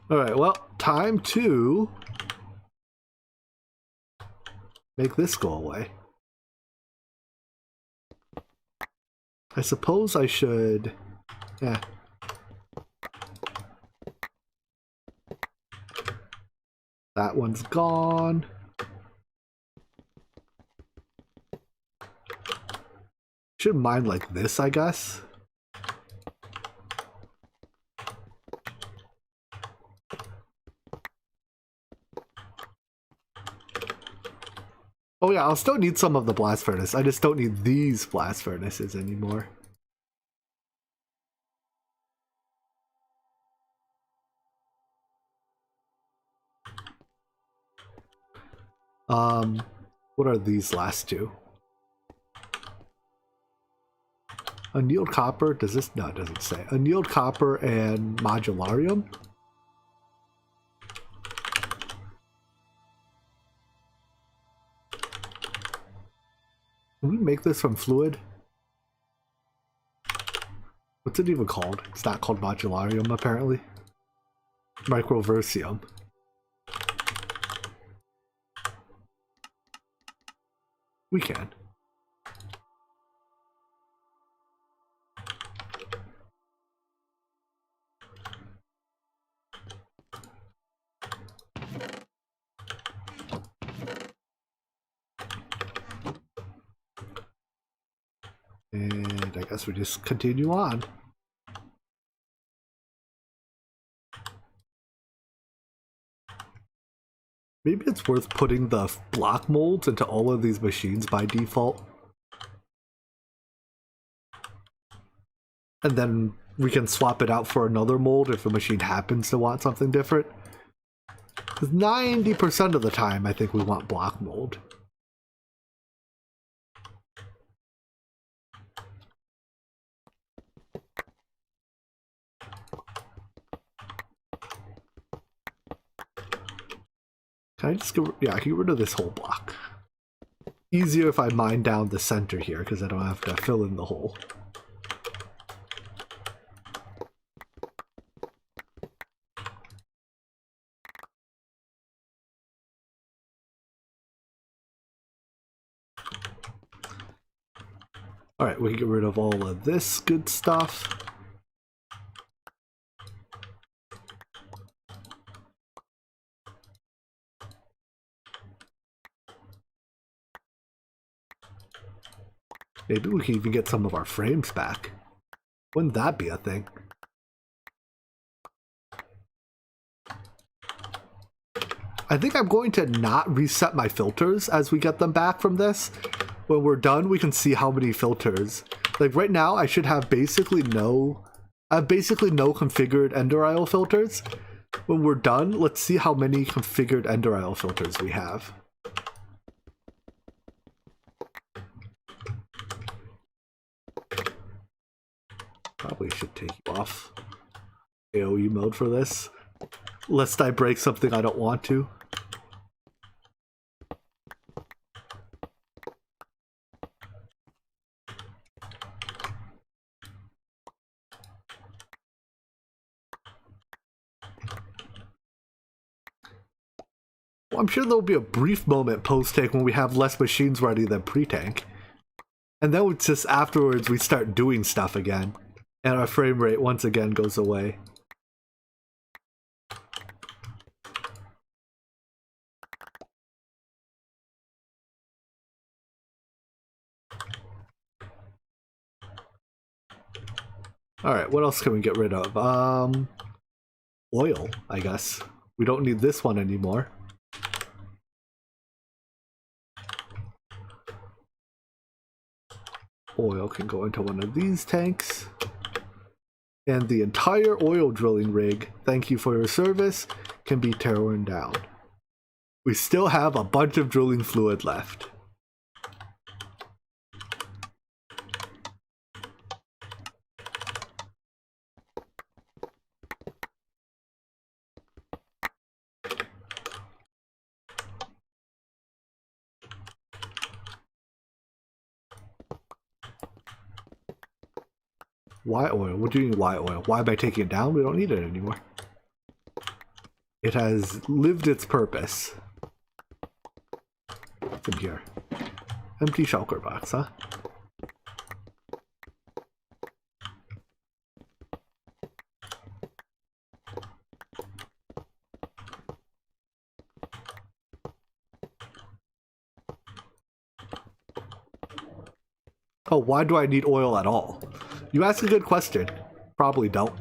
Alright, well, time to make this go away. I suppose I should... Yeah. That one's gone. Should mine like this, I guess. Oh yeah, I'll still need some of the blast furnace. I just don't need these blast furnaces anymore. What are these last two? Annealed copper, does this? No, it doesn't say. Annealed copper and modularium. Can we make this from fluid? What's it even called? It's not called modularium, apparently. Microversium. We can. And I guess we just continue on. Maybe it's worth putting the block molds into all of these machines by default. And then we can swap it out for another mold if a machine happens to want something different. Because 90% of the time, I think we want block mold. Can I just get, yeah, I can get rid of this whole block. Easier if I mine down the center here, because I don't have to fill in the hole. Alright, we can get rid of all of this good stuff. Maybe we can even get some of our frames back. Wouldn't that be a thing? I think I'm going to not reset my filters as we get them back from this. When we're done, we can see how many filters. Like right now, I should have basically no configured ender isle filters. When we're done, let's see how many configured ender isle filters we have. Probably should take you off AoE mode for this, lest I break something I don't want to. Well, I'm sure there'll be a brief moment post-tank when we have less machines ready than pre-tank. And then it's just afterwards we start doing stuff again. And our frame rate once again goes away. Alright, what else can we get rid of? Oil, I guess. We don't need this one anymore. Oil can go into one of these tanks. And the entire oil drilling rig, thank you for your service, can be torn down. We still have a bunch of drilling fluid left. Why oil? What do you mean why oil? Why am I taking it down? We don't need it anymore. It has lived its purpose. What's in here? Empty shulker box, huh? Oh, why do I need oil at all? You ask a good question. Probably don't.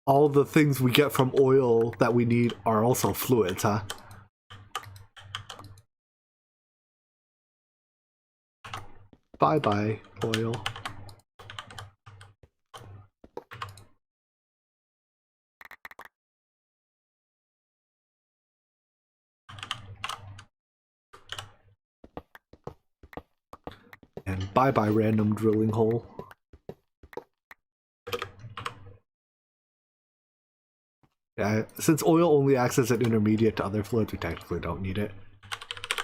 All the things we get from oil that we need are also fluids, huh? Bye-bye, oil. Bye-bye, random drilling hole. Yeah, since oil only acts as an intermediate to other fluids, we technically don't need it.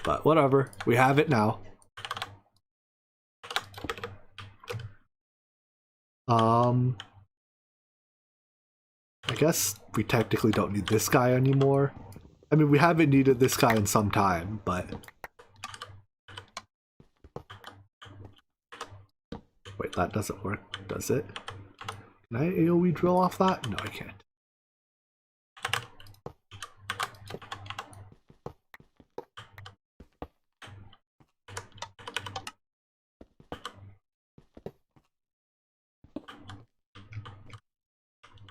But whatever, we have it now. I guess we technically don't need this guy anymore. I mean, we haven't needed this guy in some time, but... Wait, that doesn't work, does it? Can I AoE drill off that? No, I can't.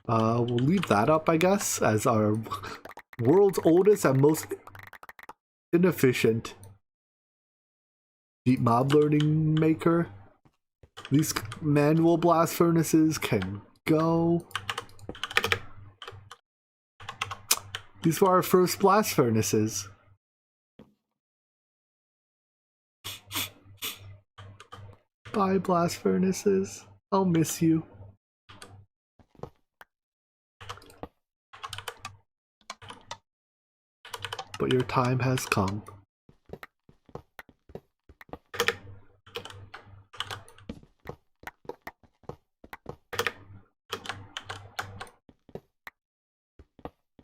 We'll leave that up, I guess, as our world's oldest and most inefficient deep mob learning maker. These manual blast furnaces can go. These were our first blast furnaces. Bye, blast furnaces. I'll miss you. But your time has come.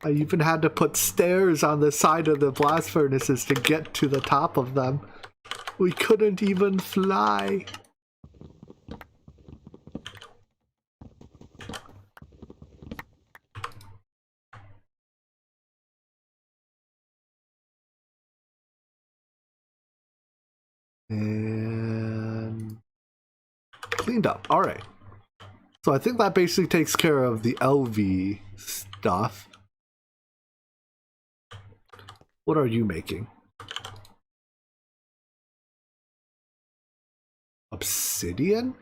I even had to put stairs on the side of the blast furnaces to get to the top of them. We couldn't even fly. And cleaned up. All right. So I think that basically takes care of the LV stuff. What are you making? Obsidian?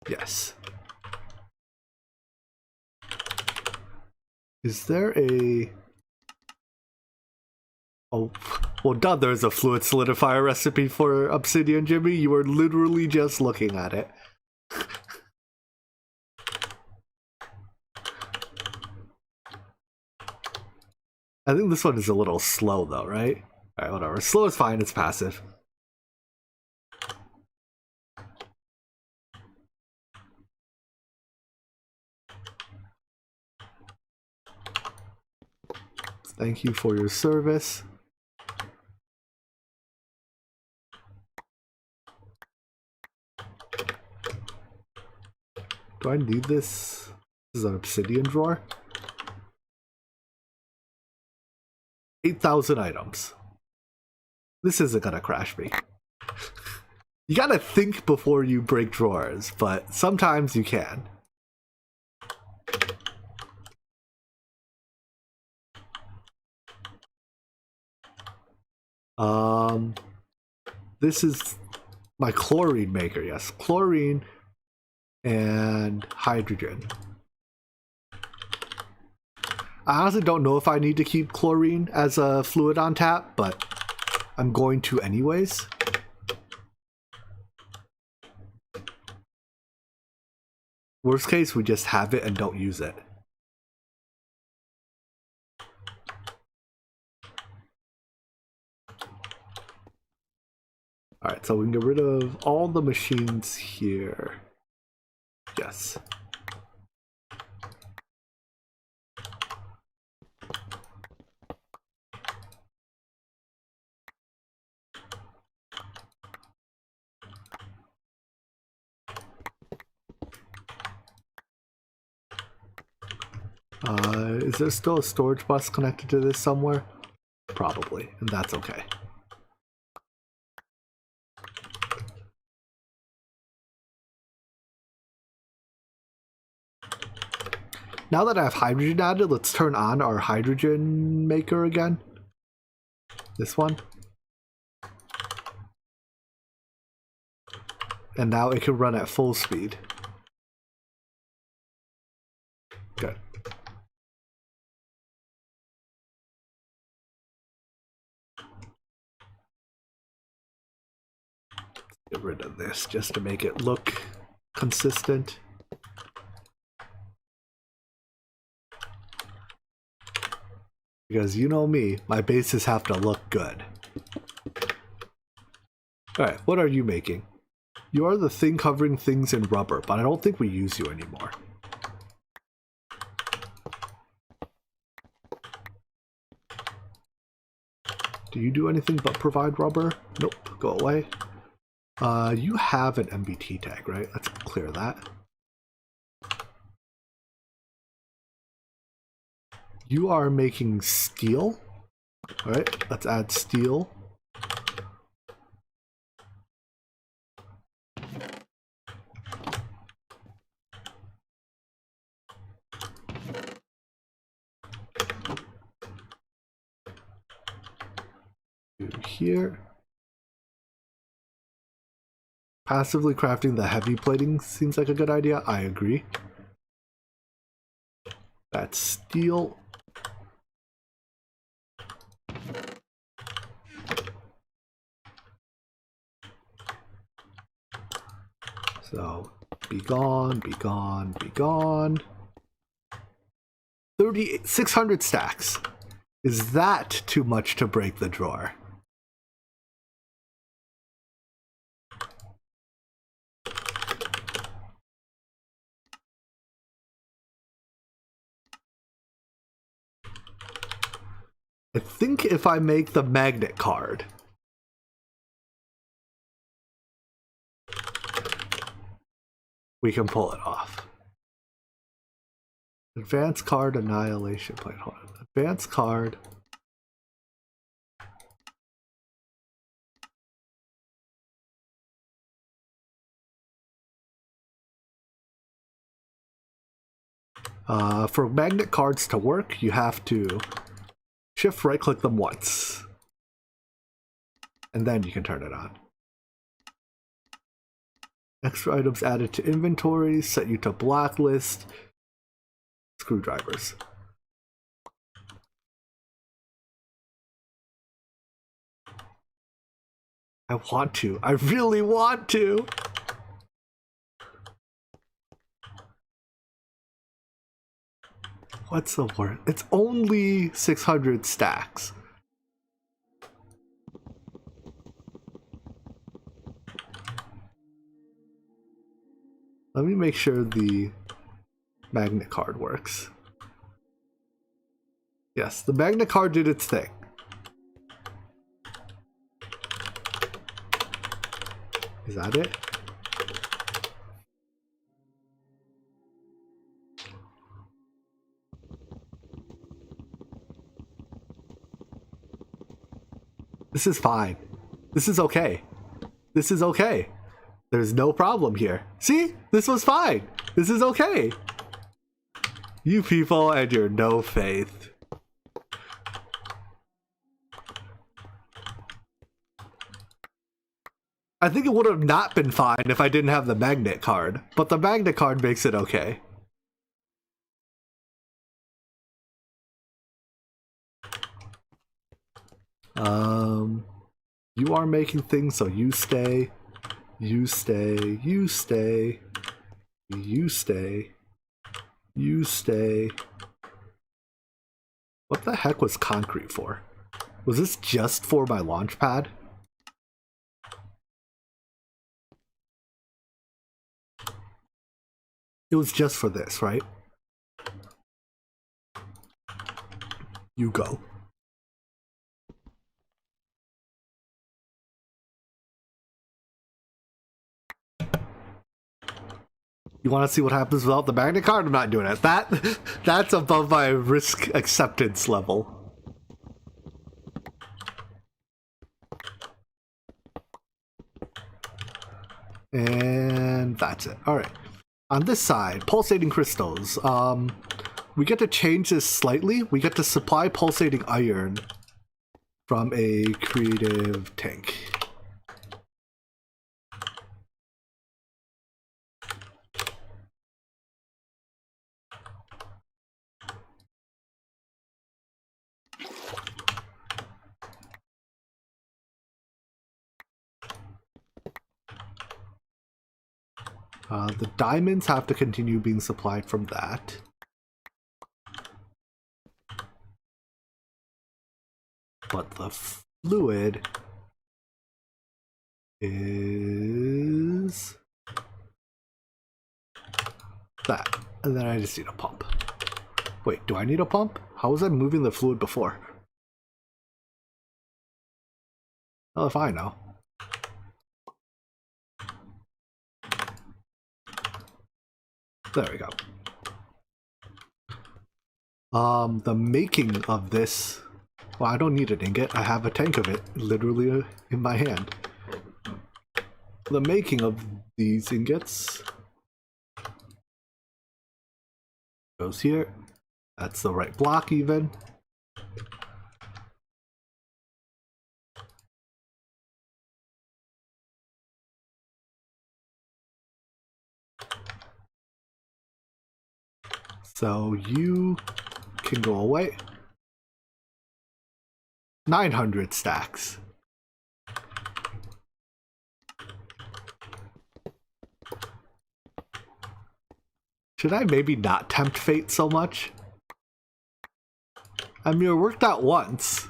Yes. Is there a... Oh, well, duh, there's a fluid solidifier recipe for obsidian, Jimmy. You were literally just looking at it. I think this one is a little slow, though, right? Alright, whatever. Slow is fine, it's passive. Thank you for your service. Do I need this? This is an obsidian drawer. 8,000 items. This isn't gonna crash me. You gotta think before you break drawers, but sometimes you can. This is my chlorine maker, yes. Chlorine and hydrogen. I honestly don't know if I need to keep chlorine as a fluid on tap, but I'm going to anyways. Worst case, we just have it and don't use it. Alright, so we can get rid of all the machines here. Yes. Is there still a storage bus connected to this somewhere? Probably, and that's okay. Now that I have hydrogen added, let's turn on our hydrogen maker again. This one. And now it can run at full speed. Good. Get rid of this just to make it look consistent. Because you know me, my bases have to look good. Alright, what are you making? You are the thing covering things in rubber, but I don't think we use you anymore. Do you do anything but provide rubber? Nope, go away. You have an MBT tag, right? Let's clear that. You are making steel. Alright, let's add steel. Here. Passively crafting the heavy plating seems like a good idea. I agree. That's steel. So, be gone, be gone, be gone. 600 stacks. Is that too much to break the drawer? I think if I make the magnet card, we can pull it off. Advanced card annihilation plate. Hold on. Advanced card. For magnet cards to work, you have to shift right click them once. And then you can turn it on. Extra items added to inventory, set you to blacklist. Screwdrivers. I want to. I really want to. What's the word? It's only 600 stacks. Let me make sure the magnet card works. Yes, the magnet card did its thing. Is that it? This is fine. This is okay. This is okay. There's no problem here. See? This was fine. This is okay. You people and your no faith. I think it would have not been fine if I didn't have the magnet card, but the magnet card makes it okay. You are making things, so you stay. You stay. You stay. You stay. You stay. What the heck was concrete for? Was this just for my launch pad? It was just for this, right? You go. You want to see what happens without the magnet card? I'm not doing it. That's above my risk acceptance level. And that's it. All right. On this side, pulsating crystals. We get to change this slightly. We get to supply pulsating iron from a creative tank. The diamonds have to continue being supplied from that. But the fluid is that. And then I just need a pump. Wait, do I need a pump? How was I moving the fluid before? Well, if I know. There we go. The making of this, well, I don't need an ingot. I have a tank of it literally in my hand. The making of these ingots goes here. That's the right block even. So you can go away. 900 stacks. Should I maybe not tempt fate so much? I mean, it worked out once.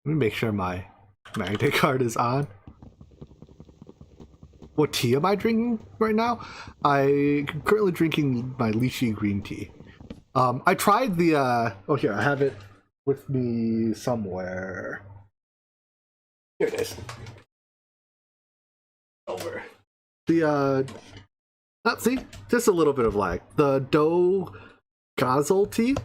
Let me make sure my magnet card is on. What tea am I drinking right now? I'm currently drinking my lychee green tea. I tried the, oh here, I have it with me somewhere. Here it is. Over. The, see, just a little bit of lag. The dough gazelle tea,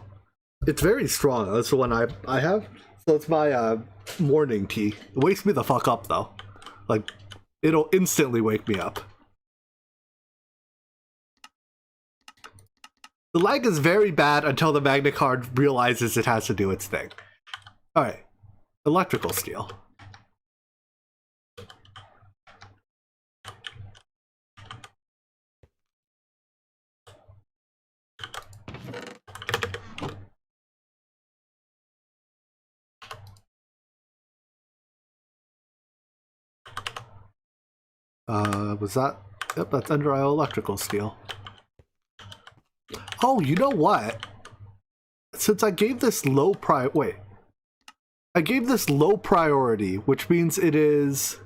it's very strong. That's the one I have. So it's my morning tea. It wakes me the fuck up though. Like, it'll instantly wake me up. The lag is very bad until the magnet card realizes it has to do its thing. Alright. Electrical steel. Was that? Yep, that's under electrical steel. Oh, you know what? Since I gave this low I gave this low priority, which means it is...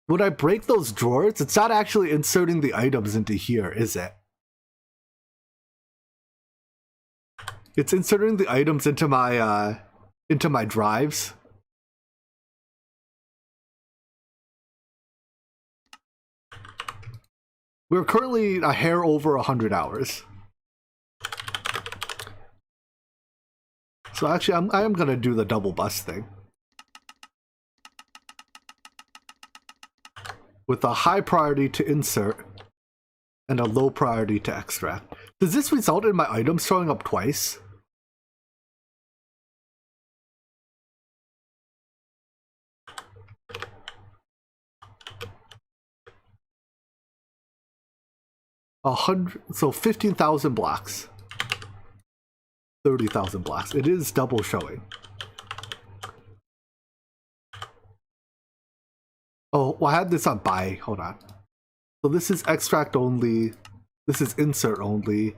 When I break those drawers, it's not actually inserting the items into here, is it? It's inserting the items into my drives. We're currently a hair over 100 hours. So actually, I am gonna do the double bus thing. With a high priority to insert and a low priority to extract. Does this result in my items showing up twice? So 15,000 blocks. 30,000 blocks. It is double showing. Oh, well, I had this on buy. Hold on. So this is extract only. This is insert only.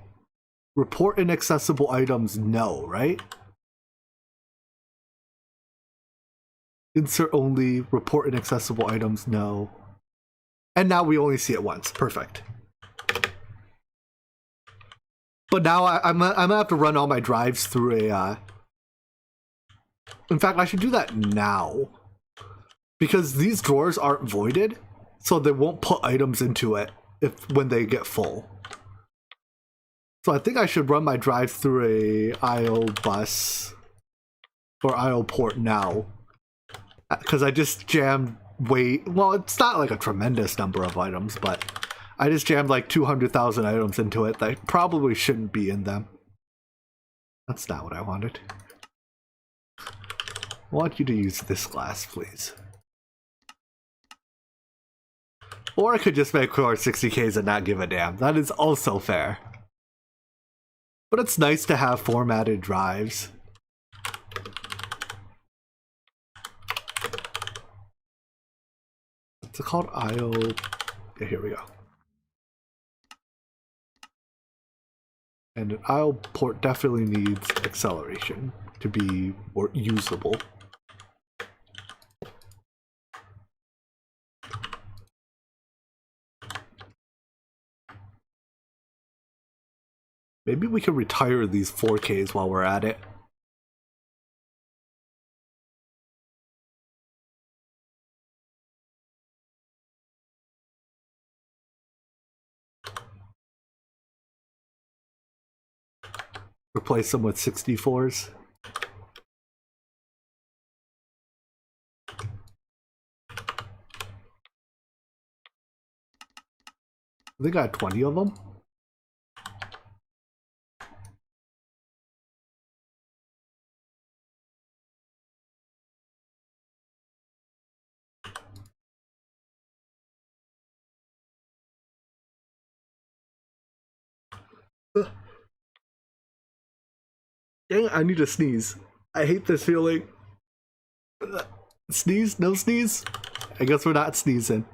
Report inaccessible items, no, right? Insert only. Report inaccessible items, no. And now we only see it once. Perfect. But now I'm gonna have to run all my drives through a. In fact, I should do that now, because these drawers aren't voided, so they won't put items into it when they get full. So I think I should run my drive through a IO bus or IO port now, because I just jammed well, it's not like a tremendous number of items, but I just jammed like 200,000 items into it that probably shouldn't be in them. That's not what I wanted. I want you to use this glass, please. Or I could just make core 60Ks and not give a damn. That is also fair. But it's nice to have formatted drives. What's it called? IO. Yeah, here we go. And an IO port definitely needs acceleration to be more usable. Maybe we can retire these 4Ks while we're at it. Replace them with 64s. I think I got 20 of them. Dang, I need to sneeze. I hate this feeling. Sneeze? No sneeze? I guess we're not sneezing.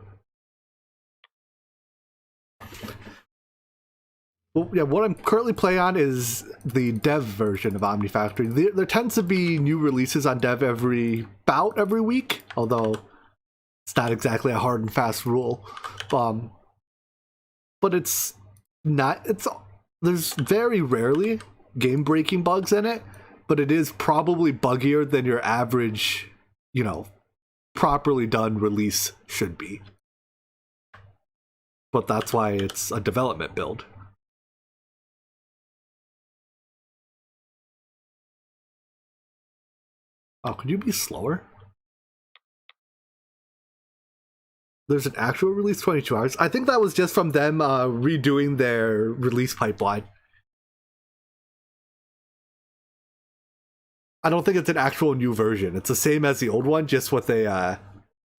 Well, yeah, what I'm currently playing on is the dev version of Omnifactory. There tends to be new releases on dev about every week, although it's not exactly a hard and fast rule. But it's not. There's very rarely game-breaking bugs in it, but it is probably buggier than your average, properly done release should be. But that's why it's a development build. Oh, could you be slower? There's an actual release 22 hours. I think that was just from them redoing their release pipeline. I don't think it's an actual new version. It's the same as the old one, just with a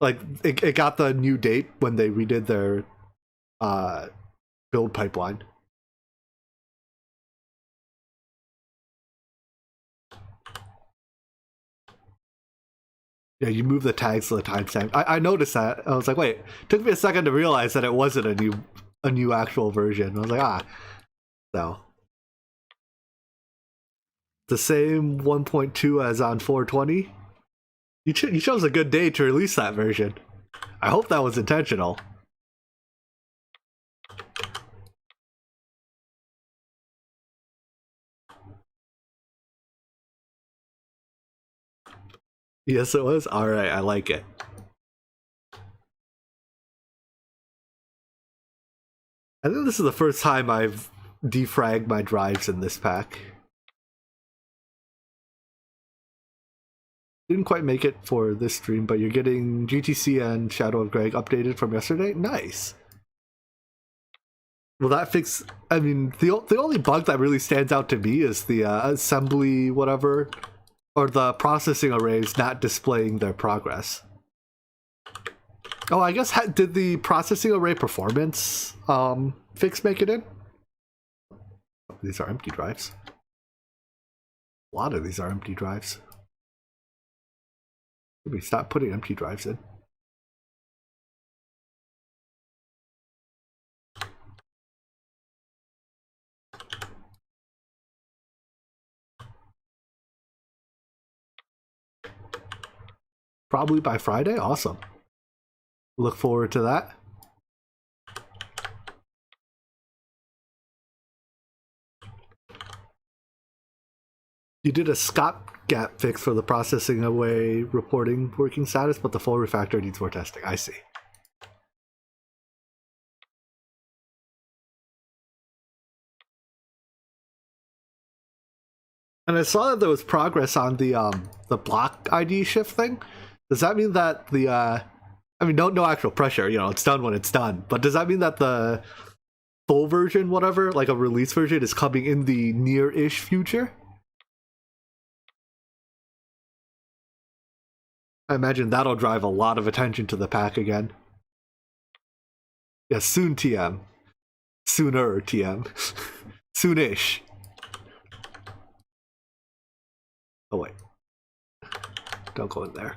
it got the new date when they redid their build pipeline. Yeah, you move the tags to the timestamp. I noticed that. I was like, wait. It took me a second to realize that it wasn't a new actual version. I was like, so the same 1.2 as on 420. You chose a good day to release that version. I hope that was intentional. Yes, it was. All right, I like it. I think this is the first time I've defragged my drives in this pack. Didn't quite make it for this stream, but you're getting GTC and Shadow of Greg updated from yesterday. Nice. Will that fix? I mean, the only bug that really stands out to me is the assembly whatever, or the processing arrays not displaying their progress. Oh, I guess did the processing array performance fix make it in? These are empty drives. A lot of these are empty drives. Maybe stop putting empty drives in. Probably by Friday. Awesome. Look forward to that. You did a stopgap fix for the processing away reporting working status, but the full refactor needs more testing. I see. And I saw that there was progress on the block ID shift thing. Does that mean that the I mean, no actual pressure, it's done when it's done. But does that mean that the full version, whatever, like a release version, is coming in the near-ish future? I imagine that'll drive a lot of attention to the pack again. Yeah, soon TM. Sooner TM. Soonish. Oh wait. Don't go in there.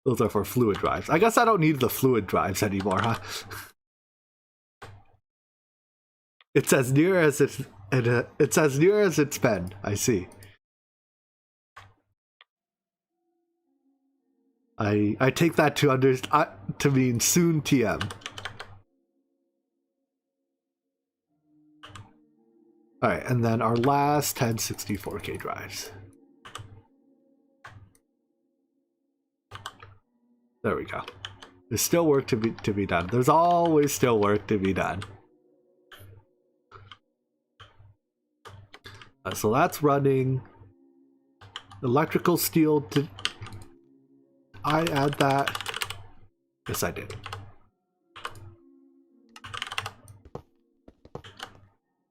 Those are for fluid drives. I guess I don't need the fluid drives anymore, huh? It's as near as it's as near as it's been. I see. I take that to mean soon TM. All right, and then our last 1064K drives. There we go. There's still work to be done. There's always still work to be done. So that's running. Electrical steel. Did I add that? Yes, I did.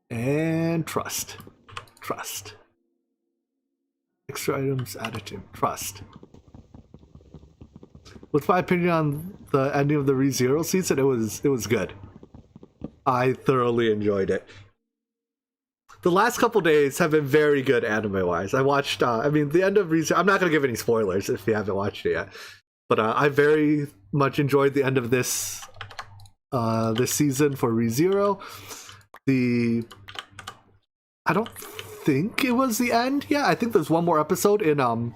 And trust. Extra items added to trust. What's my opinion on the ending of the ReZero season? It was good. I thoroughly enjoyed it. The last couple days have been very good anime-wise. I watched, I mean, the end of ReZero. I'm not going to give any spoilers if you haven't watched it yet. But I very much enjoyed the end of this season for ReZero. I don't think it was the end. Yeah, I think there's one more episode in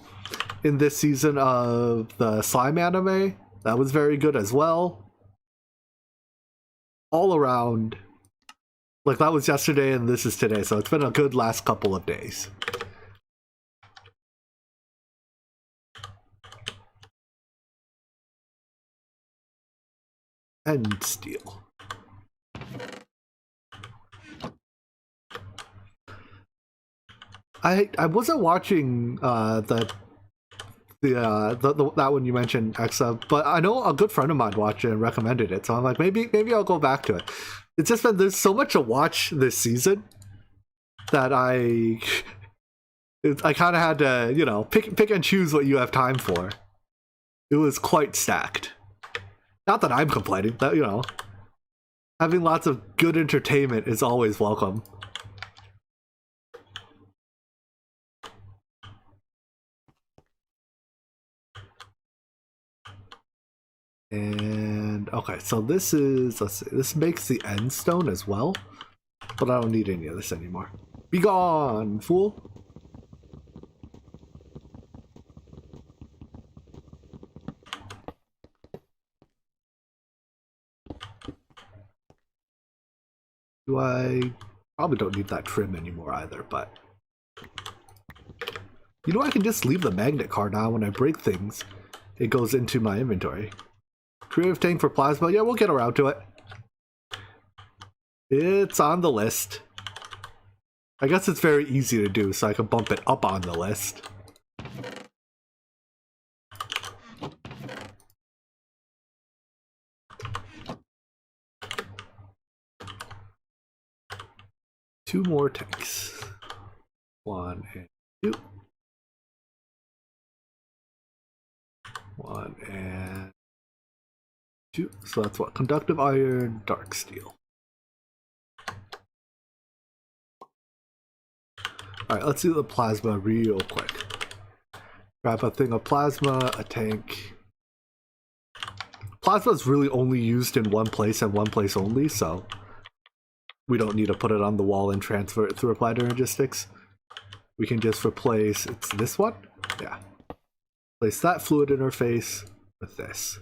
this season of the slime anime. That was very good as well. All around, like, that was yesterday and this is today, so it's been a good last couple of days. And steel. I wasn't watching that one you mentioned, Exa, but I know a good friend of mine watched it and recommended it, so I'm like, maybe I'll go back to it. It's just been, there's so much to watch this season that I kind of had to, you know, pick and choose what you have time for. It was quite stacked. Not that I'm complaining, that, you know, having lots of good entertainment is always welcome. And okay, so this is, let's see, this makes the end stone as well, but I don't need any of this anymore. Be gone, fool. I probably don't need that trim anymore either, but you know, I can just leave the magnet card now. When I break things, it goes into my inventory. Creative tank for plasma. Yeah, we'll get around to it. It's on the list. I guess it's very easy to do, so I can bump it up on the list. Two more tanks. 1 and 2. 1 and 2. So that's what? Conductive iron, dark steel. Alright, let's do the plasma real quick. Grab a thing of plasma, a tank. Plasma is really only used in one place and one place only, so we don't need to put it on the wall and transfer it through applied energistics. We can just replace, it's this one? Yeah. Place that fluid interface with this.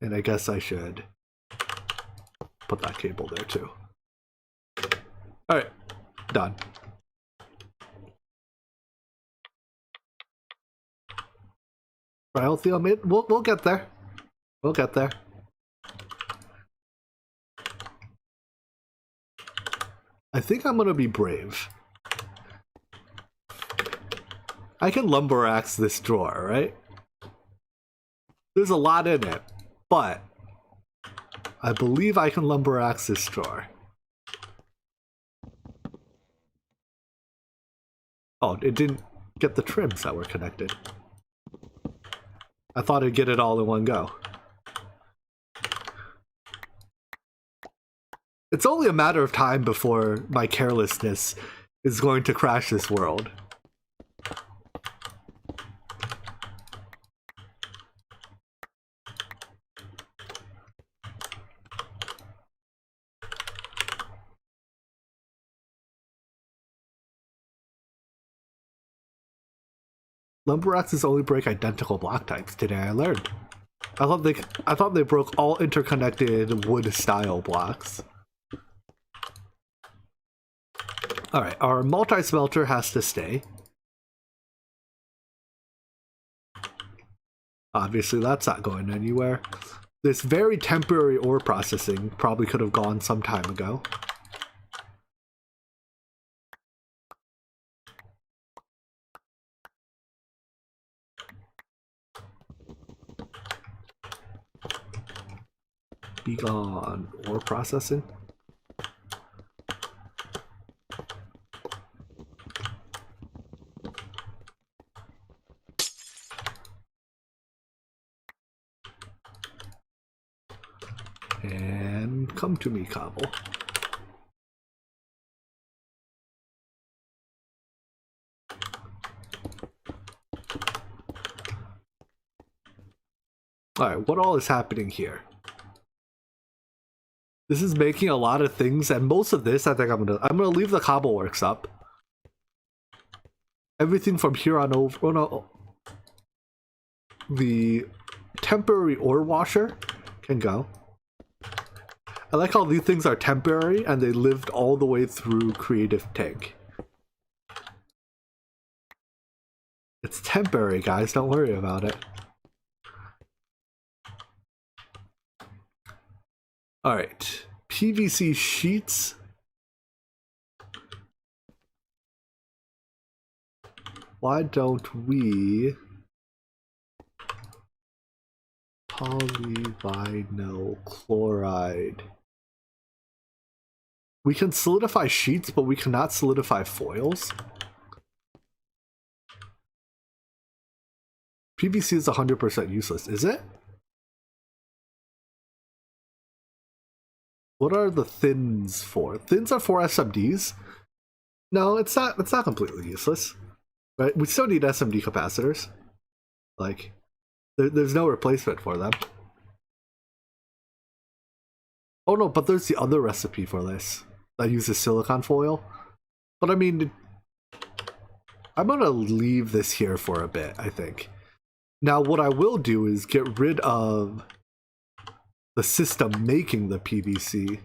And I guess I should put that cable there too. Alright, done. Trialthium, we'll get there. We'll get there. I think I'm gonna be brave. I can lumber axe this drawer, right? There's a lot in it, but I believe I can lumber axe this drawer. Oh, it didn't get the trims that were connected. I thought I'd get it all in one go. It's only a matter of time before my carelessness is going to crash this world. Lumberexes only break identical block types. Today I learned. I thought they broke all interconnected wood style blocks. Alright, our multi-smelter has to stay. Obviously that's not going anywhere. This very temporary ore processing probably could have gone some time ago. Be gone. Ore processing. And come to me, Cobble. Alright, what all is happening here? This is making a lot of things, and most of this I think I'm gonna leave the cobble works up. Everything from here on over. Oh no. The temporary ore washer can go. I like how these things are temporary and they lived all the way through Creative Tank. It's temporary, guys, don't worry about it. Alright, PVC sheets. Why don't we polyvinyl chloride? We can solidify sheets, but we cannot solidify foils. PVC is 100% useless, is it? What are the thins for? Thins are for SMDs. No, it's not completely useless. Right? We still need SMD capacitors. Like, there's no replacement for them. Oh no, but there's the other recipe for this that uses silicon foil. But I mean, I'm gonna leave this here for a bit, I think. Now what I will do is get rid of the system making the PVC.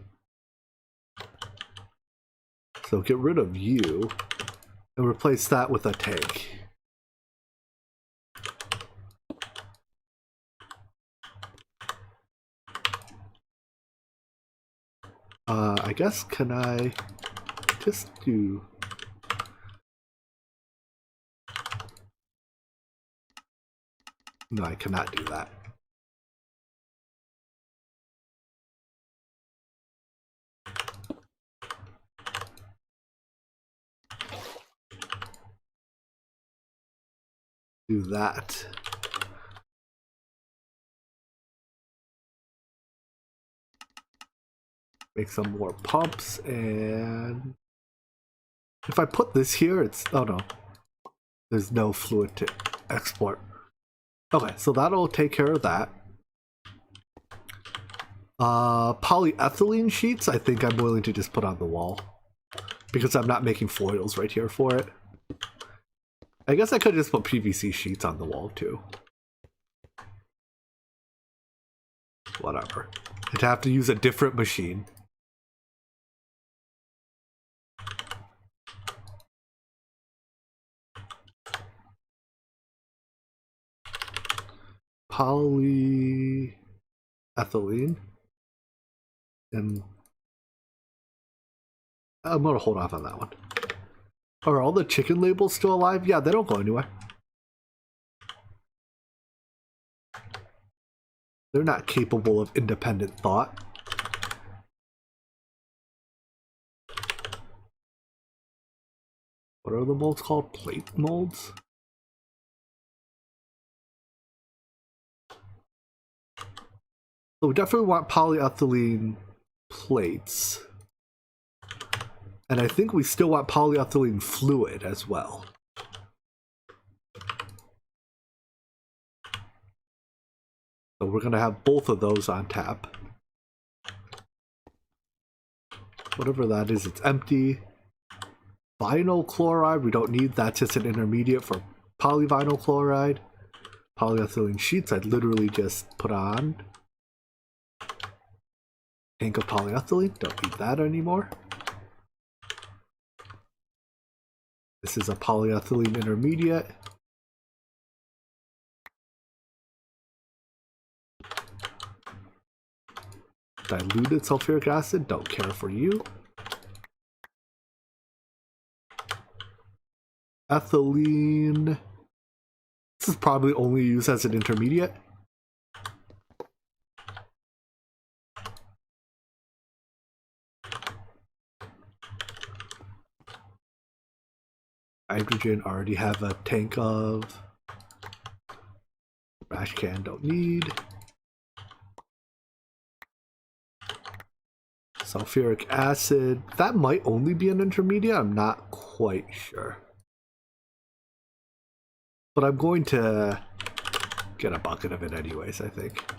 So get rid of you and replace that with a tank. I guess, can I just do... No, I cannot do that. Do that. Make some more pumps, and if I put this here, it's... Oh no. There's no fluid to export. Okay, so that'll take care of that. Polyethylene sheets, I think I'm willing to just put on the wall. Because I'm not making foils right here for it. I guess I could just put PVC sheets on the wall too. Whatever. I'd have to use a different machine. Polyethylene. And I'm gonna hold off on that one. Are all the chicken labels still alive? Yeah, they don't go anywhere. They're not capable of independent thought. What are the molds called? Plate molds? So we definitely want polyethylene plates. And I think we still want polyethylene fluid as well. So we're going to have both of those on tap. Whatever that is, it's empty. Vinyl chloride, we don't need, that's just an intermediate for polyvinyl chloride. Polyethylene sheets, I'd literally just put on. Tank of polyethylene, don't need that anymore. This is a polyethylene intermediate. Diluted sulfuric acid, don't care for you. Ethylene. This is probably only used as an intermediate. Hydrogen, already have a tank of. Trash can, don't need. Sulfuric acid, that might only be an intermediate, I'm not quite sure. But I'm going to get a bucket of it anyways, I think.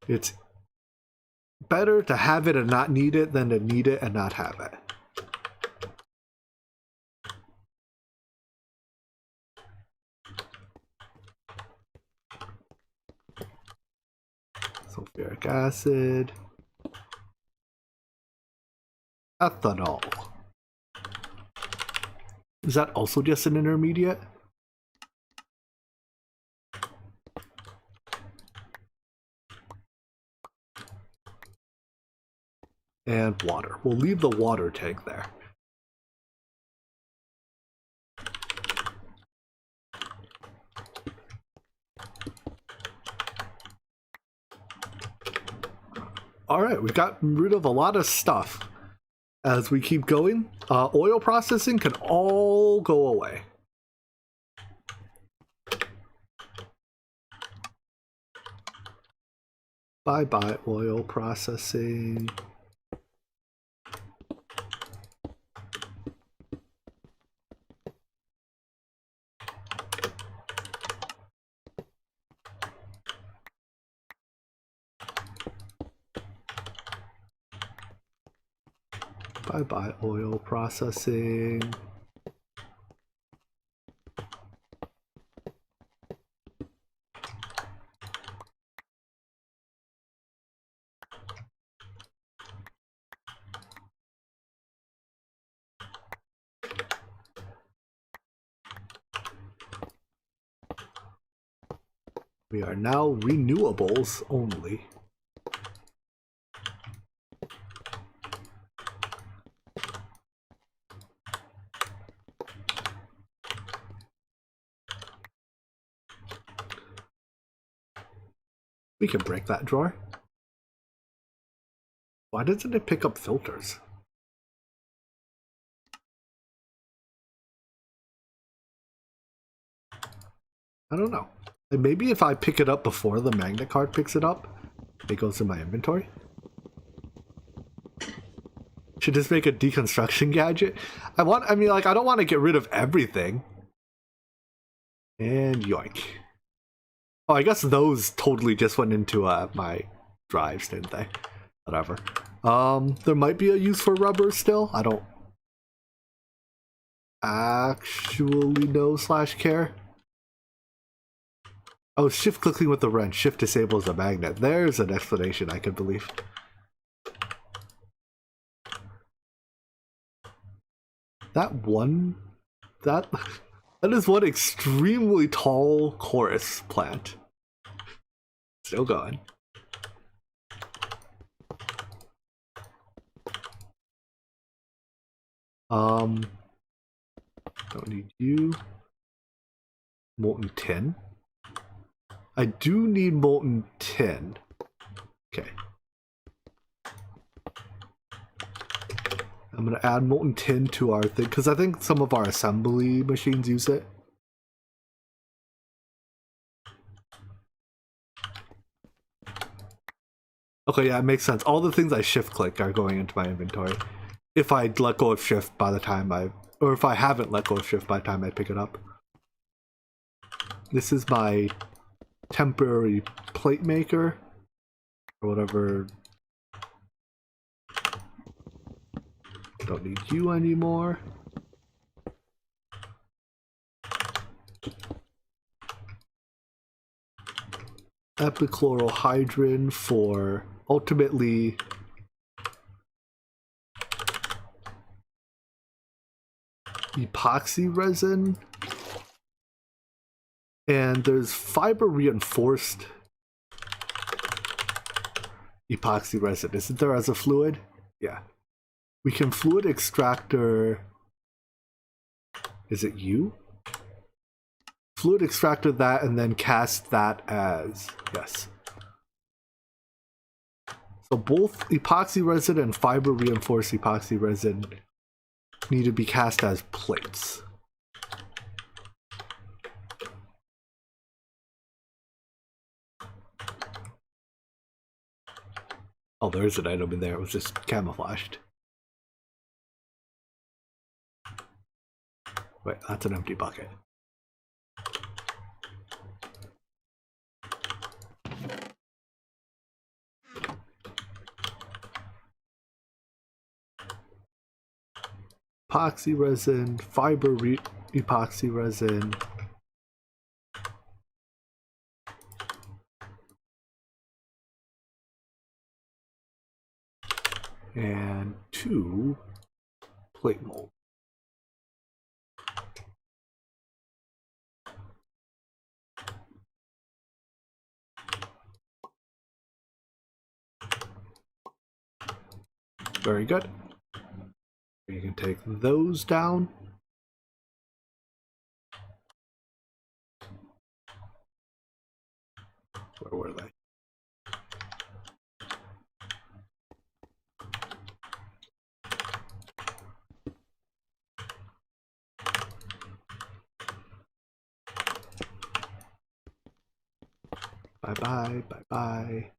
It's better to have it and not need it than to need it and not have it. Sulfuric acid. Ethanol. Is that also just an intermediate? And water. We'll leave the water tank there. Alright, we've gotten rid of a lot of stuff. As we keep going, oil processing can all go away. Bye-bye, oil processing. Bye-bye, oil processing. We are now renewables only. We can break that drawer. Why doesn't it pick up filters? I don't know. And maybe if I pick it up before the magnet card picks it up, it goes in my inventory. Should just make a deconstruction gadget. I don't want to get rid of everything. And yoink. Oh, I guess those totally just went into my drives, didn't they? Whatever. There might be a use for rubber still. I don't actually know / care. Oh, shift clicking with the wrench. Shift disables the magnet. There's an explanation I could believe. That is one extremely tall chorus plant. Still going. Don't need you. Molten tin. I do need molten tin. Okay. I'm gonna add molten tin to our thing because I think some of our assembly machines use it. Okay, yeah, it makes sense. All the things I shift click are going into my inventory. if I let go of shift by the time or if I haven't let go of shift by the time I pick it up. This is my temporary plate maker, or whatever. Don't need you anymore. Epichlorohydrin for ultimately epoxy resin. And there's fiber reinforced epoxy resin. Isn't there as a fluid? Yeah. We can fluid extractor. Is it you? Fluid extractor that and then cast that as. Yes. So both epoxy resin and fiber reinforced epoxy resin need to be cast as plates. Oh, there's an item in there. It was just camouflaged. Wait, that's an empty bucket. Epoxy resin, fiber epoxy resin. And 2 plate mold. Very good. You can take those down. Where were they? Bye-bye, bye-bye.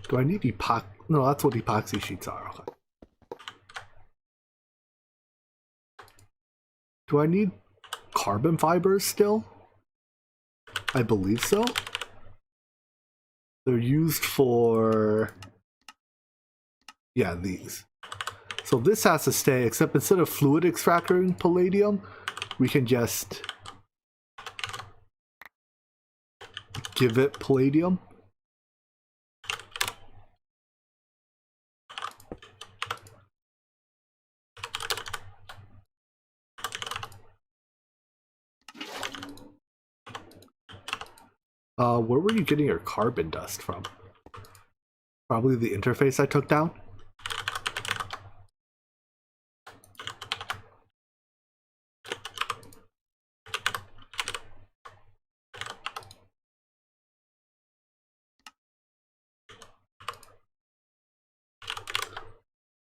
Do I need epoxy? No, that's what epoxy sheets are. Okay. Do I need carbon fibers still? I believe so. They're used for... yeah, these. So this has to stay, except instead of fluid extracting palladium, we can just give it palladium. Where were you getting your carbon dust from? Probably the interface I took down.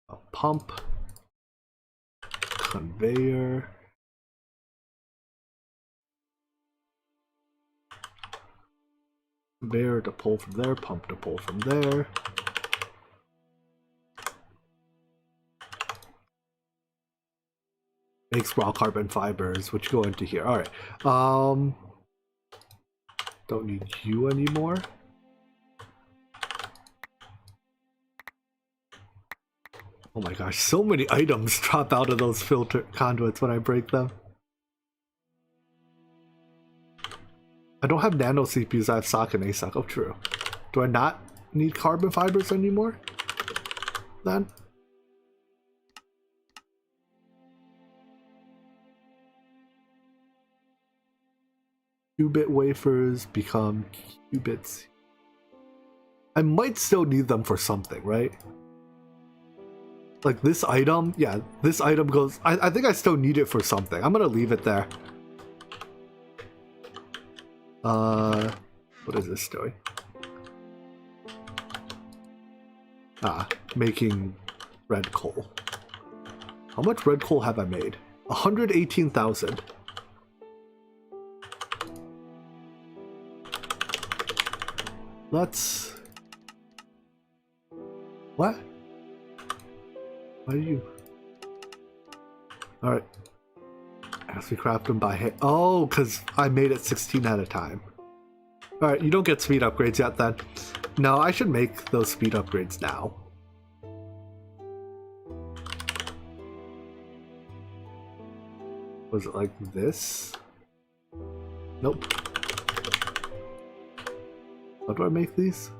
A pump, conveyor. Conveyor to pull from there, pump to pull from there. Makes raw carbon fibers, which go into here. All right. Don't need you anymore. Oh my gosh, so many items drop out of those filter conduits when I break them. I don't have nano CPUs, I have SOC and ASOC. Oh, true. Do I not need carbon fibers anymore? Then? Qubit wafers become qubits. I might still need them for something, right? Like this item, yeah, this item goes... I think I still need it for something. I'm gonna leave it there. What is this doing? Making red coal. How much red coal have I made? 118,000. Let's... what? Why do you... Alright. As we craft them by hand. Oh, because I made it 16 at a time. Alright, you don't get speed upgrades yet then. No, I should make those speed upgrades now. Was it like this? Nope. How do I make these?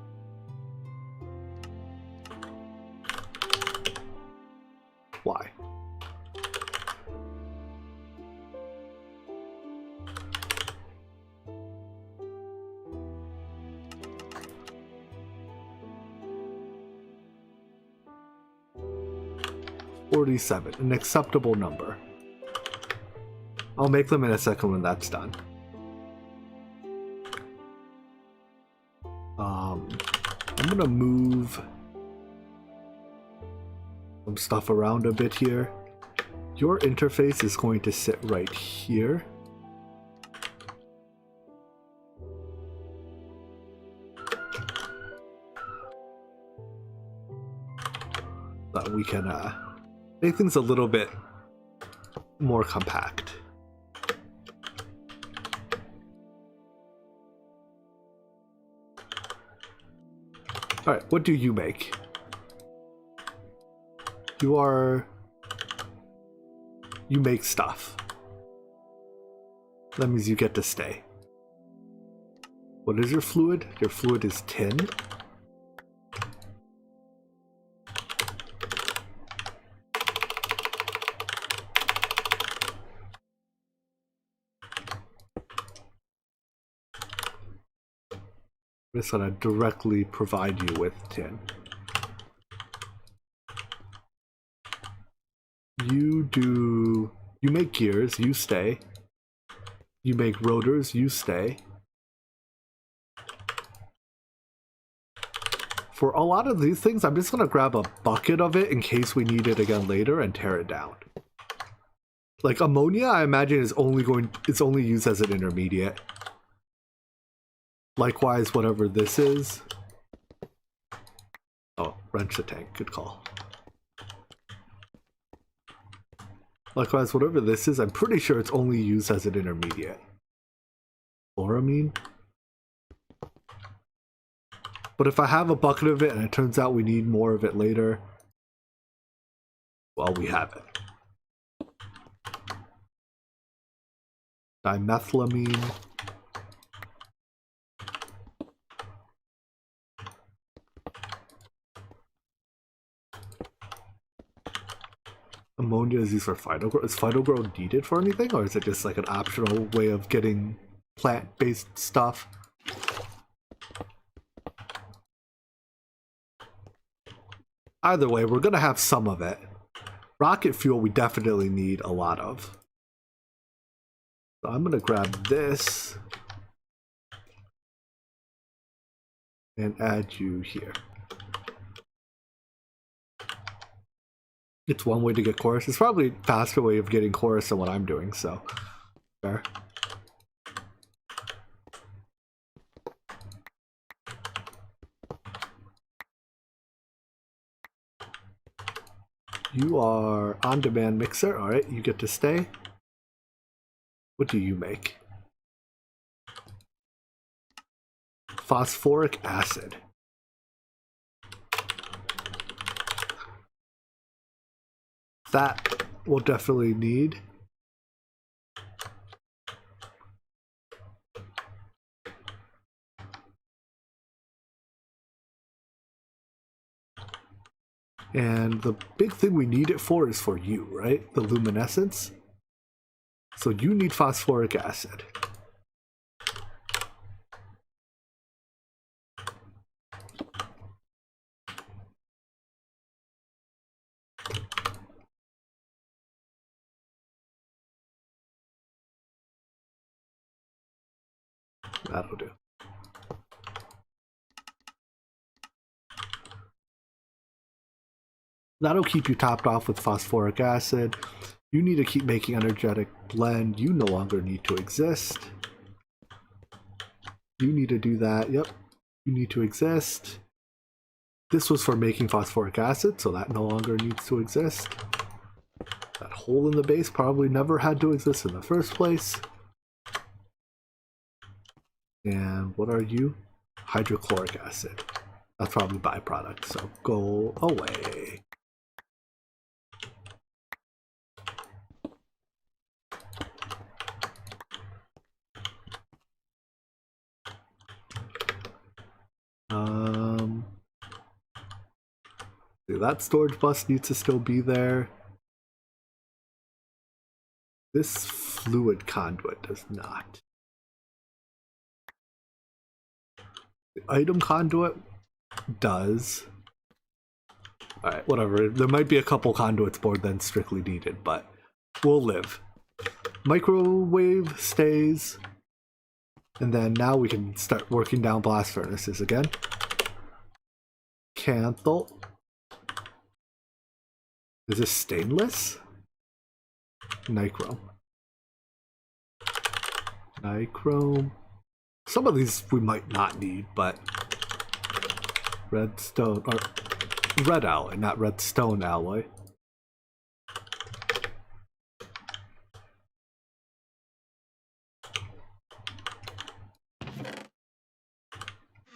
Why? $47, an acceptable number. I'll make them in a second when that's done. I'm gonna move some stuff around a bit here. Your interface is going to sit right here. But we can make things a little bit more compact. Alright, what do you make? You make stuff. That means you get to stay. What is your fluid? Your fluid is tin. I'm just gonna directly provide you with tin. You make gears, you stay. You make rotors, you stay. For a lot of these things, I'm just gonna grab a bucket of it in case we need it again later and tear it down. Like ammonia, I imagine it's only used as an intermediate. Likewise, whatever this is. Oh, wrench the tank, good call. Likewise, whatever this is, I'm pretty sure it's only used as an intermediate. Chloramine? But if I have a bucket of it and it turns out we need more of it later, well, we have it. Dimethylamine. Ammonia is used for phytogrow. Is phytogrow needed for anything, or is it just like an optional way of getting plant-based stuff? Either way, we're gonna have some of it. Rocket fuel we definitely need a lot of. So I'm gonna grab this and add you here. It's one way to get chorus. It's probably a faster way of getting chorus than what I'm doing, so fair. You are on-demand mixer. Alright, you get to stay. What do you make? Phosphoric acid. That we'll definitely need. And the big thing we need it for is for you, right? The luminescence. So you need phosphoric acid. That'll do. That'll keep you topped off with phosphoric acid. You need to keep making energetic blend. You no longer need to exist. You need to do that. Yep. You need to exist. This was for making phosphoric acid, so that no longer needs to exist. That hole in the base probably never had to exist in the first place. And what are you? Hydrochloric acid. That's probably byproduct, so go away. That storage bus needs to still be there. This fluid conduit does not. The item conduit does. Alright, whatever. There might be a couple conduits more than strictly needed, but we'll live. Microwave stays. And then now we can start working down blast furnaces again. Canthal. Is this stainless? Nichrome. Nichrome. Some of these we might not need, but redstone, or red alloy, not redstone alloy.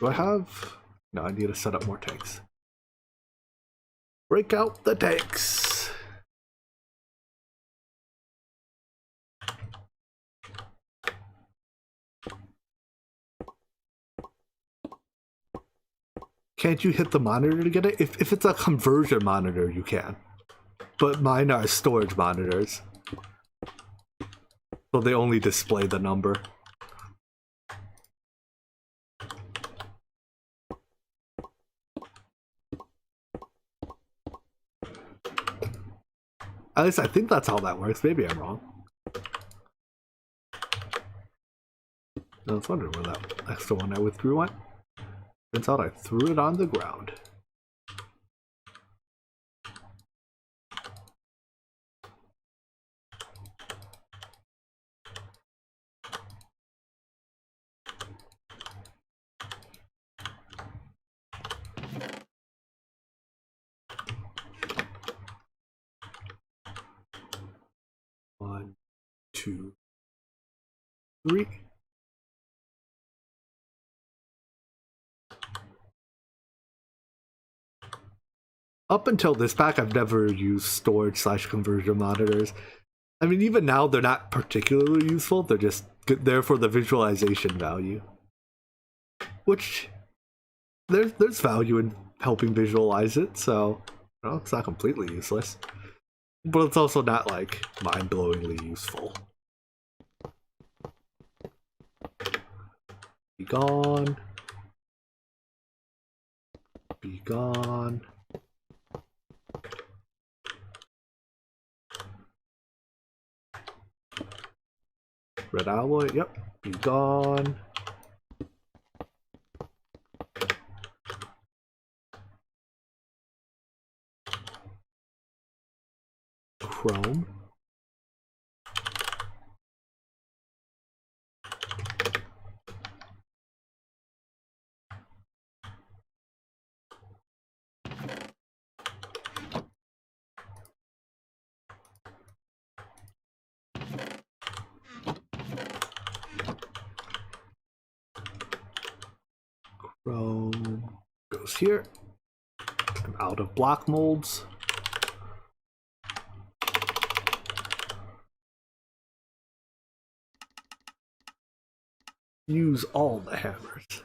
Do I have? No, I need to set up more tanks. Break out the tanks. Can't you hit the monitor to get it? If it's a conversion monitor, you can. But mine are storage monitors. So they only display the number. At least I think that's how that works. Maybe I'm wrong. I was wondering where that extra one I withdrew went. Turns out I threw it on the ground. One, two, three. Up until this pack, I've never used storage/conversion monitors. I mean, even now, they're not particularly useful. They're just there for the visualization value. Which, there's value in helping visualize it, so well, it's not completely useless. But it's also not, like, mind-blowingly useful. Be gone. Be gone. Red alloy, yep. Be gone. Chrome. Chrome goes here. I'm out of block molds. Use all the hammers.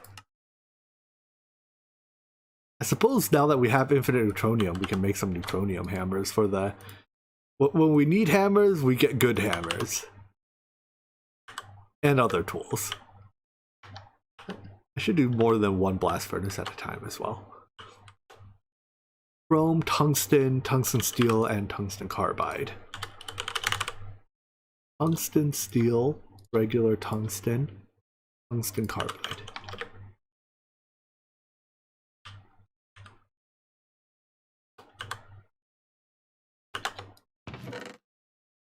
I suppose now that we have infinite neutronium, we can make some neutronium hammers for the... When we need hammers, we get good hammers. And other tools. I should do more than one blast furnace at a time as well. Chrome, tungsten, tungsten steel, and tungsten carbide. Tungsten steel, regular tungsten. Tungsten carbide.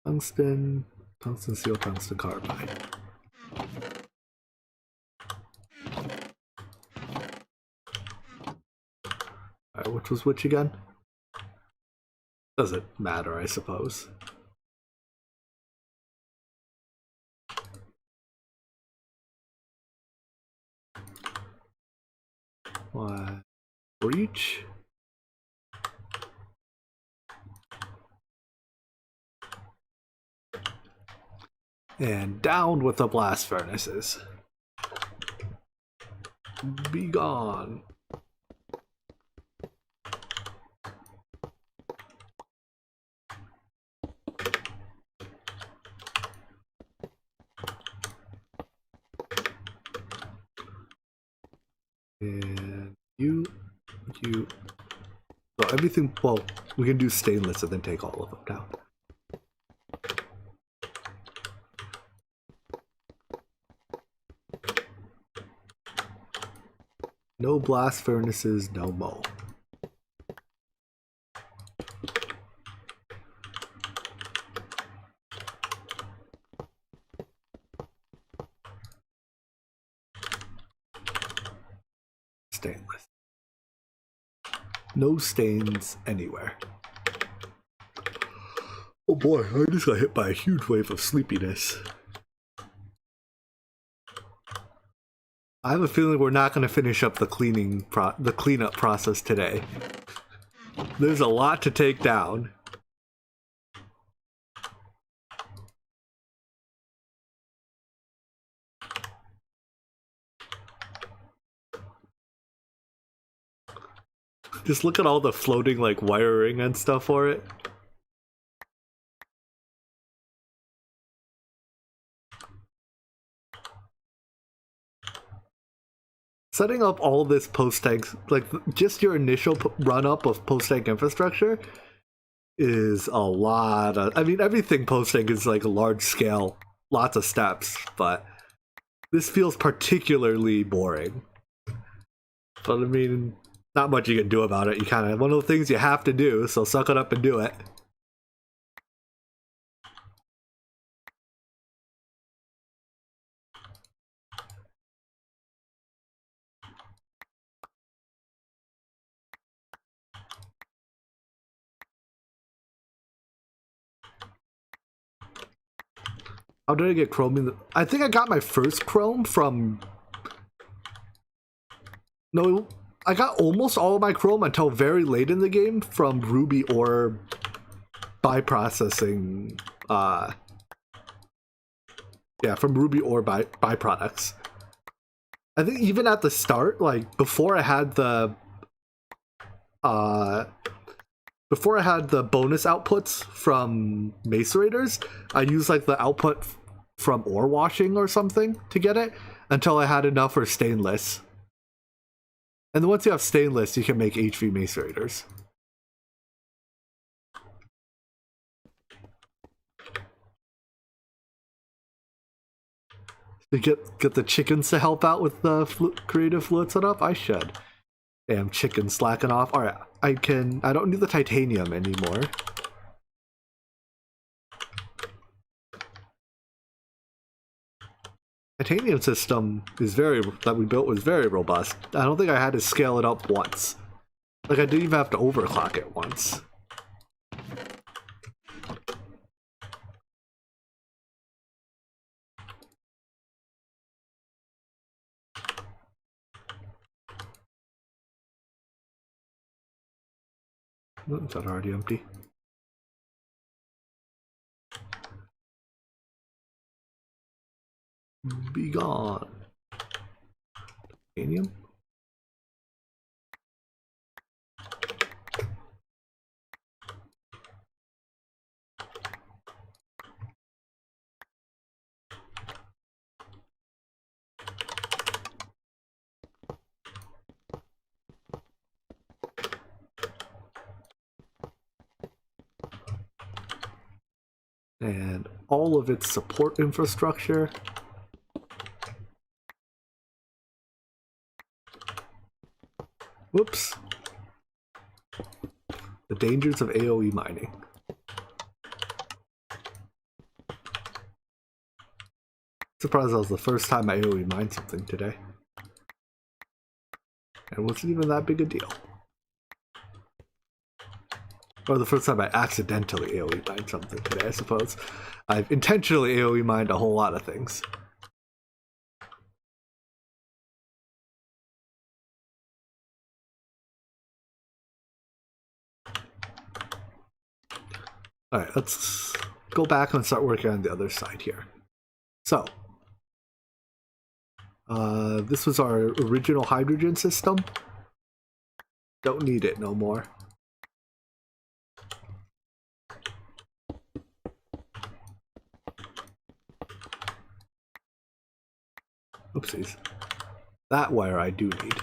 Tungsten, tungsten steel, tungsten carbide. Alright, which was which again? Doesn't matter, I suppose. One for each. And down with the blast furnaces. Be gone. And you. So everything, well, we can do stainless and then take all of them down. No blast furnaces, no mo. Stainless. No stains anywhere. Oh boy, I just got hit by a huge wave of sleepiness. I have a feeling we're not going to finish up the cleanup process today. There's a lot to take down. Just look at all the floating like wiring and stuff for it. Setting up all this post-tank, like just your initial run-up of post-tank infrastructure is a lot of, I mean, everything post-tank is like a large scale, lots of steps, but this feels particularly boring. But I mean, not much you can do about it. You kind of, one of the things you have to do, so suck it up and do it. How did I get chrome in the... I think I got my first chrome from... No, I got almost all of my chrome until very late in the game from ruby ore byprocessing. Yeah, from ruby ore byproducts. I think even at the start, like before I had the bonus outputs from macerators, I used like the output from ore washing or something to get it until I had enough for stainless. And then once you have stainless, you can make HV macerators. To get the chickens to help out with the creative fluid setup, I should. Damn chicken slacking off. Alright, I don't need the titanium anymore. Titanium system is that we built was very robust. I don't think I had to scale it up once. Like I didn't even have to overclock it once. Is that already empty? Be gone. Titanium. And all of its support infrastructure. Whoops. The dangers of AoE mining. Surprised that was the first time I AoE mined something today. And it wasn't even that big a deal. Or the first time I accidentally AoE mined something today, I suppose. I've intentionally AoE mined a whole lot of things. Alright, let's go back and start working on the other side here. So, this was our original hydrogen system. Don't need it no more. Oopsies. That wire I do need.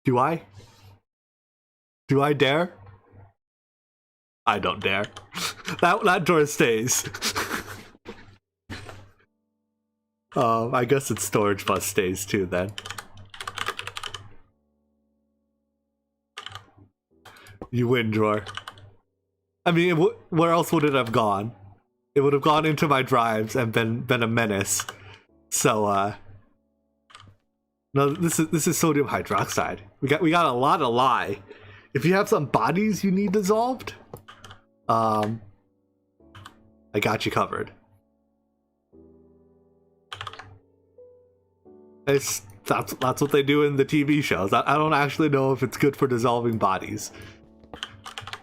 Do I? Do I dare? I don't dare. That door stays. I guess its storage bus stays too then. You win, drawer. I mean, where else would it have gone? It would have gone into my drives and been a menace. So, no, this is sodium hydroxide. We got a lot of lye. If you have some bodies you need dissolved, I got you covered. That's what they do in the TV shows. I don't actually know if it's good for dissolving bodies.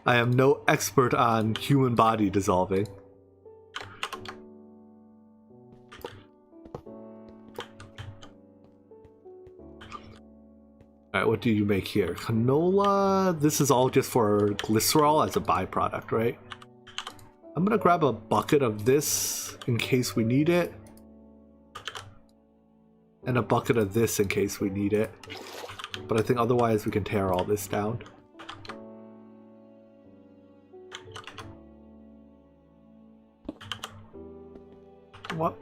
I am no expert on human body dissolving. Alright, what do you make here? Canola? This is all just for glycerol as a byproduct, right? I'm gonna grab a bucket of this in case we need it. And a bucket of this in case we need it. But I think otherwise we can tear all this down.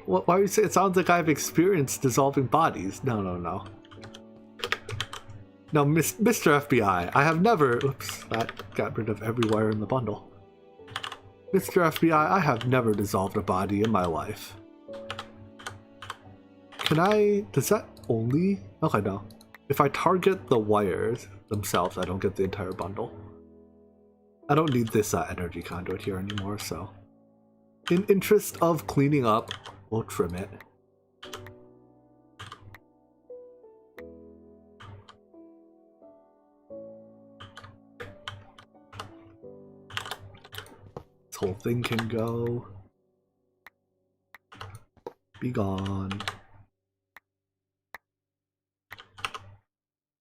Why are you saying it sounds like I've experienced dissolving bodies? No. No, Mr. FBI, I have never... Oops, that got rid of every wire in the bundle. Mr. FBI, I have never dissolved a body in my life. Can I... Does that only... Okay, no. If I target the wires themselves, I don't get the entire bundle. I don't need this energy conduit here anymore, so... In interest of cleaning up, we'll trim it. This whole thing can go. Be gone.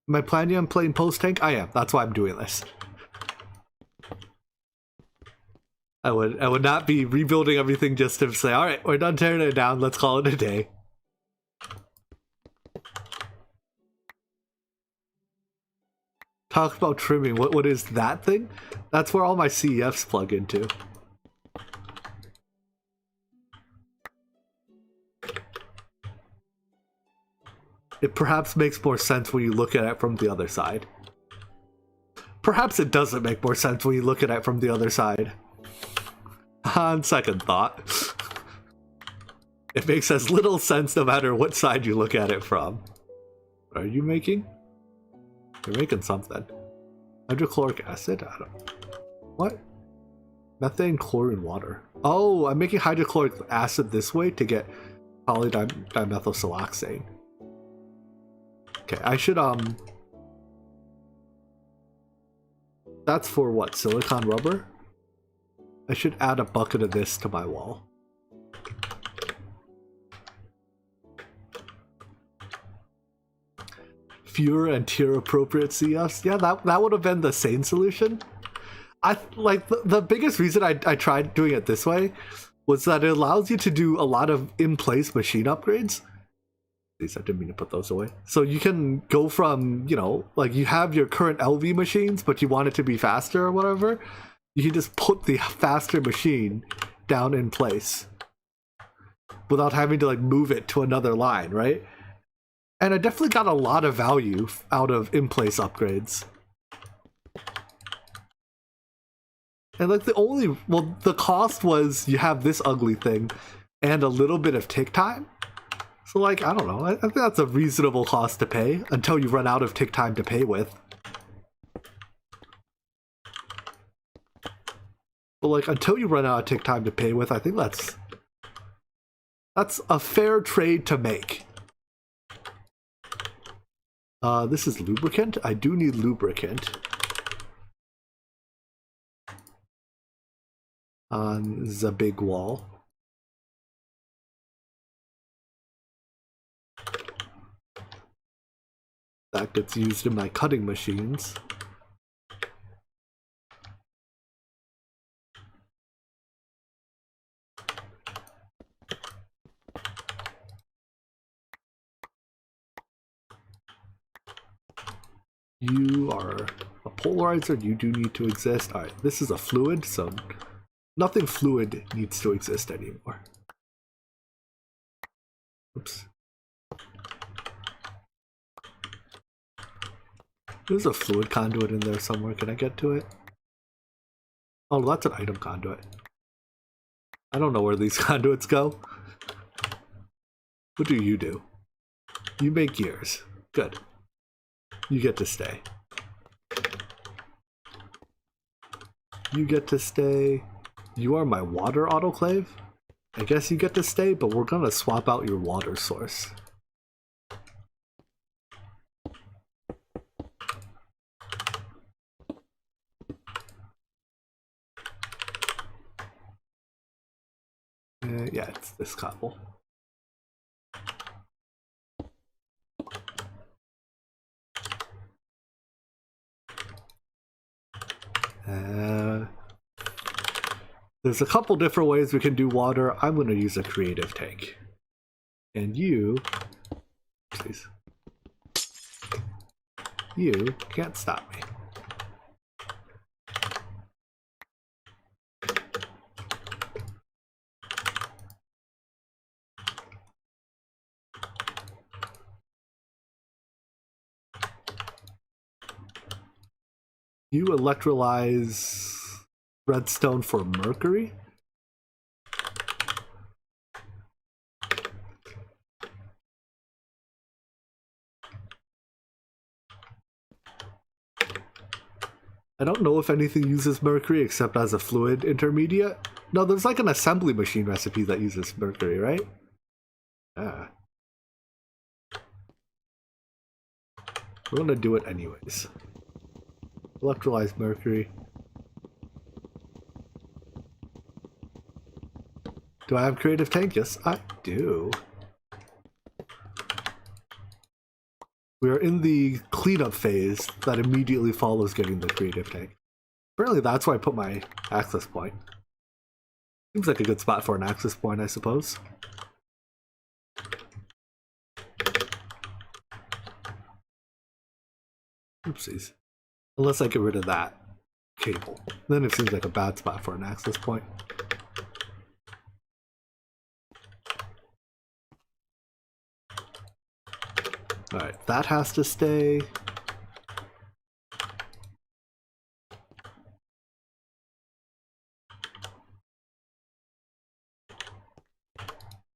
Am I planning on playing post-tank? I am. That's why I'm doing this. I would not be rebuilding everything just to say, alright, we're done tearing it down, let's call it a day. Talk about trimming. What is that thing? That's where all my CEFs plug into. It perhaps makes more sense when you look at it from the other side. Perhaps it doesn't make more sense when you look at it from the other side. On second thought, it makes as little sense no matter what side you look at it from. What are you making? You're making something. Hydrochloric acid? I don't... What? Methane, chlorine, water. Oh, I'm making hydrochloric acid this way to get polydimethylsiloxane. Okay, I should, That's for what? Silicon rubber? I should add a bucket of this to my wall. Fewer and tier appropriate CFs. Yeah, that would have been the sane solution. I like the biggest reason I tried doing it this way was that it allows you to do a lot of in-place machine upgrades. These I didn't mean to put those away. So you can go from, you know, like you have your current LV machines, but you want it to be faster or whatever. You can just put the faster machine down in place without having to like move it to another line, right? And I definitely got a lot of value out of in-place upgrades. And like the cost was you have this ugly thing and a little bit of tick time. So, like, I don't know. I think that's a reasonable cost to pay until you run out of tick time to pay with. But, like, until you run out of tick time to pay with, I think that's a fair trade to make. This is lubricant. I do need lubricant. This is a big wall. That gets used in my cutting machines. You are a polarizer, you do need to exist. Alright, this is a fluid, so nothing fluid needs to exist anymore. Oops. There's a fluid conduit in there somewhere. Can I get to it? Oh, that's an item conduit. I don't know where these conduits go. What do? You make gears. Good. You get to stay. You get to stay. You are my water autoclave? I guess you get to stay, but we're gonna swap out your water source. Yeah, it's this cobble. There's a couple different ways we can do water. I'm going to use a creative tank. And you... Please. You can't stop me. You electrolyze redstone for mercury? I don't know if anything uses mercury except as a fluid intermediate. No, there's like an assembly machine recipe that uses mercury, right? Yeah. We're gonna do it anyways. Electrolyze mercury. Do I have creative tank? Yes, I do. We are in the cleanup phase that immediately follows getting the creative tank. Apparently that's where I put my access point. Seems like a good spot for an access point, I suppose. Oopsies. Unless I get rid of that cable. Then it seems like a bad spot for an access point. Alright, that has to stay.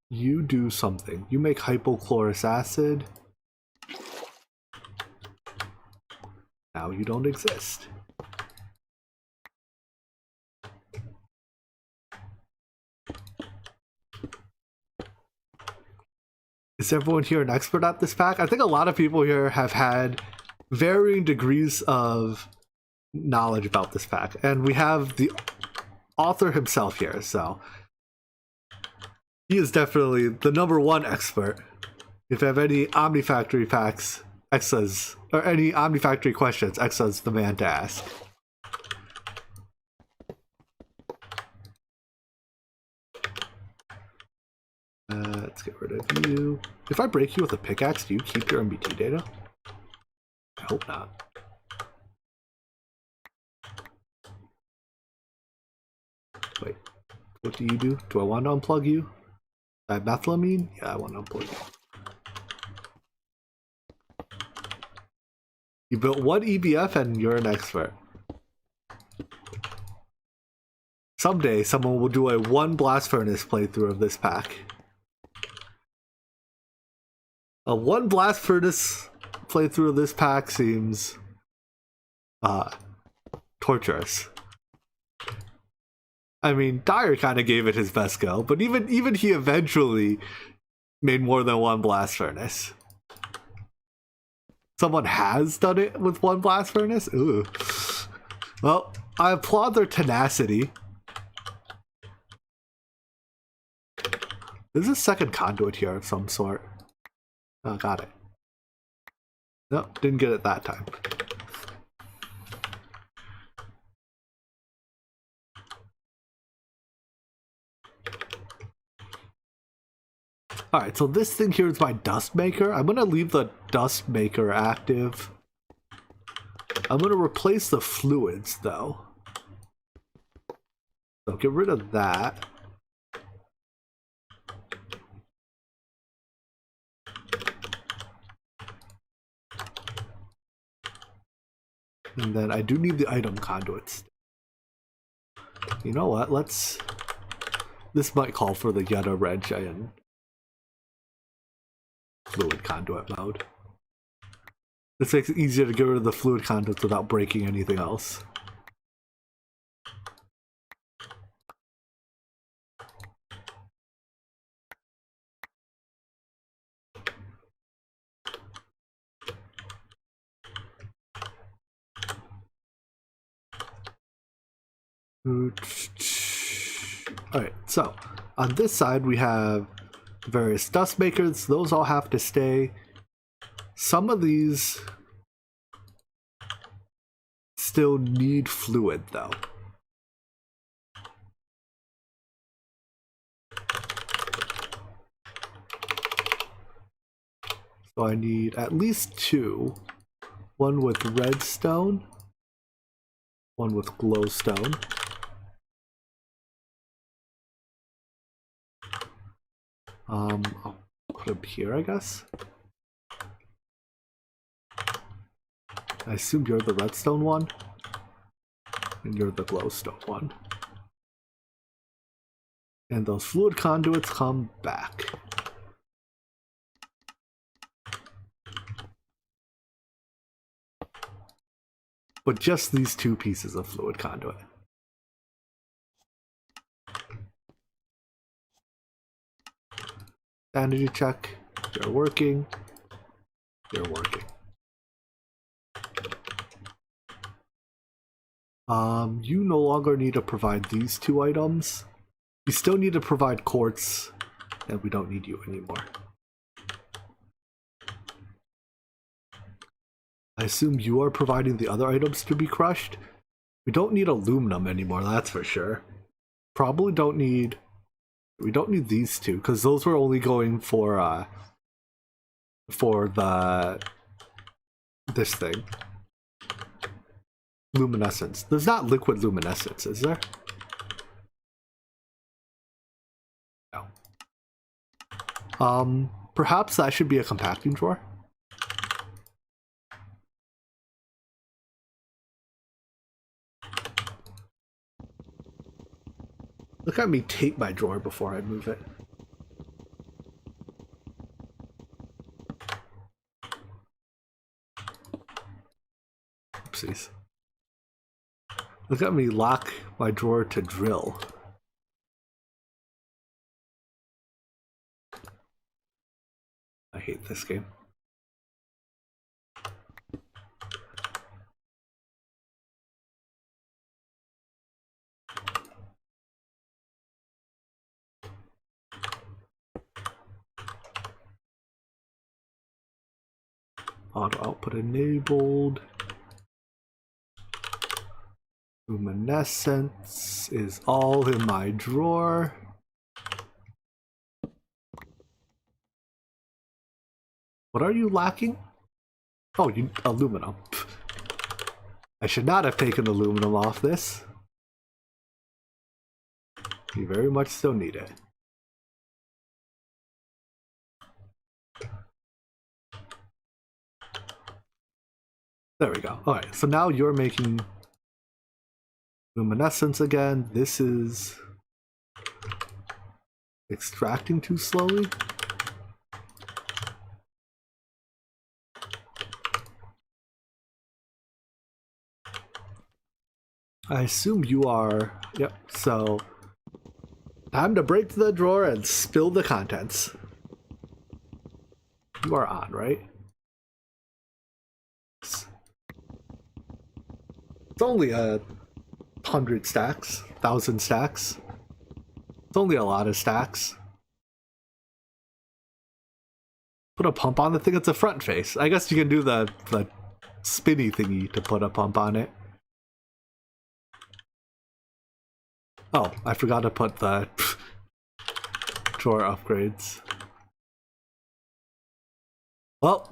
You do something. You make hypochlorous acid. Now you don't exist. Is everyone here an expert at this pack? I think a lot of people here have had varying degrees of knowledge about this pack. And we have the author himself here, so he is definitely the #1 expert. If you have any Omnifactory packs, Exa's, or any Omnifactory questions, Exa's the man to ask. Let's get rid of you. If I break you with a pickaxe, do you keep your MBT data? I hope not. Wait, what do you do? Do I want to unplug you? Dimethylamine? Yeah, I want to unplug you. You built one EBF and you're an expert. Someday, someone will do a 1 blast furnace playthrough of this pack. A one blast furnace playthrough of this pack seems torturous. I mean, Dyer kind of gave it his best go, but even he eventually made more than one blast furnace. Someone has done it with one blast furnace? Ooh. Well, I applaud their tenacity. There's a second conduit here of some sort. Oh, got it. Nope, didn't get it that time. Alright, so this thing here is my dust maker. I'm gonna leave the dust maker active. I'm gonna replace the fluids though. So get rid of that. And then I do need the item conduits. You know what, this might call for the Yetta wrench and fluid conduit mode. This makes it easier to get rid of the fluid conduits without breaking anything else. Alright, so on this side we have various dust makers. Those all have to stay. Some of these still need fluid though. So I need at least two. One with redstone, one with glowstone. I'll put them here, I guess. I assume you're the redstone one, and you're the glowstone one. And those fluid conduits come back. But just these two pieces of fluid conduit. Sanity check. You're working. You're working. You no longer need to provide these two items. You still need to provide quartz, and we don't need you anymore. I assume you are providing the other items to be crushed. We don't need aluminum anymore, that's for sure. Probably don't need... We don't need these two, because those were only going for this thing. Luminescence. There's not liquid luminescence, is there? No. Perhaps that should be a compacting drawer. Look at me tape my drawer before I move it. Oopsies. Look at me lock my drawer to drill. I hate this game. Auto output enabled. Luminescence is all in my drawer. What are you lacking? Oh, you aluminum. I should not have taken aluminum off this. You very much still need it. There we go. Alright, so now you're making luminescence again. This is extracting too slowly. I assume you are. Yep, so time to break the drawer and spill the contents. You are on, right? It's only 100 stacks, 1,000 stacks. It's only a lot of stacks. Put a pump on the thing. It's a front face. I guess you can do the spinny thingy to put a pump on it. Oh, I forgot to put the drawer upgrades. Well,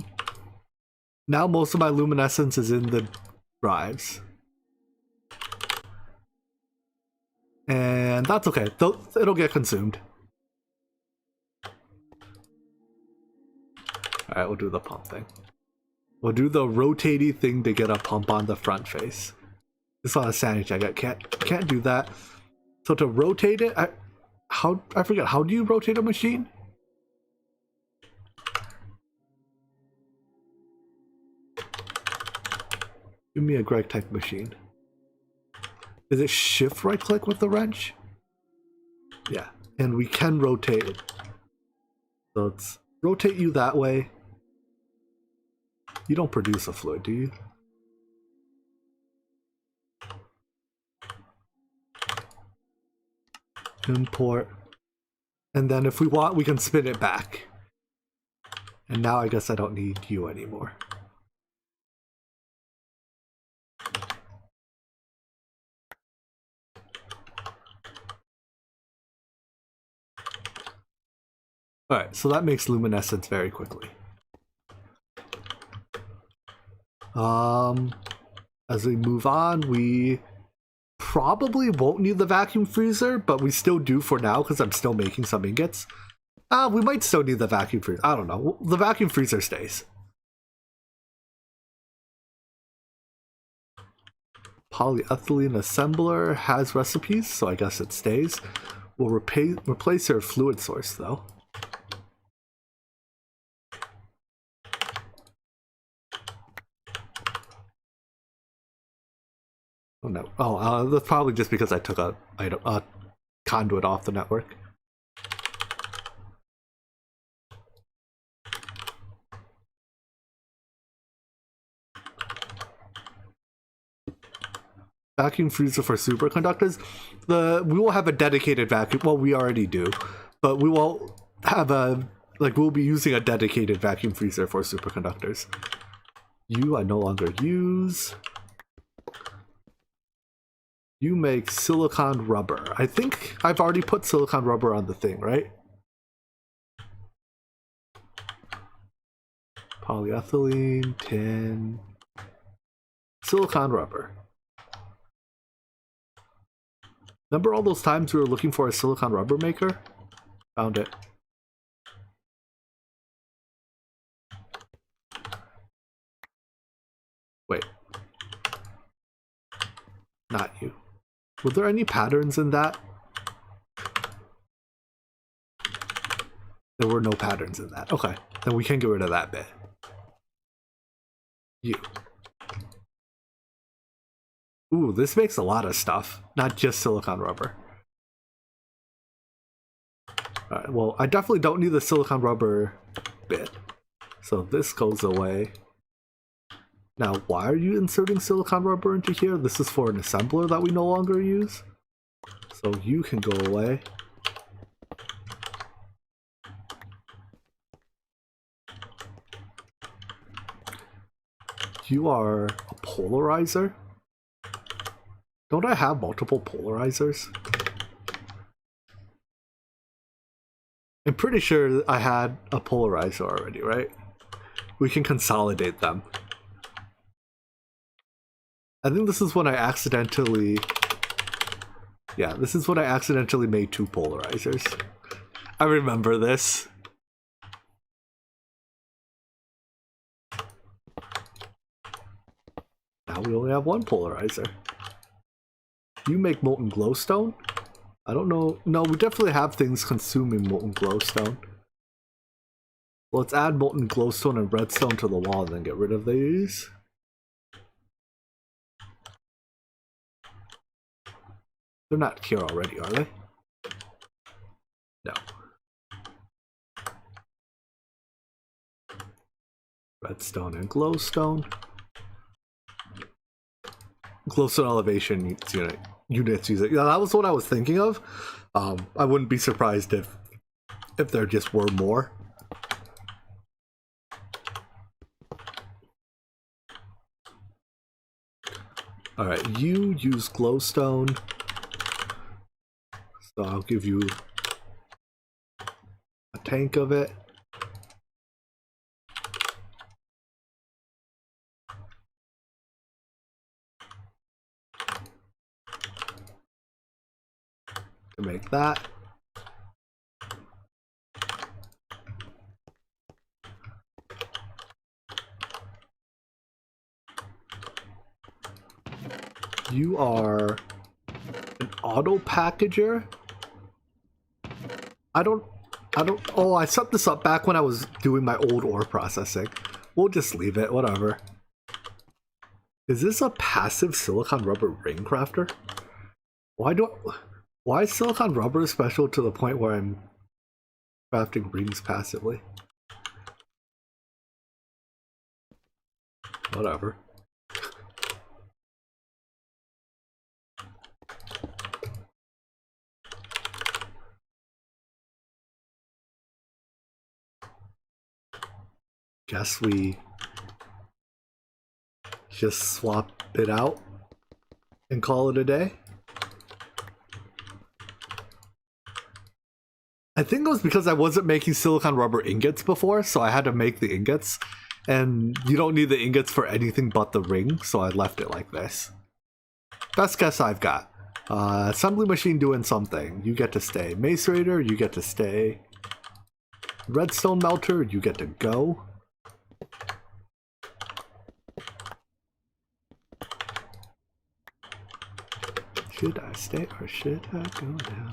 now most of my luminescence is in the drives. And that's okay. It'll get consumed. Alright, we'll do the pump thing. We'll do the rotating thing to get a pump on the front face. It's not a sanity check. I can't do that. So to rotate it, I forget, how do you rotate a machine? Give me a Greg Tech machine. Is it shift right click with the wrench? Yeah, and we can rotate it. So let's rotate you that way. You don't produce a fluid, do you? Import. And then if we want, we can spin it back. And now I guess I don't need you anymore. Alright, so that makes luminescence very quickly. As we move on, we probably won't need the vacuum freezer, but we still do for now because I'm still making some ingots. We might still need the vacuum freezer. I don't know. The vacuum freezer stays. Polyethylene assembler has recipes, so I guess it stays. We'll replace your fluid source though. Oh no. Oh, that's probably just because I took a conduit off the network. Vacuum freezer for superconductors. We will have a dedicated vacuum. Well, we already do, but we will have we'll be using a dedicated vacuum freezer for superconductors. You I no longer use. You make silicon rubber. I think I've already put silicon rubber on the thing, right? Polyethylene, tin, silicon rubber. Remember all those times we were looking for a silicon rubber maker? Found it. Wait. Not you. Were there any patterns in that? There were no patterns in that. Okay, then we can get rid of that bit. You. Ooh, this makes a lot of stuff, not just silicon rubber. Alright, well, I definitely don't need the silicon rubber bit. So this goes away. Now, why are you inserting silicon rubber into here? This is for an assembler that we no longer use. So you can go away. You are a polarizer? Don't I have multiple polarizers? I'm pretty sure I had a polarizer already, right? We can consolidate them. I think this is when I accidentally... Yeah, this is when I accidentally made two polarizers. I remember this. Now we only have one polarizer. You make molten glowstone? I don't know. No, we definitely have things consuming molten glowstone. Let's add molten glowstone and redstone to the wall and then get rid of these. They're not here already, are they? No. Redstone and glowstone. Glowstone elevation units use it. Yeah, that was what I was thinking of. I wouldn't be surprised if there just were more. Alright, you use glowstone. So I'll give you a tank of it. To make that. You are an auto packager. Oh, I set this up back when I was doing my old ore processing. We'll just leave it, whatever. Is this a passive silicon rubber ring crafter? Why is silicon rubber special to the point where I'm crafting rings passively? Whatever. Guess we just swap it out and call it a day. I think it was because I wasn't making silicon rubber ingots before, so I had to make the ingots. And you don't need the ingots for anything but the ring, so I left it like this. Best guess I've got. Assembly machine doing something. You get to stay. Macerator, you get to stay. Redstone melter, you get to go. Should I stay or should I go now?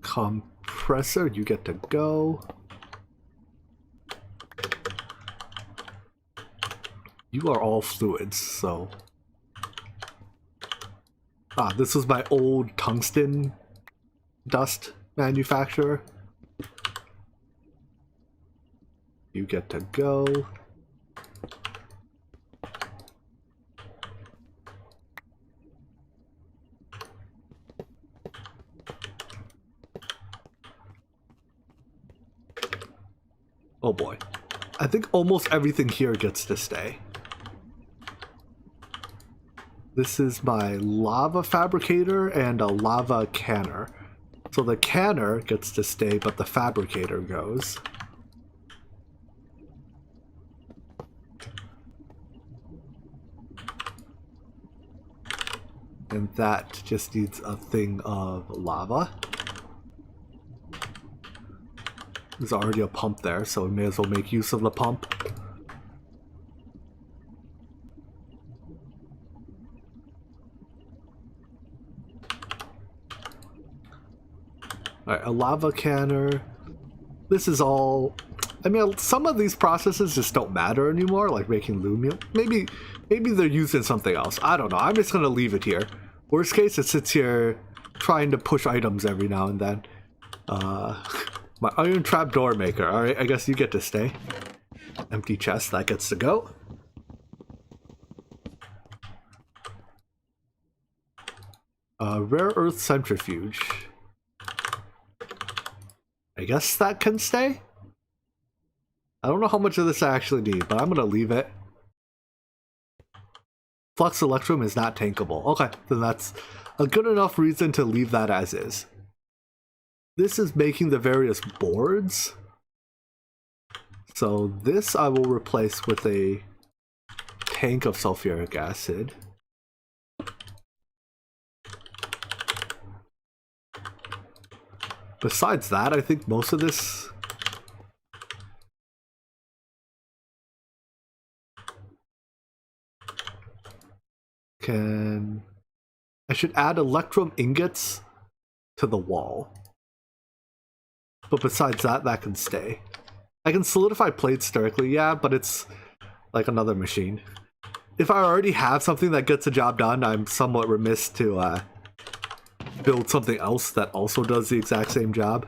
Compressor, you get to go. You are all fluids, so... this was my old tungsten dust manufacturer. You get to go. Oh boy. I think almost everything here gets to stay. This is my lava fabricator and a lava canner. So the canner gets to stay, but the fabricator goes. And that just needs a thing of lava. There's already a pump there, so we may as well make use of the pump. Alright, a lava canner. This is all... I mean, some of these processes just don't matter anymore, like making lumia. Maybe they're used in something else. I don't know. I'm just gonna leave it here. Worst case, it sits here trying to push items every now and then. My iron trap door maker. Alright, I guess you get to stay. Empty chest, that gets to go. Rare earth centrifuge. I guess that can stay? I don't know how much of this I actually need, but I'm gonna leave it. Flux electrum is not tankable. Okay, then that's a good enough reason to leave that as is. This is making the various boards. So this I will replace with a tank of sulfuric acid. Besides that, I think most of this... I should add electrum ingots to the wall. But besides that, that can stay. I can solidify plates directly, yeah, but it's like another machine. if I already have something that gets the job done, I'm somewhat remiss to build something else that also does the exact same job.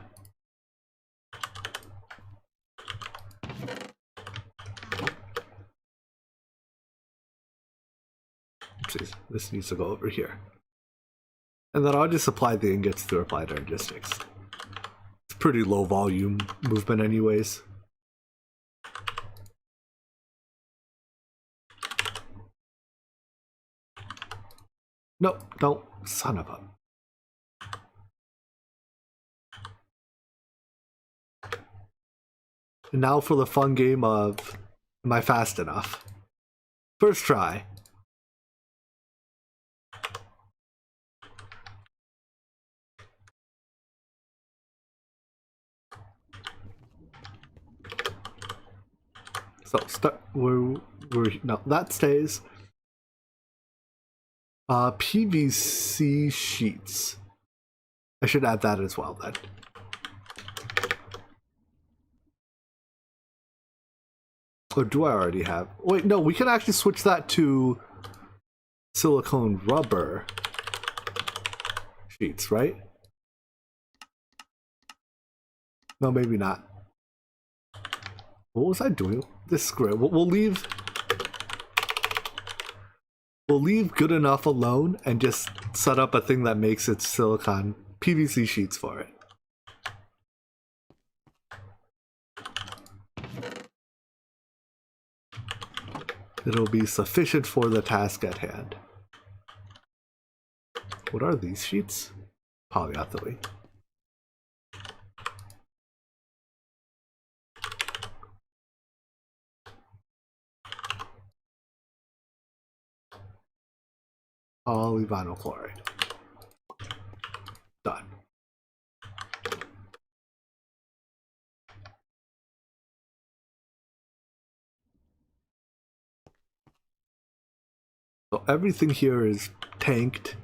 Oopsies, this needs to go over here. And then I'll just apply the ingots through applied logistics. It's pretty low volume movement anyways. Nope, don't. Son of a... And now for the fun game of, am I fast enough? First try. So we're no, that stays. PVC sheets. I should add that as well then. Or do I already have? Wait, no, we can actually switch that to silicone rubber sheets, right? No, maybe not. What was I doing? This script. We'll leave good enough alone and just set up a thing that makes it silicone PVC sheets for it. It'll be sufficient for the task at hand. What are these sheets? Polyethylene. Polyvinyl chloride. Done. So everything here is tanked,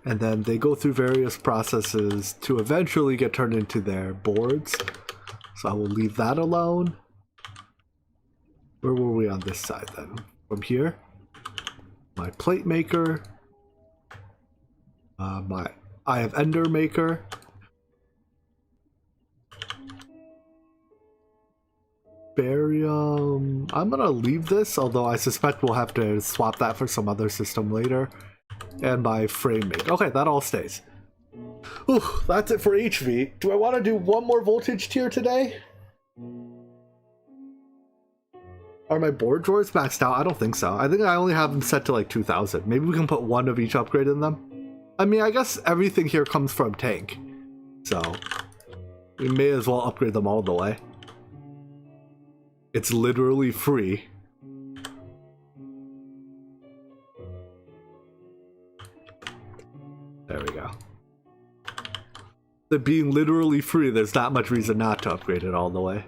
and then they go through various processes to eventually get turned into their boards. So I will leave that alone. Where were we on this side then? From here? My plate maker, I have ender maker, barium. I'm gonna leave this, although I suspect we'll have to swap that for some other system later. And my frame maker. Okay, that all stays. Ooh, that's it for HV. Do I want to do one more voltage tier today? Are my board drawers maxed out? I don't think so. I think I only have them set to like 2000. Maybe we can put one of each upgrade in them. I mean, I guess everything here comes from tank, so we may as well upgrade them all the way. It's literally free. There we go. It being literally free, there's not much reason not to upgrade it all the way.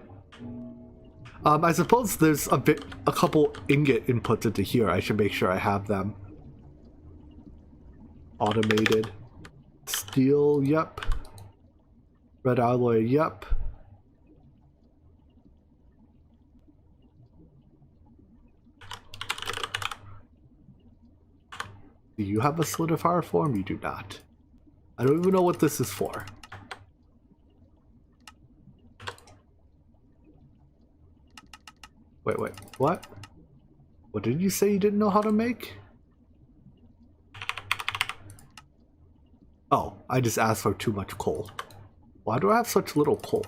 I suppose there's a couple ingot inputs into here. I should make sure I have them automated. Steel, yep. Red alloy, yep. Do you have a solidifier form? You do not. I don't even know what this is for. Wait, what? What did you say you didn't know how to make? Oh, I just asked for too much coal. Why do I have such little coal?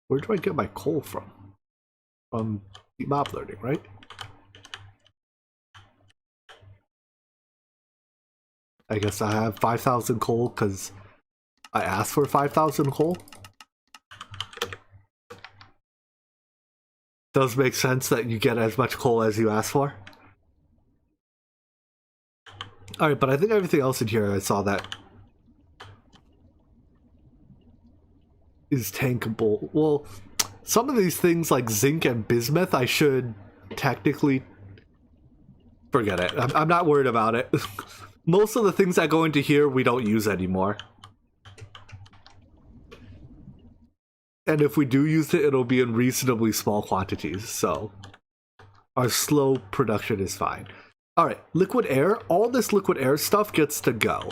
Where do I get my coal from? From deep map learning, right? I guess I have 5,000 coal because I asked for 5,000 coal. Does make sense that you get as much coal as you ask for. Alright, but I think everything else in here I saw that is tankable. Well, some of these things like zinc and bismuth I should technically forget it. I'm not worried about it. Most of the things that go into here we don't use anymore. And if we do use it, it'll be in reasonably small quantities, so our slow production is fine. Alright, liquid air. All this liquid air stuff gets to go.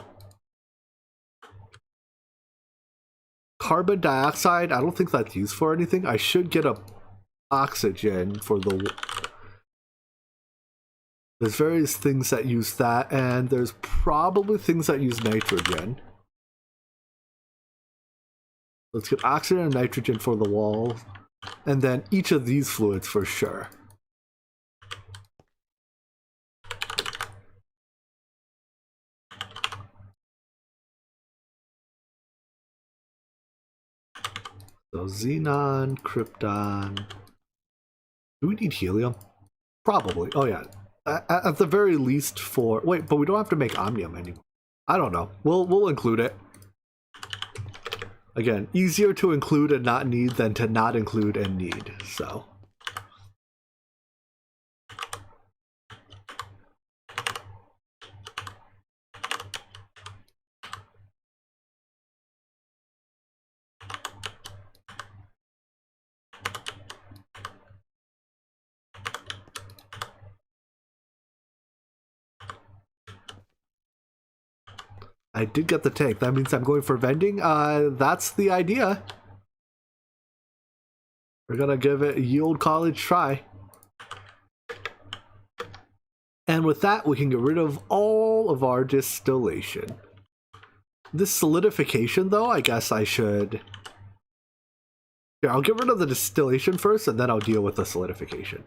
Carbon dioxide, I don't think that's used for anything. I should get a oxygen for the... There's various things that use that, and there's probably things that use nitrogen. Let's get oxygen and nitrogen for the wall, and then each of these fluids for sure. So xenon, krypton. Do we need helium? Probably. Oh yeah. At the very least for... Wait, but we don't have to make omnium anymore. I don't know. We'll include it. Again, easier to include and not need than to not include and need, so... I did get the tank. That means I'm going for vending. That's the idea. We're gonna give it a ye olde college try. And with that, we can get rid of all of our distillation. This solidification, though, I guess I should... Here, I'll get rid of the distillation first, and then I'll deal with the solidification.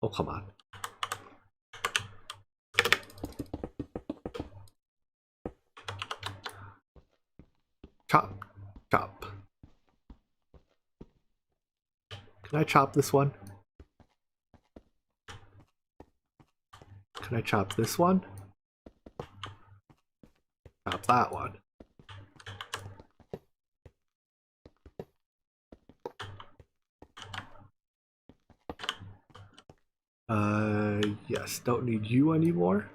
Oh, come on. Chop, chop. Can I chop this one? Can I chop this one? Chop that one. Yes, don't need you anymore.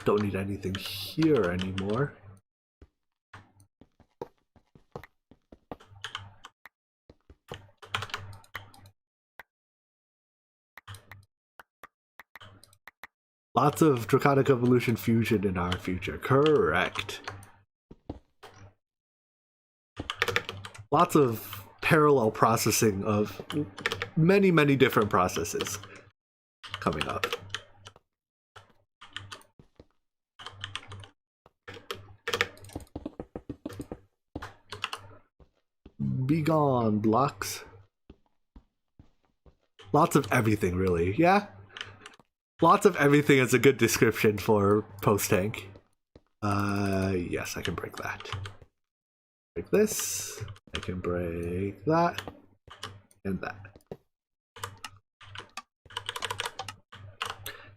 Don't need anything here anymore. Lots of Draconic Evolution fusion in our future. Correct. Lots of parallel processing of many, many different processes coming up. Be gone, blocks. Lots of everything, really. Yeah? Lots of everything is a good description for post-tank. Yes, I can break that. Break this. I can break that. And that.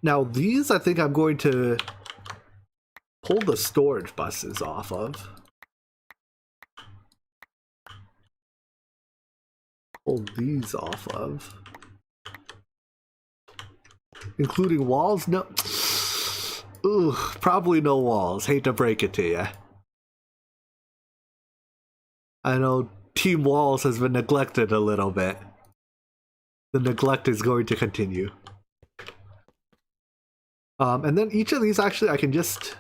Now these, I think I'm going to pull the storage buses off of. Pull these off of. Including walls? No. Ooh, probably no walls. Hate to break it to you. I know Team Walls has been neglected a little bit. The neglect is going to continue. And then each of these, actually, I can just...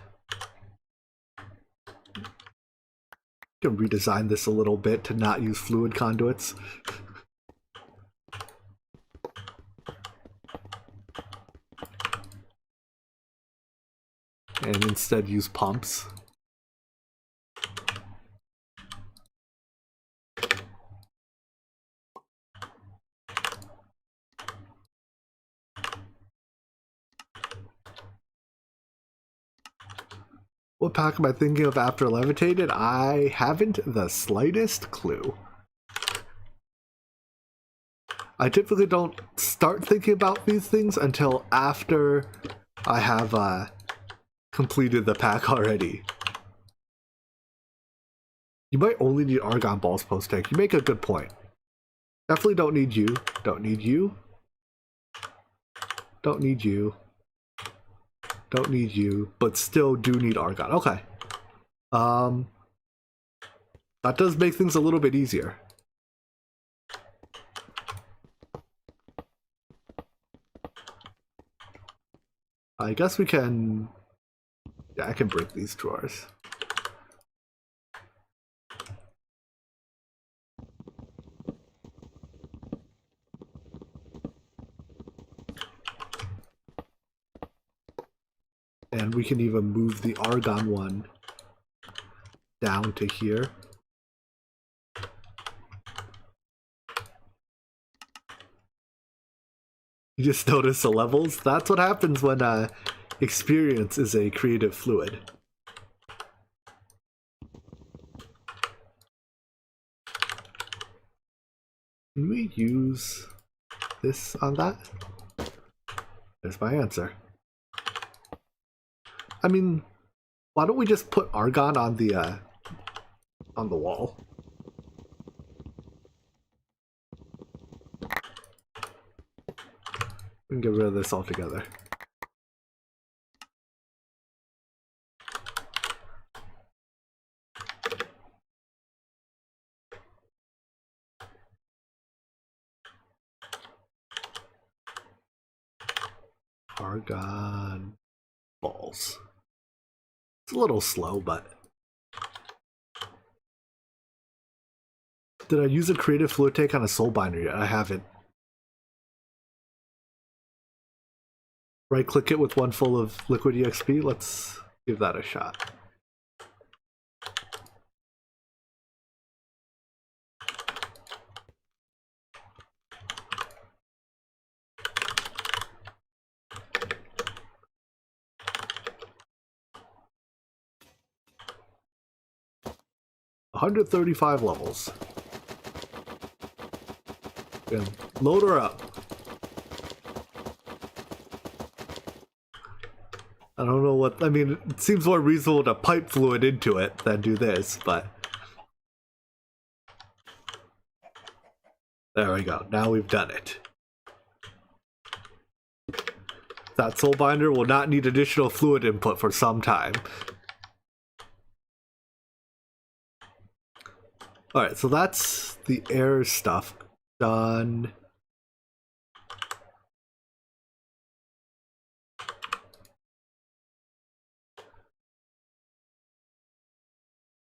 can redesign this a little bit to not use fluid conduits. And instead use pumps. What pack am I thinking of after Levitated? I haven't the slightest clue. I typically don't start thinking about these things until after I have completed the pack already. You might only need argon balls post-tank. You make a good point. Definitely don't need you. Don't need you. Don't need you. Don't need you. But still do need argon. Okay. That does make things a little bit easier. I guess we can... Yeah, I can break these drawers. And we can even move the argon one down to here. You just notice the levels? That's what happens when experience is a creative fluid. Can we use this on that? There's my answer. I mean, why don't we just put argon on the wall? We can get rid of this altogether. Argon balls. It's a little slow, but... Did I use a creative fluid tank on a soul binder yet? I haven't. Right click it with one full of liquid EXP. Let's give that a shot. $135 levels. And load her up. I don't know what, I mean, it seems more reasonable to pipe fluid into it than do this, but... There we go, now we've done it. That soul binder will not need additional fluid input for some time. Alright, so that's the air stuff done.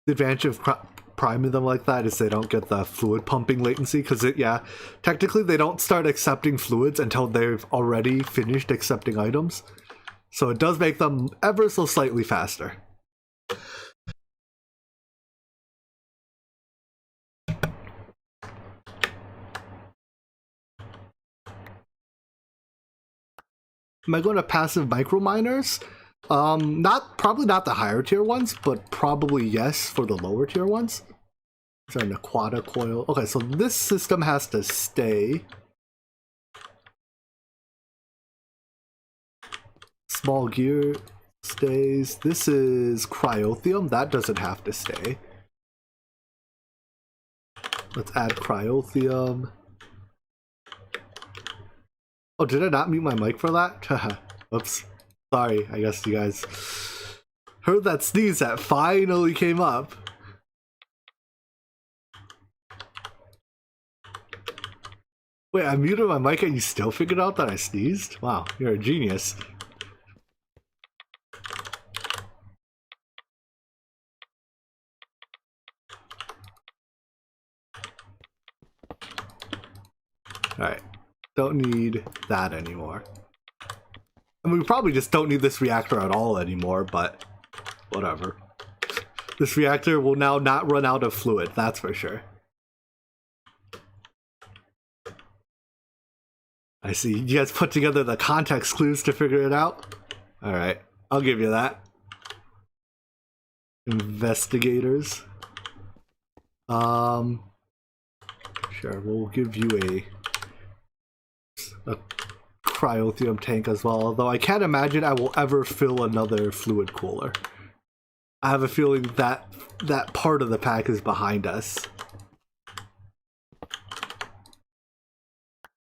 The advantage of priming them like that is they don't get the fluid pumping latency, because yeah, technically they don't start accepting fluids until they've already finished accepting items. So it does make them ever so slightly faster. Am I going to passive micro miners? Probably not the higher tier ones, but probably yes for the lower tier ones. Is there an aquata coil? Okay, so this system has to stay. Small gear stays. This is cryothium. That doesn't have to stay. Let's add cryothium. Oh, did I not mute my mic for that? Oops. Sorry, I guess you guys heard that sneeze that finally came up. Wait, I muted my mic and you still figured out that I sneezed? Wow, you're a genius. Alright, don't need that anymore. I mean, we probably just don't need this reactor at all anymore, but whatever. This reactor will now not run out of fluid, that's for sure. I see. You guys put together the context clues to figure it out? Alright, I'll give you that. Investigators. Sure, we'll give you a cryothium tank as well, although I can't imagine I will ever fill another fluid cooler. I have a feeling that that part of the pack is behind us.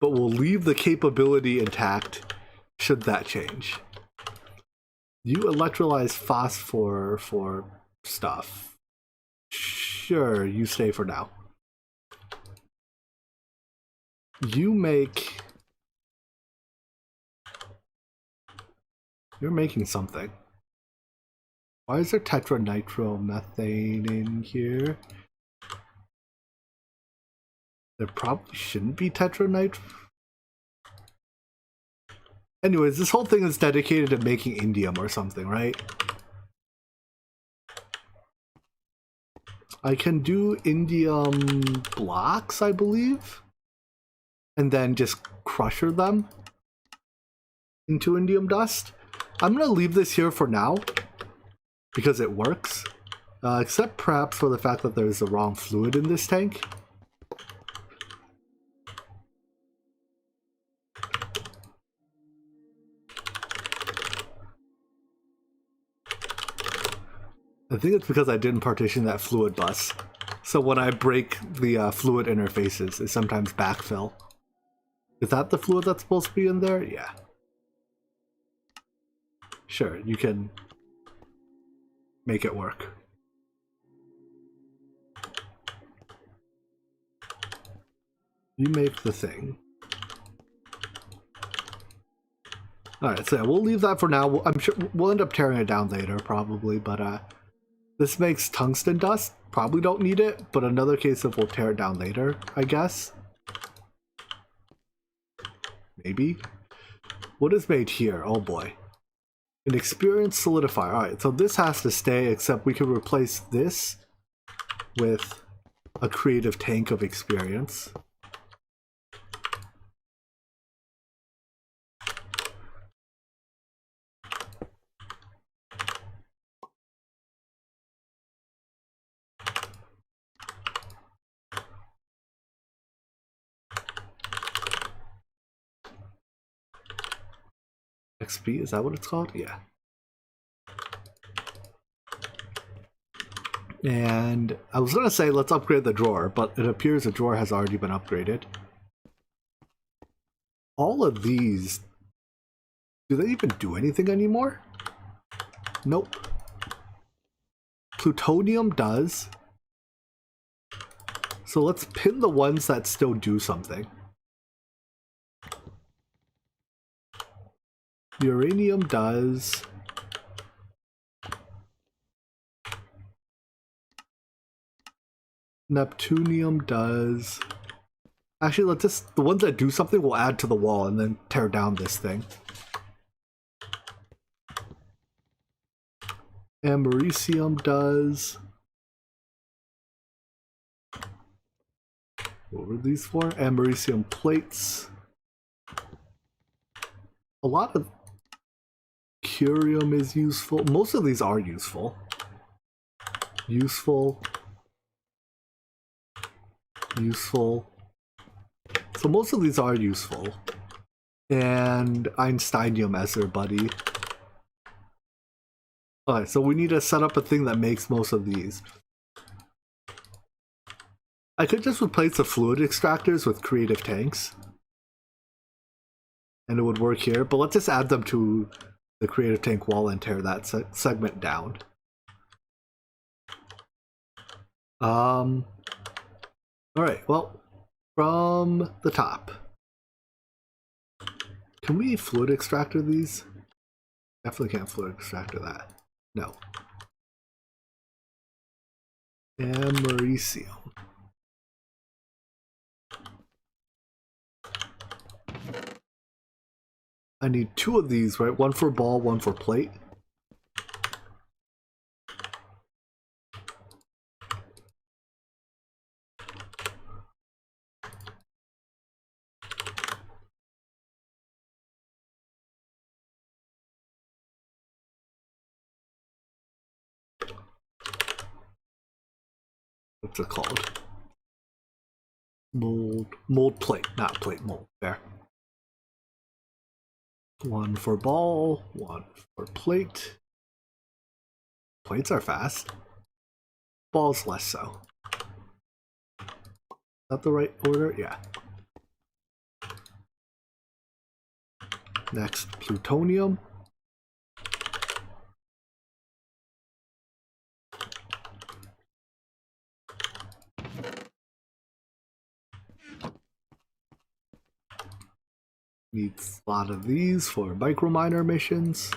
But we'll leave the capability intact should that change. You electrolyze phosphor for stuff. Sure, you stay for now. You make... You're making something. Why is there tetranitromethane in here? There probably shouldn't be tetranitro. Anyways, this whole thing is dedicated to making indium or something, right? I can do indium blocks, I believe, and then just crusher them into indium dust. I'm gonna leave this here for now because it works, except perhaps for the fact that there's the wrong fluid in this tank. I think it's because I didn't partition that fluid bus. So when I break the fluid interfaces, it sometimes backfill. Is that the fluid that's supposed to be in there? Yeah. Sure, you can make it work. You make the thing. Alright, so yeah, we'll leave that for now. I'm sure we'll end up tearing it down later, probably, but this makes tungsten dust. Probably don't need it, but another case of we'll tear it down later, I guess. Maybe. What is made here? Oh boy. An experienced solidifier. Alright, so this has to stay, except we can replace this with a creative tank of experience. XP, is that what it's called? Yeah. And I was gonna say let's upgrade the drawer, but it appears the drawer has already been upgraded. All of these, do they even do anything anymore? Nope. Plutonium does. So let's pin the ones that still do something. Uranium does. Neptunium does. Actually, let's just, the ones that do something we'll add to the wall and then tear down this thing. Americium does. What were these for? Americium plates. A lot of curium is useful. Most of these are useful. Useful. So most of these are useful. And Einsteinium as their buddy. Alright, so we need to set up a thing that makes most of these. I could just replace the fluid extractors with creative tanks. And it would work here, but let's just add them to the creative tank wall and tear that segment down. Alright, well, from the top. Can we fluid extractor these? Definitely can't fluid extractor that. No. Americium. I need two of these, right? One for ball, one for plate. What's it called? Mold plate, not plate, mold. There. One for ball, one for plate. Plates are fast. Balls less so. Is that the right order? Yeah. Next, plutonium. Needs a lot of these for microminer missions.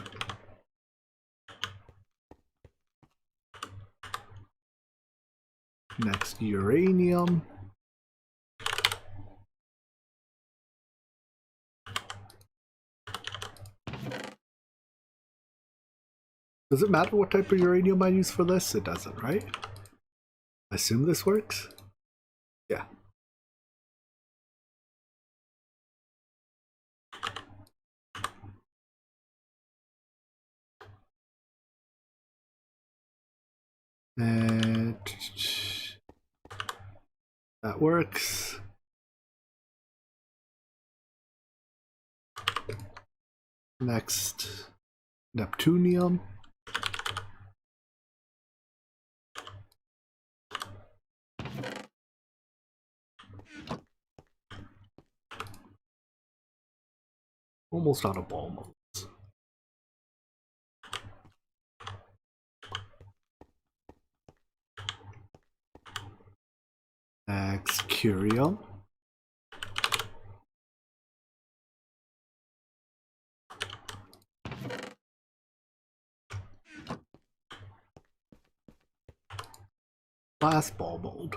Next, uranium. Does it matter what type of uranium I use for this? It doesn't, right? I assume this works? Yeah. And that works. Next, neptunium. Almost out of ball molds. Next, curium. Last ball mold.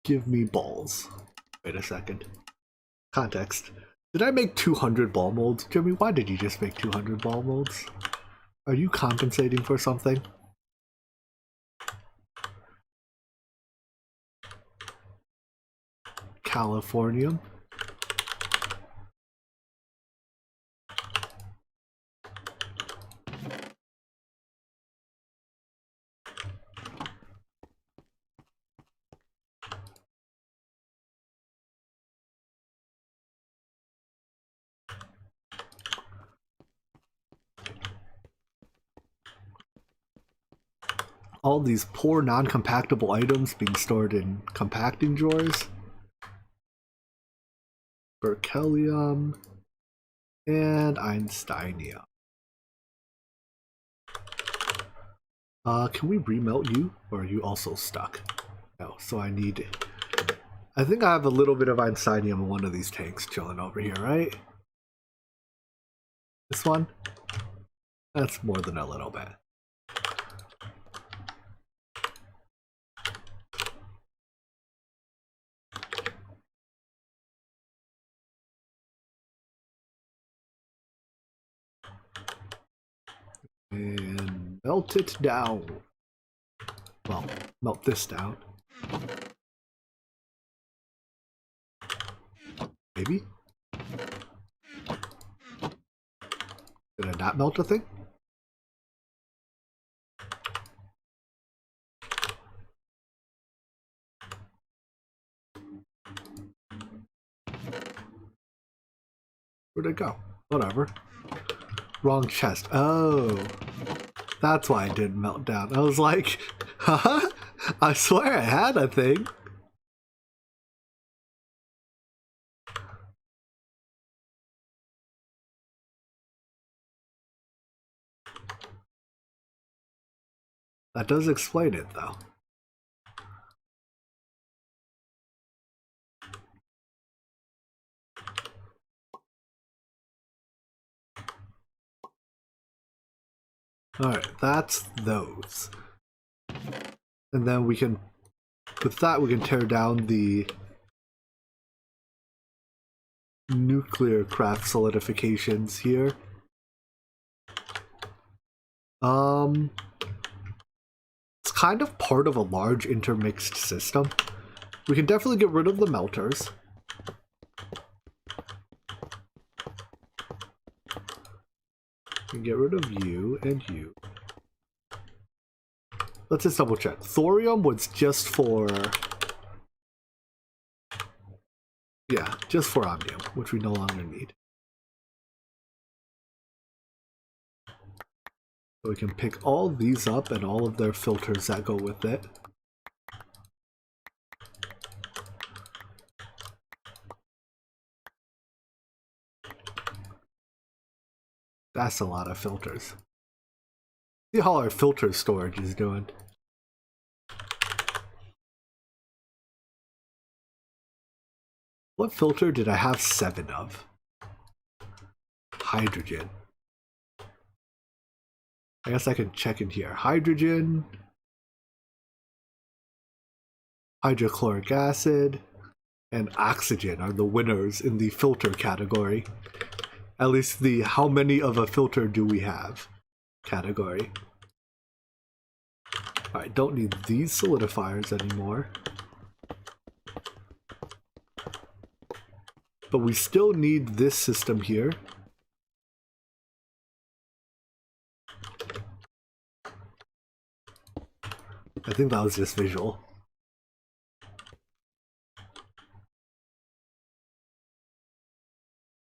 Give me balls. Wait a second. Context. Did I make 200 ball molds? Jimmy, why did you just make 200 ball molds? Are you compensating for something? Californium. All these poor non-compactable items being stored in compacting drawers. Berkelium and Einsteinium. Can we remelt you, or are you also stuck? No, so I need... I think I have a little bit of Einsteinium in one of these tanks chilling over here, right? This one? That's more than a little bit. And melt it down. Well, melt this down. Maybe? Did I not melt a thing? Where'd it go? Whatever. Wrong chest. Oh. That's why I didn't melt down. I was like, huh? I swear I had a thing. That does explain it, though. Alright, that's those. And then we can, with that, we can tear down the nuclear craft solidifications here. It's kind of part of a large intermixed system. We can definitely get rid of the melters. We can get rid of you and you. Let's just double check. Thorium was just for Yeah, just for Omnium, which we no longer need. So we can pick all these up and all of their filters that go with it. That's a lot of filters. See how our filter storage is doing. What filter did I have 7 of? Hydrogen. I guess I can check in here. Hydrogen, hydrochloric acid, and oxygen are the winners in the filter category. At least the how many of a filter do we have category. Alright, don't need these solidifiers anymore. But we still need this system here. I think that was just visual.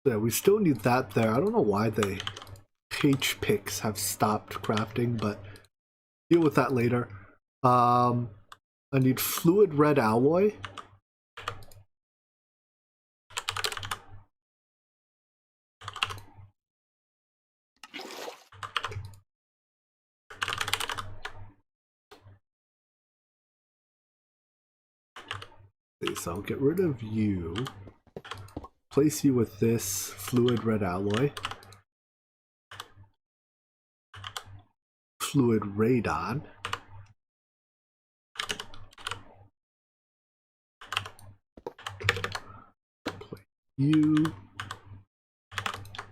Yeah, we still need that there. I don't know why the H picks have stopped crafting, but deal with that later. I need fluid red alloy. Okay, so I'll get rid of you. Place you with this fluid red alloy. Fluid radon. Place you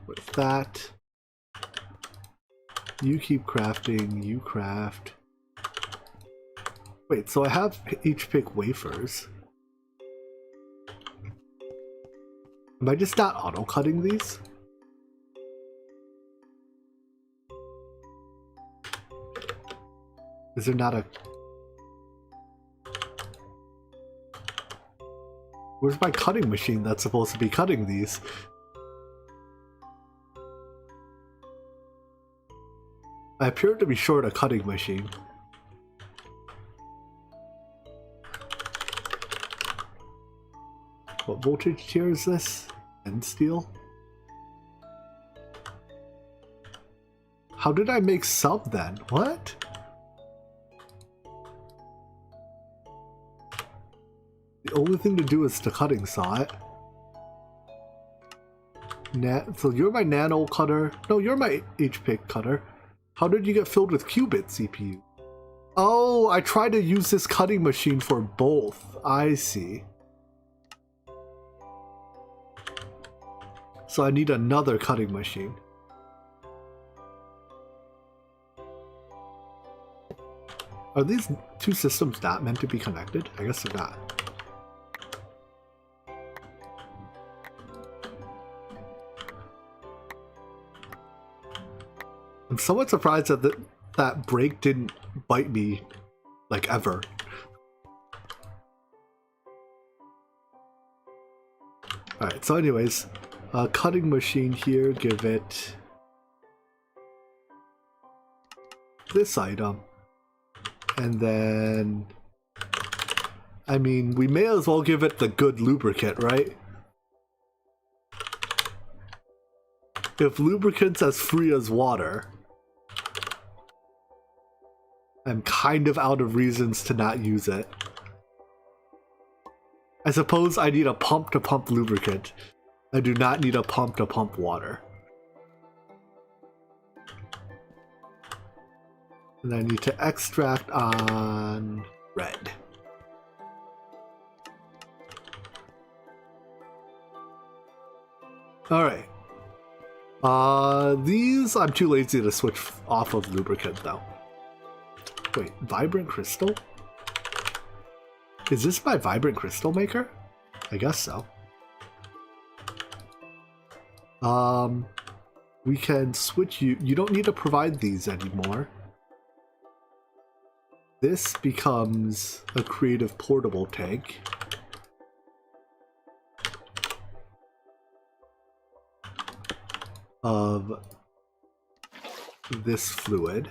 with that. You keep crafting, you craft. Wait, so I have each pick wafers. Am I just not auto-cutting these? Is there not a... Where's my cutting machine that's supposed to be cutting these? I appear to be short a cutting machine. What voltage tier is this? End steel? How did I make sub then? What? The only thing to do is the cutting saw it. So you're my nano cutter. No, you're my H-pick cutter. How did you get filled with qubit CPU? Oh, I tried to use this cutting machine for both. I see. So I need another cutting machine. Are these two systems not meant to be connected? I guess they're not. I'm somewhat surprised that that break didn't bite me, like, ever. Alright, so anyways, cutting machine here, give it this item. And then, I mean, we may as well give it the good lubricant, right? If lubricant's as free as water, I'm kind of out of reasons to not use it. I suppose I need a pump to pump lubricant. I do not need a pump to pump water. And I need to extract on red. Alright. These I'm too lazy to switch off of lubricant though. Wait, vibrant crystal? Is this my vibrant crystal maker? I guess so. We can switch you. You don't need to provide these anymore. This becomes a creative portable tank. of this fluid.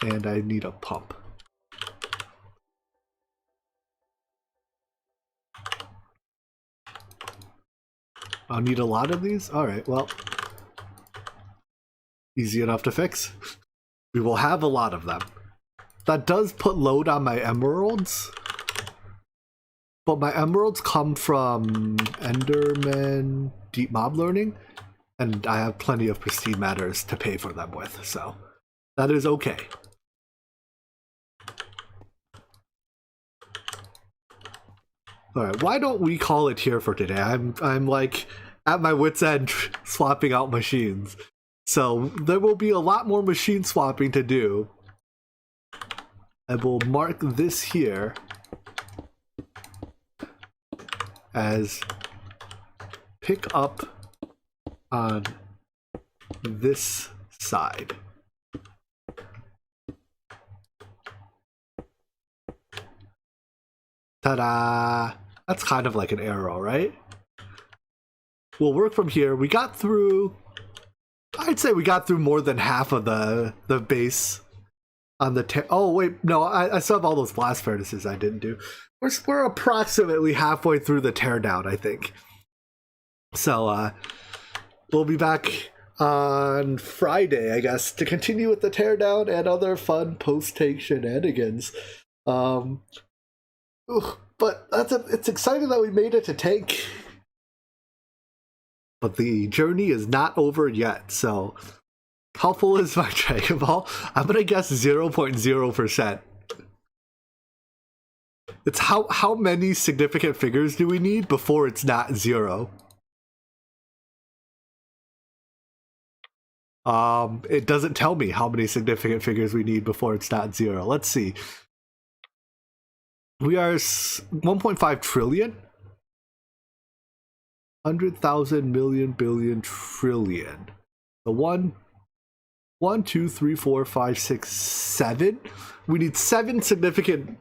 And I need a pump. I'll need a lot of these? Alright, well. Easy enough to fix. We will have a lot of them. That does put load on my emeralds. But my emeralds come from Enderman Deep Mob Learning. And I have plenty of pristine matters to pay for them with, so that is okay. Alright, why don't we call it here for today? I'm like at my wit's end swapping out machines. So there will be a lot more machine swapping to do. I will mark this here as pick up on this side. Ta-da! That's kind of like an arrow, right? We'll work from here. We got through, I'd say we got through more than half of the base on the oh wait, no, I still have all those blast furnaces I didn't do. We're approximately halfway through the teardown, I think. So we'll be back on Friday, I guess, to continue with the teardown and other fun post-take shenanigans. But it's exciting that we made it to tank. But the journey is not over yet, so how full is my Dragon Ball? I'm gonna guess 0.0%. It's how many significant figures do we need before it's not 0? It doesn't tell me how many significant figures we need before it's not 0. Let's see. We are 1.5 trillion? 100,000 million billion trillion. The 1, 2, 3, 4, 5, 6, 7. We need 7 significant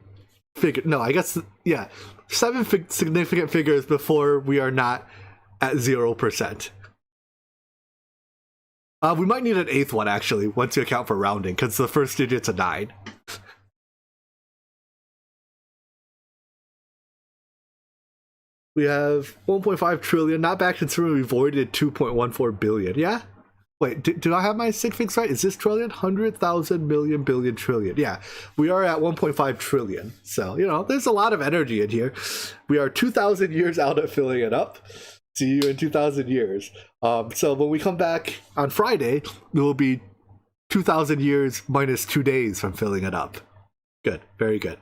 figures. No, I guess, yeah. 7 significant figures before we are not at 0%. We might need an 8th one, actually, once you account for rounding, because the first digit's a 9. We have 1.5 trillion, not back considering we voided 2.14 billion. Yeah? Wait, do I have my sig figs right? Is this trillion? 100,000 million billion trillion. Yeah, we are at 1.5 trillion. So, you know, there's a lot of energy in here. We are 2,000 years out at filling it up. See you in 2,000 years. So when we come back on Friday, it will be 2,000 years minus 2 days from filling it up. Good, very good.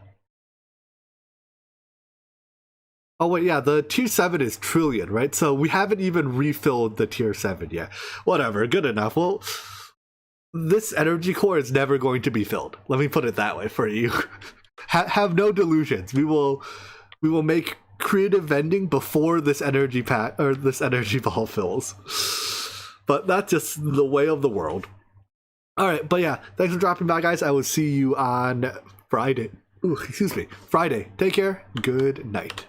Oh wait, yeah, the tier 7 is trillion, right? So we haven't even refilled the tier 7 yet. Whatever, good enough. Well, this energy core is never going to be filled. Let me put it that way for you. Have no delusions. We will make creative vending before this energy pack or this energy ball fills. But that's just the way of the world. All right, but yeah, thanks for dropping by, guys. I will see you on Friday. Ooh, excuse me, Friday. Take care. Good night.